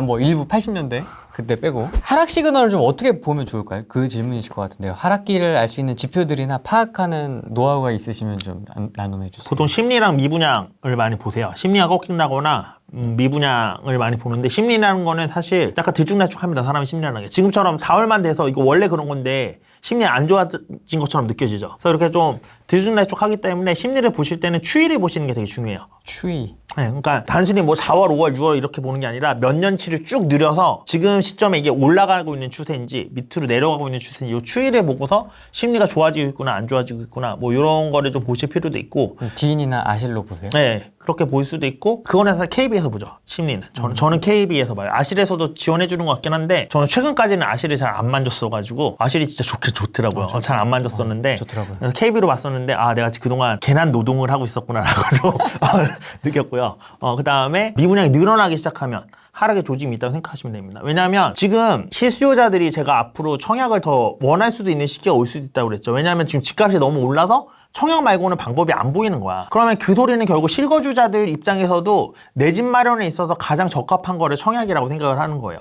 뭐 일부 80년대 그때 빼고. 하락 시그널을 좀 어떻게 보면 좋을까요? 그 질문이실 것 같은데요. 하락기를 알 수 있는 지표들이나 파악하는 노하우가 있으시면 좀 나눔해 주세요. 보통 심리랑 미분양을 많이 보세요. 심리가 꺾인다거나 미분양을 많이 보는데, 심리라는 거는 사실 약간 들쭉날쭉합니다. 사람의 심리라는 게. 지금처럼 4월만 돼서 이거 원래 그런 건데 심리 안 좋아진 것처럼 느껴지죠. 그래서 이렇게 좀 들쭉날쭉하기 때문에 심리를 보실 때는 추이를 보시는 게 되게 중요해요. 추이. 네, 그러니까 단순히 뭐 4월, 5월, 6월 이렇게 보는 게 아니라 몇 년치를 쭉 늘여서 지금 시점에 이게 올라가고 있는 추세인지 밑으로 내려가고 있는 추세인지 이 추이를 보고서 심리가 좋아지고 있구나 안 좋아지고 있구나 뭐 이런 거를 좀 보실 필요도 있고. 지인이나 아실로 보세요? 네, 그렇게 보일 수도 있고. 그거는 사실 KB에서 보죠. 심리는. 저는 KB에서 봐요. 아실에서도 지원해 주는 것 같긴 한데 저는 최근까지는 아실을 잘 안 만졌어가지고. 아실이 진짜 좋더라고요. 잘 안 만졌었는데 좋더라고요. 그래서 KB로 봤었는데 내가 그동안 괜한 노동을 하고 있었구나라고 좀 느꼈고요. 그 다음에 미분양이 늘어나기 시작하면 하락의 조짐이 있다고 생각하시면 됩니다. 왜냐하면 지금 실수요자들이 제가 앞으로 청약을 더 원할 수도 있는 시기가 올 수도 있다고 그랬죠. 왜냐하면 지금 집값이 너무 올라서 청약 말고는 방법이 안 보이는 거야. 그러면 그 소리는 결국 실거주자들 입장에서도 내 집 마련에 있어서 가장 적합한 거를 청약이라고 생각을 하는 거예요.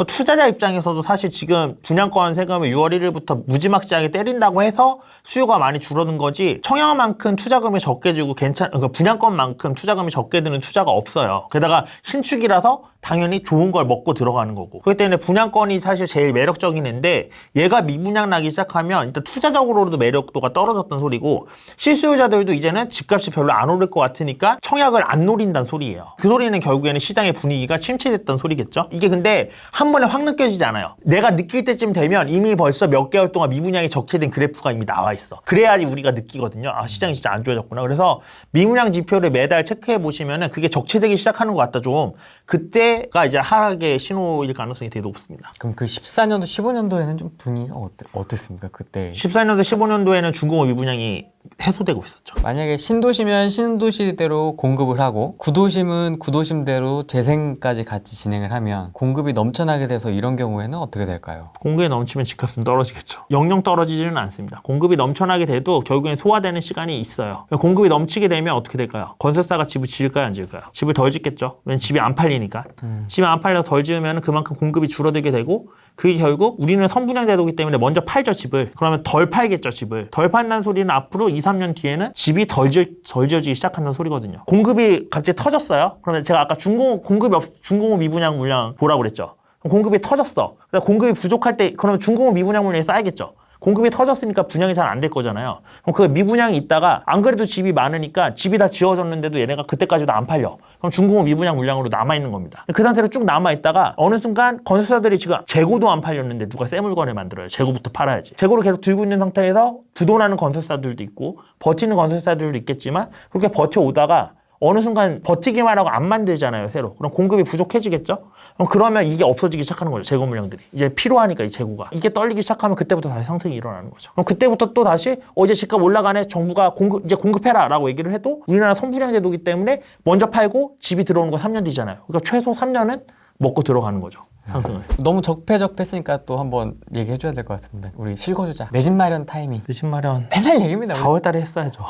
투자자 입장에서도 사실 지금 분양권 세금을 6월 1일부터 무지막지하게 때린다고 해서 수요가 많이 줄어든 거지, 청약만큼 투자금이 적게 주고 그러니까 분양권만큼 투자금이 적게 드는 투자가 없어요. 게다가 신축이라서 당연히 좋은 걸 먹고 들어가는 거고. 그렇기 때문에 분양권이 사실 제일 매력적인 애인데, 얘가 미분양 나기 시작하면 일단 투자적으로도 매력도가 떨어졌던 소리고, 실수요자들도 이제는 집값이 별로 안 오를 것 같으니까 청약을 안 노린다는 소리예요. 그 소리는 결국에는 시장의 분위기가 침체됐던 소리겠죠. 이게 근데 한 번에 확 느껴지지 않아요. 내가 느낄 때쯤 되면 이미 벌써 몇 개월 동안 미분양이 적체된 그래프가 이미 나와 있어. 그래야지 우리가 느끼거든요. 시장이 진짜 안 좋아졌구나. 그래서 미분양 지표를 매달 체크해 보시면은 그게 적체되기 시작하는 것 같다 좀. 그때가 이제 하락의 신호일 가능성이 되게 높습니다. 그럼 그 14년도, 15년도에는 좀 분위기가 어땠습니까? 그때 14년도, 15년도에는 중공업 미분양이 해소되고 있었죠. 만약에 신도시면 신도시대로 공급을 하고, 구도심은 구도심대로 재생까지 같이 진행을 하면 공급이 넘쳐나게 돼서 이런 경우에는 어떻게 될까요? 공급이 넘치면 집값은 떨어지겠죠. 영영 떨어지지는 않습니다. 공급이 넘쳐나게 돼도 결국엔 소화되는 시간이 있어요. 공급이 넘치게 되면 어떻게 될까요? 건설사가 집을 지을까요, 안 지을까요? 집을 덜 짓겠죠. 왜냐면 집이 안 팔리니까. 집이 안 팔려서 덜 지으면 그만큼 공급이 줄어들게 되고, 그게 결국 우리는 선분양 제도이기 때문에 먼저 팔죠, 집을. 그러면 덜 팔겠죠, 집을. 덜 판다는 소리는 앞으로 2, 3년 뒤에는 집이 덜 지어지기 시작한다는 소리거든요. 공급이 갑자기 터졌어요. 그러면 제가 아까 중공업 미분양 물량 보라고 그랬죠. 공급이 터졌어. 그래서 공급이 부족할 때 그러면 중공업 미분양 물량이 쌓이겠죠. 공급이 터졌으니까 분양이 잘 안 될 거잖아요. 그럼 그 미분양이 있다가 안 그래도 집이 많으니까 집이 다 지어졌는데도 얘네가 그때까지도 안 팔려. 그럼 중공업 미분양 물량으로 남아있는 겁니다. 그 상태로 쭉 남아있다가 어느 순간 건설사들이 지금 재고도 안 팔렸는데 누가 새 물건을 만들어요. 재고부터 팔아야지. 재고를 계속 들고 있는 상태에서 부도나는 건설사들도 있고 버티는 건설사들도 있겠지만, 그렇게 버텨오다가 어느 순간 버티기만 하고 안 만들잖아요, 새로. 그럼 공급이 부족해지겠죠? 그러면 이게 없어지기 시작하는 거죠, 재고 물량들이. 이제 필요하니까, 이 재고가. 이게 떨리기 시작하면 그때부터 다시 상승이 일어나는 거죠. 그럼 그때부터 또 다시 이제 집값 올라가네, 정부가 이제 공급해라 라고 얘기를 해도 우리나라 선분양 제도이기 때문에 먼저 팔고 집이 들어오는 건 3년 뒤잖아요. 그러니까 최소 3년은 먹고 들어가는 거죠, 상승을. 너무 적폐적폐했으니까 또 한번 얘기해줘야 될 것 같습니다. 우리 실거주자 내 집 마련 타이밍. 내 집 마련 맨날 얘기입니다. 4월 달에 했어야죠.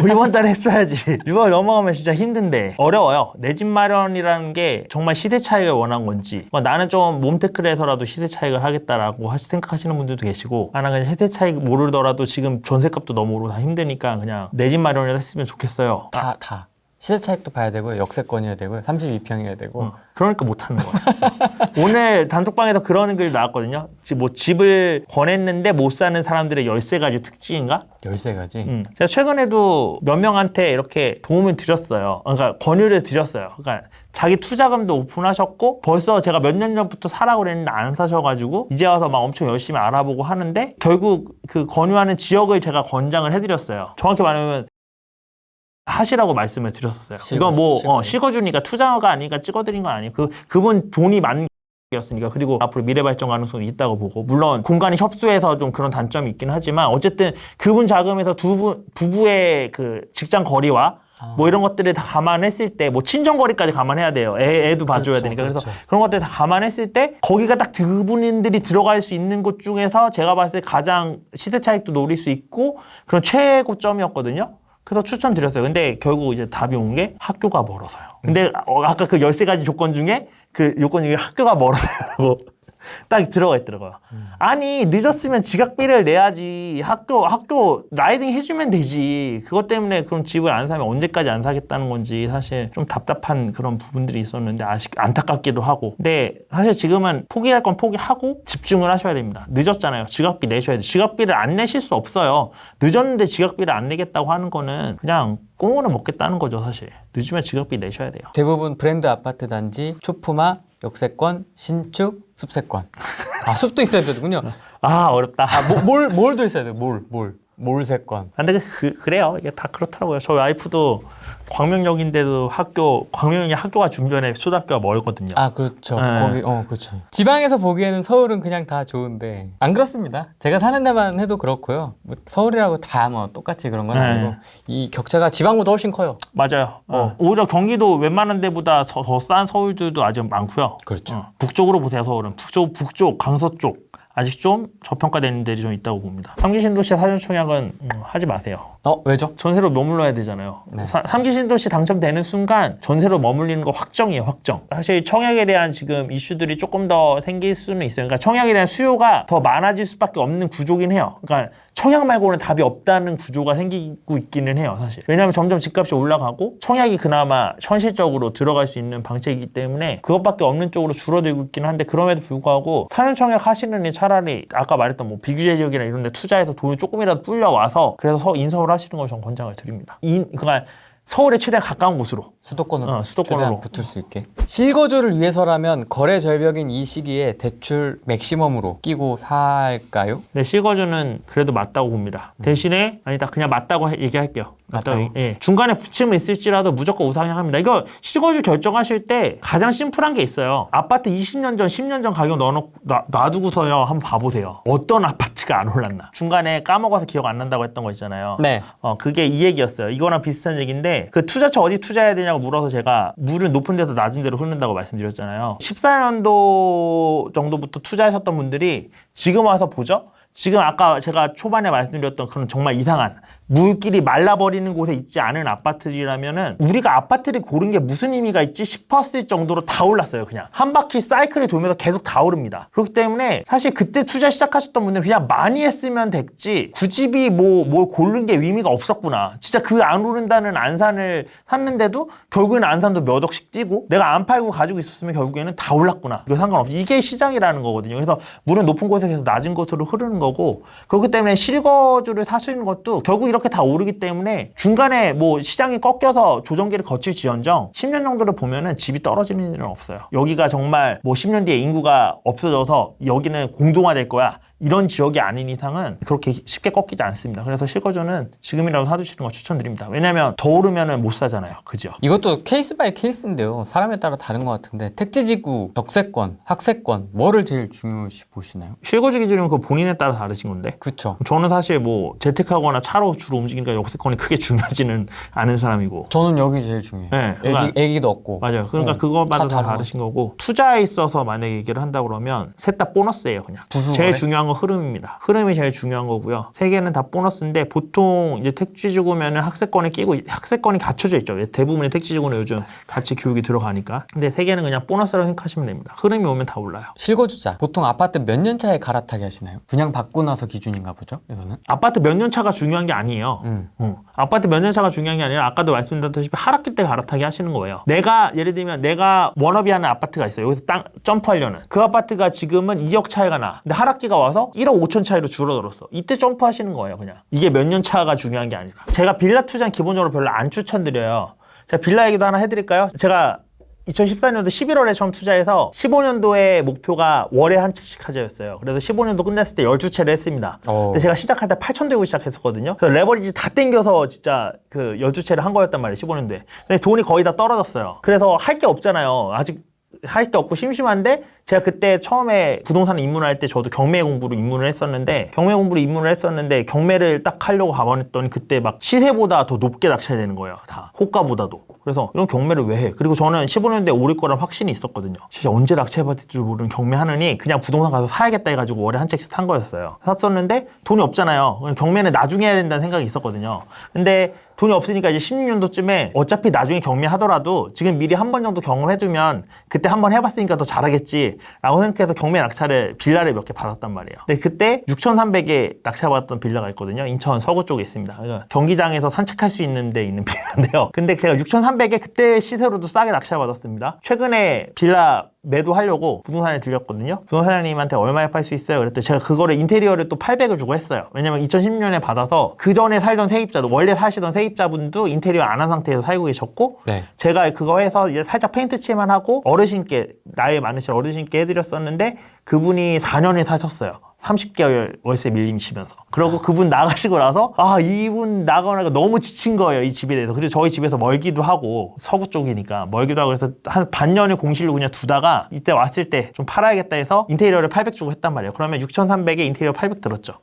이번 달에 했어야지. 6월 넘어가면 진짜 힘든데 어려워요. 내 집 마련이라는 게 정말 시대 차익을 원한 건지, 나는 좀 몸테크를 해서라도 시대 차익을 하겠다라고 생각하시는 분들도 계시고, 나 그냥 시대 차익 모르더라도 지금 전세값도 너무 오르고 다 힘드니까 그냥 내 집 마련이라도 했으면 좋겠어요. 다. 시세 차익도 봐야 되고요. 역세권이어야 되고요. 32평이어야 되고. 그러니까 못하는 거야. 오늘 단톡방에서 그런 글 나왔거든요. 집을 권했는데 못 사는 사람들의 13가지 특징인가? 13가지? 제가 최근에도 몇 명한테 이렇게 도움을 드렸어요. 그러니까 권유를 드렸어요. 그러니까 자기 투자금도 오픈하셨고, 벌써 제가 몇 년 전부터 사라고 그랬는데 안 사셔가지고 이제 와서 막 엄청 열심히 알아보고 하는데, 결국 그 권유하는 지역을 제가 권장을 해드렸어요. 정확히 말하면 하시라고 말씀을 드렸었어요. 이건 뭐 식어주니까 투자가 아니니까 찍어드린 건 아니고 그분 돈이 많은 였으니까. 그리고 앞으로 미래 발전 가능성이 있다고 보고, 물론 공간이 협소해서 좀 그런 단점이 있긴 하지만 어쨌든 그분 자금에서 부부의 그 직장 거리와 뭐 이런 것들을 다 감안했을 때, 뭐 친정 거리까지 감안해야 돼요. 애도 봐줘야 그렇죠, 되니까. 그래서 그렇죠. 그런 것들 다 감안했을 때 거기가 딱 그분들이 들어갈 수 있는 곳 중에서 제가 봤을 때 가장 시세 차익도 노릴 수 있고 그런 최고점이었거든요. 그래서 추천드렸어요. 근데 결국 이제 답이 온 게 학교가 멀어서요. 근데 아까 그 13가지 조건 중에 그 요건 중에 학교가 멀어서라고 딱 들어가 있더라고요. 아니, 늦었으면 지각비를 내야지. 학교 라이딩 해주면 되지. 그것 때문에 그럼 집을 안 사면 언제까지 안 사겠다는 건지 사실 좀 답답한 그런 부분들이 있었는데 안타깝기도 하고. 근데 사실 지금은 포기할 건 포기하고 집중을 하셔야 됩니다. 늦었잖아요. 지각비 내셔야 돼요. 지각비를 안 내실 수 없어요. 늦었는데 지각비를 안 내겠다고 하는 거는 그냥 꽁으로 먹겠다는 거죠, 사실. 늦으면 지각비 내셔야 돼요. 대부분 브랜드 아파트 단지 초품화, 역세권, 신축, 숲세권. 아, 숲도 있어야 되는군요. 아, 어렵다. 몰도 있어야 돼요. 몰세권. 근데 그래요. 이게 다 그렇더라고요. 저희 와이프도 광명역인데도 광명역이 학교가 주변에 초등학교가 멀거든요. 아, 그렇죠. 네. 거기, 그렇죠. 지방에서 보기에는 서울은 그냥 다 좋은데, 안 그렇습니다. 제가 사는 데만 해도 그렇고요. 뭐 서울이라고 다 뭐 똑같이 그런 건 아니고, 이 격차가 지방보다 훨씬 커요. 맞아요. 오히려 경기도 웬만한 데보다 더 싼 서울들도 아직 많고요. 그렇죠. 북쪽으로 보세요, 서울은. 북쪽, 강서 쪽. 아직 좀 저평가되는 데들이 좀 있다고 봅니다. 3기 신도시 사전 청약은 하지 마세요. 왜죠? 전세로 머물러야 되잖아요. 네. 3기 신도시 당첨되는 순간 전세로 머물리는 거 확정이에요, 확정. 사실 청약에 대한 지금 이슈들이 조금 더 생길 수는 있어요. 그러니까 청약에 대한 수요가 더 많아질 수밖에 없는 구조긴 해요. 그러니까 청약 말고는 답이 없다는 구조가 생기고 있기는 해요, 사실. 왜냐하면 점점 집값이 올라가고 청약이 그나마 현실적으로 들어갈 수 있는 방책이기 때문에 그것밖에 없는 쪽으로 줄어들고 있기는 한데, 그럼에도 불구하고 사전 청약 하시느니 차라리 아까 말했던 뭐 비규제 지역이나 이런 데 투자해서 돈이 조금이라도 불려와서 그래서 인서울 하시는 걸 전 권장을 드립니다. 그러니까 서울에 최대한 가까운 곳으로. 수도권으로 수도권으로 최대한 붙을 수 있게. 실거주를 위해서라면 거래 절벽인 이 시기에 대출 맥시멈으로 끼고 살까요? 네, 실거주는 그래도 맞다고 봅니다. 대신에 그냥 맞다고 얘기할게요. 맞다고? 예. 중간에 부침은 있을지라도 무조건 우상향합니다. 이거 실거주 결정하실 때 가장 심플한 게 있어요. 아파트 20년 전, 10년 전 가격 놔두고서요, 한번 봐보세요. 어떤 아파트가 안 올랐나. 중간에 까먹어서 기억 안 난다고 했던 거 있잖아요. 네. 그게 이 얘기였어요. 이거랑 비슷한 얘기인데, 그 투자처 어디 투자해야 되냐고 물어서 제가 물은 높은 데서 낮은 데로 흐른다고 말씀드렸잖아요. 14년도 정도부터 투자하셨던 분들이 지금 와서 보죠? 지금 아까 제가 초반에 말씀드렸던 그런 정말 이상한 물길이 말라버리는 곳에 있지 않은 아파트라면은 우리가 아파트를 고른 게 무슨 의미가 있지 싶었을 정도로 다 올랐어요. 그냥 한 바퀴 사이클을 돌면서 계속 다 오릅니다. 그렇기 때문에 사실 그때 투자 시작하셨던 분들은 그냥 많이 했으면 됐지 굳이 뭘 고른 게 의미가 없었구나. 진짜 그 안 오른다는 안산을 샀는데도 결국에는 안산도 몇 억씩 뛰고 내가 안 팔고 가지고 있었으면 결국에는 다 올랐구나. 이거 상관없이 이게 시장이라는 거거든요. 그래서 물은 높은 곳에 계속 낮은 곳으로 흐르는 거고, 그렇기 때문에 실거주를 사시는 것도 결국 이렇게 다 오르기 때문에 중간에 뭐 시장이 꺾여서 조정기를 거칠지언정 10년 정도를 보면은 집이 떨어지는 일은 없어요. 여기가 정말 뭐 10년 뒤에 인구가 없어져서 여기는 공동화될 거야, 이런 지역이 아닌 이상은 그렇게 쉽게 꺾이지 않습니다. 그래서 실거주는 지금이라도 사두시는 거 추천드립니다. 왜냐면 더 오르면은 못 사잖아요. 그죠? 이것도 케이스 바이 케이스인데요. 사람에 따라 다른 것 같은데, 택지지구, 역세권, 학세권, 뭐를 제일 중요시 보시나요? 실거주 기준이면 그 본인에 따라 다르신 건데. 그쵸. 저는 사실 뭐 재택하거나 차로 주로 움직이니까 역세권이 크게 중요하지는 않은 사람이고. 저는 여기 제일 중요해요. 네, 애기도 없고. 맞아요. 그러니까 그거마다 다 다르신 거고. 투자에 있어서 만약에 얘기를 한다 그러면 셋 다 보너스예요, 그냥. 제일 중요한 건 흐름입니다. 흐름이 제일 중요한 거고요. 세 개는 다 보너스인데, 보통 이제 택지지구면은 학세권이 갖춰져 있죠. 대부분의 택지지구는 요즘 같이 교육이 들어가니까. 근데 세 개는 그냥 보너스라고 생각하시면 됩니다. 흐름이 오면 다 올라요. 실거주자 보통 아파트 몇 년 차에 갈아타게 하시나요? 분양 받고 나서 기준인가 보죠, 이거는? 아파트 몇 년 차가 중요한 게 아니에요. 아파트 몇 년 차가 중요한 게 아니라 아까도 말씀드렸다시피 하락기 때 갈아타게 하시는 거예요. 예를 들면 내가 워너비 하는 아파트가 있어요. 여기서 땅 점프하려는. 그 아파트가 지금은 2억 차이가 나. 근데 하락기가 와서 1억 5천 차이로 줄어들었어. 이때 점프하시는 거예요, 그냥. 이게 몇 년 차가 중요한 게 아니라. 제가 빌라 투자는 기본적으로 별로 안 추천드려요. 제가 빌라 얘기도 하나 해드릴까요? 제가 2014년도 11월에 처음 투자해서 15년도에 목표가 월에 한 채씩 하자였어요. 그래서 15년도 끝났을 때 12채를 했습니다. 근데 제가 시작할 때 8천 들고 시작했었거든요. 그래서 레버리지 다 땡겨서 진짜 그 12채를 한 거였단 말이에요. 15년도에. 근데 돈이 거의 다 떨어졌어요. 그래서 할 게 없잖아요. 아직 할 게 없고 심심한데 제가 그때 처음에 부동산 입문을 할 때 저도 경매 공부로 입문을 했었는데 경매를 딱 하려고 가봤더니 그때 막 시세보다 더 높게 낙찰이 되는 거예요. 다 호가보다도. 그래서 이런 경매를 왜 해? 그리고 저는 15년도에 오를 거란 확신이 있었거든요. 진짜 언제 낙찰받을 줄 모르는 경매하느니 그냥 부동산 가서 사야겠다 해가지고 월에 한 채씩 산 거였어요. 샀었는데 돈이 없잖아요. 경매는 나중에 해야 된다는 생각이 있었거든요. 근데 돈이 없으니까 이제 16년도쯤에 어차피 나중에 경매하더라도 지금 미리 한 번 정도 경험해두면 그때 한 번 해봤으니까 더 잘하겠지 라고 생각해서 경매 낙찰을 빌라를 몇 개 받았단 말이에요. 근데 그때 6,300에 낙찰받았던 빌라가 있거든요. 인천 서구 쪽에 있습니다. 그러니까 경기장에서 산책할 수 있는 데 있는 빌라인데요. 근데 제가 6,300에 그때 시세로도 싸게 낙찰받았습니다. 최근에 빌라 매도하려고 부동산에 들렸거든요. 부동산님한테 얼마에 팔 수 있어요? 그랬더니 제가 그거를 인테리어를 또 800을 주고 했어요. 왜냐면 2016년에 받아서 그 전에 살던 세입자도 원래 사시던 세입자분도 인테리어 안 한 상태에서 살고 계셨고 제가 그거 해서 이제 살짝 페인트 칠만 하고 어르신께 나이 많으신 어르신께 해드렸었는데 그분이 4년에 사셨어요. 30개월 월세 밀리시면서. 그러고 그분 나가시고 나서 이분 나가니까 너무 지친 거예요. 이 집에 대해서. 그리고 저희 집에서 멀기도 하고 서구 쪽이니까 멀기도 하고 그래서 한 반년의 공실로 그냥 두다가 이때 왔을 때 좀 팔아야겠다 해서 인테리어를 800 주고 했단 말이에요. 그러면 6,300에 인테리어 800 들었죠.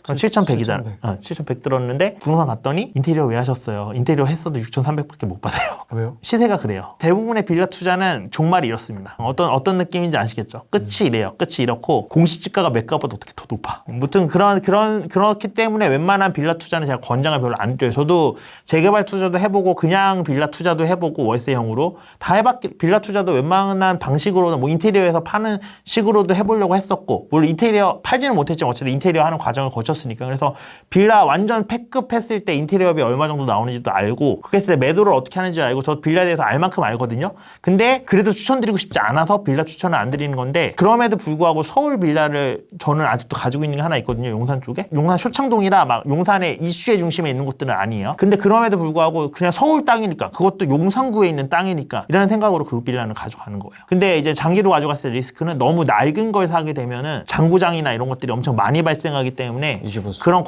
7,100이잖아. 7,100 들었는데 부동산 갔더니 인테리어 왜 하셨어요? 인테리어 했어도 6,300밖에 못 받아요. 왜요? 시세가 그래요. 대부분의 빌라 투자는 종말이 이렇습니다. 어떤 느낌인지 아시겠죠? 끝이 이래요. 끝이 이렇고 공시지가가 매가보다 어떻게 더 높아. 아무튼 그렇기 때문에 웬만한 빌라 투자는 제가 권장을 별로 안 드려요. 저도 재개발 투자도 해보고 그냥 빌라 투자도 해보고 월세형으로 다 해봤기 빌라 투자도 웬만한 방식으로는 뭐 인테리어에서 파는 식으로도 해보려고 했었고 물론 인테리어 팔지는 못했지만 어쨌든 인테리어 하는 과정을 거쳤으니까 그래서 빌라 완전 팩급 했을 때 인테리어비 얼마 정도 나오는지도 알고 그렇게 했을 때 매도를 어떻게 하는지 알고 저 빌라에 대해서 알 만큼 알거든요. 근데 그래도 추천드리고 싶지 않아서 빌라 추천을 안 드리는 건데 그럼에도 불구하고 서울 빌라를 저는 아직도 가지고 있는 게 하나 있거든요. 용산 쪽에. 용산 쇼창동이라 막 용산의 이슈의 중심에 있는 곳들은 아니에요. 근데 그럼에도 불구하고 그냥 서울 땅이니까 그것도 용산구에 있는 땅이니까 이라는 생각으로 그 빌라는 가져가는 거예요. 근데 이제 장기로 가져갔을 때 리스크는 너무 낡은 걸 사게 되면은 장고장이나 이런 것들이 엄청 많이 발생하기 때문에 유지보수. 그런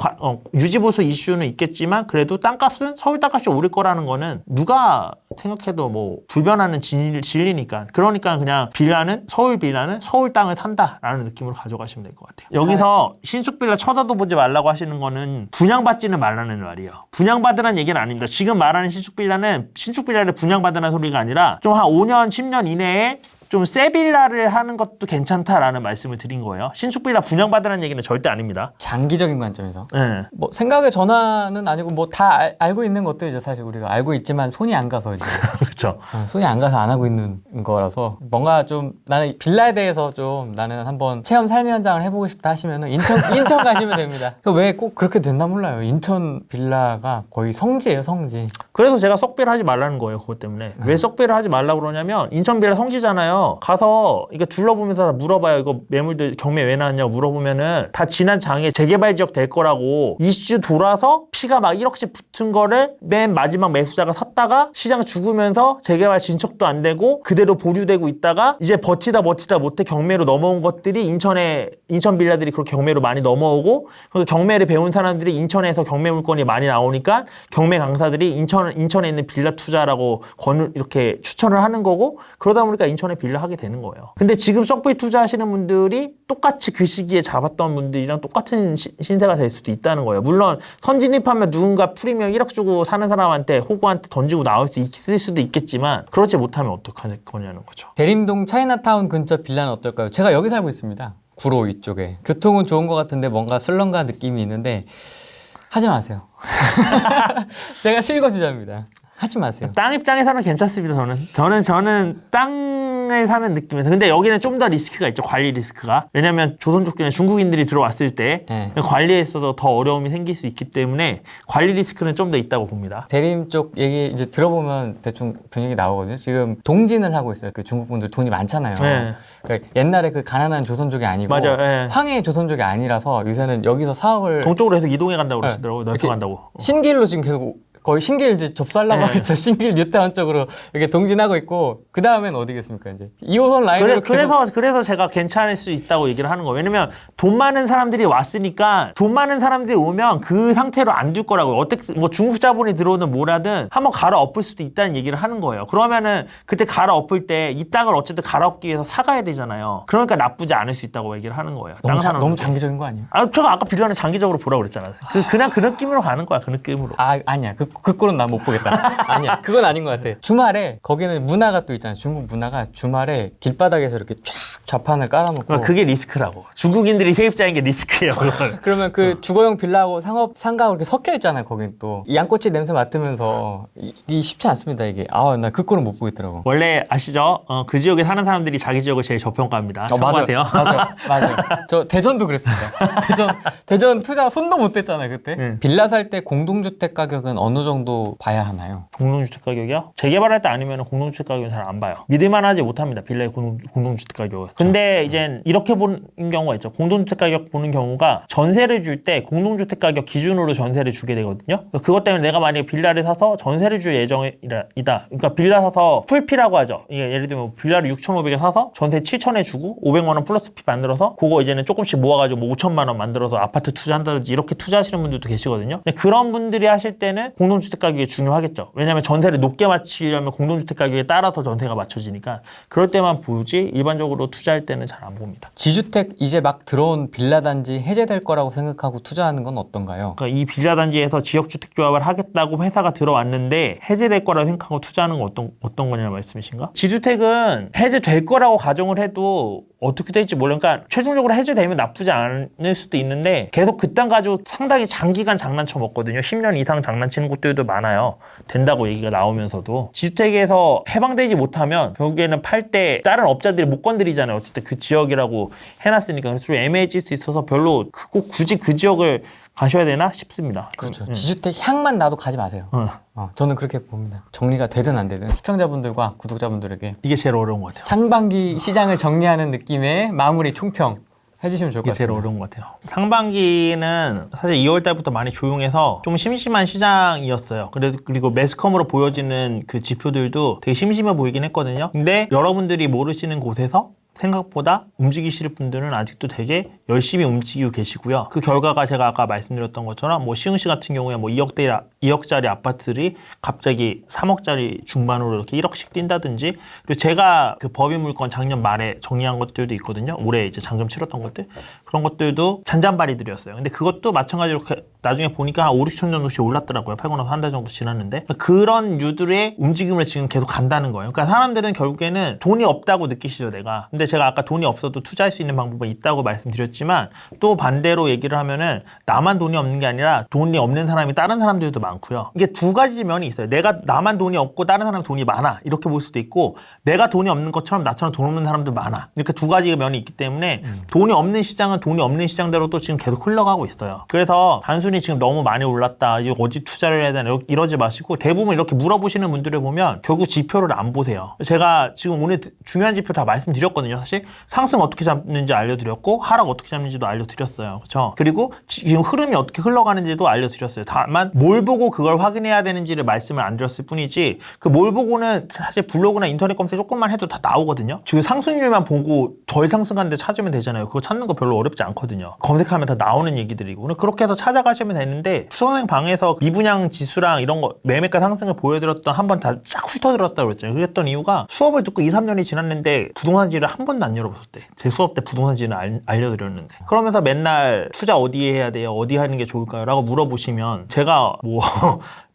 유지보수 이슈는 있겠지만 그래도 땅값은 서울 땅값이 오를 거라는 거는 누가 생각해도 뭐 불변하는 진리니까 그러니까 그냥 서울 빌라는 서울 땅을 산다라는 느낌으로 가져가시면 될 것 같아요. 여기서 신축 빌라 쳐다도 보지 말라고 하시는 거는 분양받지는 말라는 말이에요. 분양받으라는 얘기는 아닙니다. 지금 말하는 신축 빌라를 분양받으라는 소리가 아니라 좀 한 5년 10년 이내에 좀 새 빌라를 하는 것도 괜찮다라는 말씀을 드린 거예요. 신축 빌라 분양받으라는 얘기는 절대 아닙니다. 장기적인 관점에서. 네. 뭐 생각의 전환은 아니고 뭐 다 알고 있는 것들이죠. 사실 우리가 알고 있지만 손이 안 가서 이제. 그렇죠. 손이 안 가서 안 하고 있는 거라서 뭔가 좀 나는 빌라에 대해서 좀 나는 한번 체험 삶의 현장을 해보고 싶다 하시면은 인천 가시면 됩니다. 왜 꼭 그렇게 됐나 몰라요. 인천 빌라가 거의 성지예요, 성지. 그래서 제가 썩비를 하지 말라는 거예요. 그것 때문에. 왜 썩비를 하지 말라고 그러냐면 인천 빌라 성지잖아요. 가서 이거 둘러보면서 물어봐요. 이거 매물들 경매 왜 나왔냐고 물어보면은 다 지난 장에 재개발 지역 될 거라고 이슈 돌아서 피가 막 1억씩 붙은 거를 맨 마지막 매수자가 샀다가 시장 죽으면서 재개발 진척도 안 되고 그대로 보류되고 있다가 이제 버티다 못해 경매로 넘어온 것들이 인천 빌라들이 그렇게 경매로 많이 넘어오고 그리고 경매를 배운 사람들이 인천에서 경매 물건이 많이 나오니까 경매 강사들이 인천에 있는 빌라 투자라고 이렇게 추천을 하는 거고 그러다 보니까 인천에 빌라 하게 되는 거예요. 근데 지금 썩비 투자하시는 분들이 똑같이 그 시기에 잡았던 분들이랑 똑같은 신세가 될 수도 있다는 거예요. 물론 선진입하면 누군가 프리미엄 1억 주고 사는 사람한테 호구한테 던지고 나올 수 있을 수도 있겠지만 그렇지 못하면 어떡하냐는 거죠. 대림동 차이나타운 근처 빌라는 어떨까요? 제가 여기 살고 있습니다. 구로 이쪽에. 교통은 좋은 것 같은데 뭔가 슬럼가 느낌이 있는데 하지 마세요. 제가 실거주자입니다. 하지 마세요. 땅 입장에서는 괜찮습니다. 저는 땅을 사는 느낌에서. 근데 여기는 좀 더 리스크가 있죠. 관리 리스크가. 왜냐면 조선족이나 중국인들이 들어왔을 때 관리에 있어서 더 어려움이 생길 수 있기 때문에 관리 리스크는 좀 더 있다고 봅니다. 대림 쪽 얘기 이제 들어보면 대충 분위기 나오거든요. 지금 동진을 하고 있어요. 그 중국 분들 돈이 많잖아요. 그러니까 옛날에 그 가난한 조선족이 아니고 황해 조선족이 아니라서 요새는 여기서 사업을 동쪽으로 해서 이동해 간다고 그러시더라고요. 넓혀 간다고. 신길로 지금 계속 거의 신길 이제 접수하려고 하겠어. 신길 뉴타운 쪽으로 이렇게 동진하고 있고 그 다음엔 어디겠습니까 이제 2호선 라인으로 그래서 제가 괜찮을 수 있다고 얘기를 하는 거예요. 왜냐면 돈 많은 사람들이 왔으니까 돈 많은 사람들이 오면 그 상태로 안 둘 거라고요. 어떻게 뭐 중국 자본이 들어오든 뭐라든 한번 갈아엎을 수도 있다는 얘기를 하는 거예요. 그러면은 그때 갈아엎을 때 이 땅을 어쨌든 갈아엎기 위해서 사가야 되잖아요. 그러니까 나쁘지 않을 수 있다고 얘기를 하는 거예요. 너무 장기적인 거 아니에요? 제가 아까 빌라는 장기적으로 보라고 그랬잖아요. 그냥 그 느낌으로 가는 거야. 그 느낌으로. 아니야. 그 꼴은 난 못 보겠다. 아니야. 그건 아닌 것 같아. 주말에 거기는 문화가 또 있잖아요. 중국 문화가 주말에 길바닥에서 이렇게 쫙 좌판을 깔아놓고 그게 리스크라고. 중국인들이 세입자인 게 리스크예요. 그러면 그 주거용 빌라하고 상가하고 이렇게 섞여 있잖아요. 거긴 또 이 양꼬치 냄새 맡으면서 이 쉽지 않습니다. 이게 나 그 꼴은 못 보겠더라고. 원래 아시죠? 그 지역에 사는 사람들이 자기 지역을 제일 저평가합니다. 참고하세요. 맞아요. 저 대전도 그랬습니다. 대전 투자 손도 못 댔잖아요 그때. 빌라 살 때 공동주택 가격은 어느 정도 봐야 하나요? 공동주택 가격이요? 재개발할 때 아니면 공동주택 가격은 잘 안 봐요. 믿을만하지 못합니다. 빌라의 공동주택 가격은. 근데 이제 이렇게 보는 경우가 있죠. 공동주택 가격 보는 경우가 전세를 줄 때 공동주택 가격 기준으로 전세를 주게 되거든요. 그것 때문에 내가 만약에 빌라를 사서 전세를 줄 예정이다. 그러니까 빌라 사서 풀피라고 하죠. 이게 예를 들면 빌라를 6,500에 사서 전세 7,000에 주고 500만 원 플러스 피 만들어서 그거 이제는 조금씩 모아가지고 뭐 5천만 원 만들어서 아파트 투자한다든지 이렇게 투자하시는 분들도 계시거든요. 근데 그런 분들이 하실 때는 공동주택 가격이 중요하겠죠. 왜냐하면 전세를 높게 맞추려면 공동주택 가격에 따라서 전세가 맞춰지니까 그럴 때만 보지 일반적으로 투자할 때는 잘 안 봅니다. 지주택 이제 막 들어온 빌라 단지 해제될 거라고 생각하고 투자하는 건 어떤가요? 그러니까 이 빌라 단지에서 지역주택조합을 하겠다고 회사가 들어왔는데 해제될 거라고 생각하고 투자하는 건 어떤 거냐는 말씀이신가? 지주택은 해제될 거라고 가정을 해도 어떻게 될지 모르니까 최종적으로 해제되면 나쁘지 않을 수도 있는데 계속 그 땅 가지고 상당히 장기간 장난쳐 먹거든요. 10년 이상 장난치는 곳들도 많아요. 된다고 얘기가 나오면서도 지주택에서 해방되지 못하면 결국에는 팔 때 다른 업자들이 못 건드리잖아요. 어쨌든 그 지역이라고 해놨으니까 그래서 좀 애매해질 수 있어서 별로 꼭 굳이 그 지역을 가셔야 되나 싶습니다. 그렇죠. 지주택 향만 나도 가지 마세요. 저는 그렇게 봅니다. 정리가 되든 안 되든 시청자분들과 구독자분들에게 이게 제일 어려운 것 같아요. 상반기 시장을 정리하는 느낌의 마무리 총평 해주시면 좋을 것 같습니다. 이게 제일 어려운 것 같아요. 상반기는 사실 2월 달부터 많이 조용해서 좀 심심한 시장이었어요. 그리고 매스컴으로 보여지는 그 지표들도 되게 심심해 보이긴 했거든요. 근데 여러분들이 모르시는 곳에서 생각보다 움직이실 분들은 아직도 되게 열심히 움직이고 계시고요. 그 결과가 제가 아까 말씀드렸던 것처럼 뭐 시흥시 같은 경우에 뭐 2억짜리 아파트들이 갑자기 3억짜리 중반으로 이렇게 1억씩 뛴다든지 그리고 제가 그 법인물건 작년 말에 정리한 것들도 있거든요. 올해 이제 잔금 치렀던 것들 그런 것들도 잔잔바리들이었어요. 근데 그것도 마찬가지로 나중에 보니까 한 5, 6천 정도씩 올랐더라고요. 팔고 나서 한 달 정도 지났는데 그런 유들의 움직임을 지금 계속 간다는 거예요. 그러니까 사람들은 결국에는 돈이 없다고 느끼시죠, 내가. 근데 제가 아까 돈이 없어도 투자할 수 있는 방법은 있다고 말씀드렸지만 또 반대로 얘기를 하면은 나만 돈이 없는 게 아니라 돈이 없는 사람이 다른 사람들도 많고요. 이게 두 가지 면이 있어요. 나만 돈이 없고 다른 사람이 돈이 많아 이렇게 볼 수도 있고 내가 돈이 없는 것처럼 나처럼 돈 없는 사람도 많아. 이렇게 두 가지 면이 있기 때문에 돈이 없는 시장은 돈이 없는 시장대로 또 지금 계속 흘러가고 있어요. 그래서 단순히 지금 너무 많이 올랐다 이거 어디 투자를 해야 되나 이러지 마시고 대부분 이렇게 물어보시는 분들을 보면 결국 지표를 안 보세요. 제가 지금 오늘 중요한 지표 다 말씀드렸거든요. 사실 상승 어떻게 잡는지 알려드렸고 하락 어떻게 잡는지도 알려드렸어요. 그렇죠? 그리고 지금 흐름이 어떻게 흘러가는지도 알려드렸어요. 다만 뭘 보고 그걸 확인해야 되는지를 말씀을 안 드렸을 뿐이지 그 뭘 보고는 사실 블로그나 인터넷 검색 조금만 해도 다 나오거든요. 지금 상승률만 보고 덜 상승하는데 찾으면 되잖아요. 그거 찾는 거 별로 어렵지 않거든요. 검색하면 다 나오는 얘기들이고 그렇게 해서 찾아가시면 되는데 수강생 방에서 미분양 지수랑 이런 거 매매가 상승을 보여드렸던 한 번 다 쫙 훑어드렸다고 그랬잖아요. 그랬던 이유가 수업을 듣고 2, 3년이 지났는데 부동산지를 한 번도 안 열어보셨대. 제 수업 때 부동산지는 알려드렸는데 그러면서 맨날 투자 어디에 해야 돼요? 어디 하는 게 좋을까요? 라고 물어보시면 제가 뭐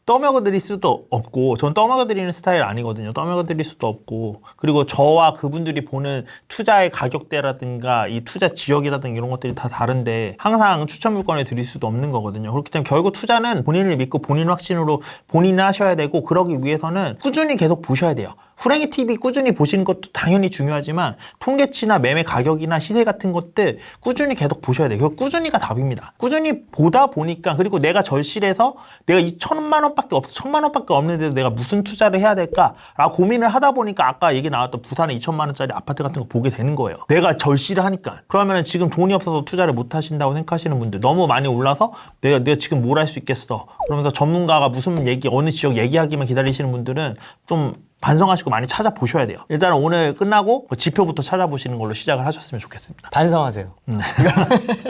떠먹여드릴 수도 없고 전 떠먹여드리는 스타일 아니거든요. 떠먹여드릴 수도 없고 그리고 저와 그분들이 보는 투자의 가격대라든가 이 투자 지역이라든가 이런 것들이 다 다른데 항상 추천 물건을 드릴 수도 없는 거거든요. 그렇기 때문에 결국 투자는 본인을 믿고 본인 확신으로 본인이 하셔야 되고 그러기 위해서는 꾸준히 계속 보셔야 돼요. 후랭이 TV 꾸준히 보시는 것도 당연히 중요하지만 통계치나 매매 가격이나 시세 같은 것들 꾸준히 계속 보셔야 돼요. 그 꾸준히가 답입니다. 꾸준히 보다 보니까 그리고 내가 절실해서 내가 이 1,000만 원밖에 없어 1,000만 원밖에 없는데도 내가 무슨 투자를 해야 될까라고 고민을 하다 보니까 아까 얘기 나왔던 부산에 2,000만 원짜리 아파트 같은 거 보게 되는 거예요. 내가 절실을 하니까. 그러면 지금 돈이 없어서 투자를 못 하신다고 생각하시는 분들 너무 많이 올라서 내가 지금 뭘 할 수 있겠어. 그러면서 전문가가 무슨 얘기 어느 지역 얘기하기만 기다리시는 분들은 좀 반성하시고 많이 찾아보셔야 돼요. 일단은 오늘 끝나고 지표부터 찾아보시는 걸로 시작을 하셨으면 좋겠습니다. 반성하세요.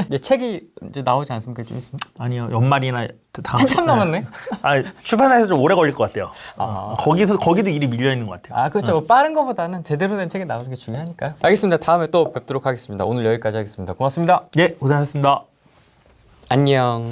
이제 책이 이제 나오지 않습니까? 좀 있으면? 아니요. 연말이나 다음 한참 남았네. 출판사에서 좀 오래 걸릴 것 같아요. 거기도 일이 밀려 있는 것 같아요. 아, 그렇죠. 뭐 빠른 것보다는 제대로 된 책이 나오는 게 중요하니까요. 알겠습니다. 다음에 또 뵙도록 하겠습니다. 오늘 여기까지 하겠습니다. 고맙습니다. 예, 고생하셨습니다. 안녕.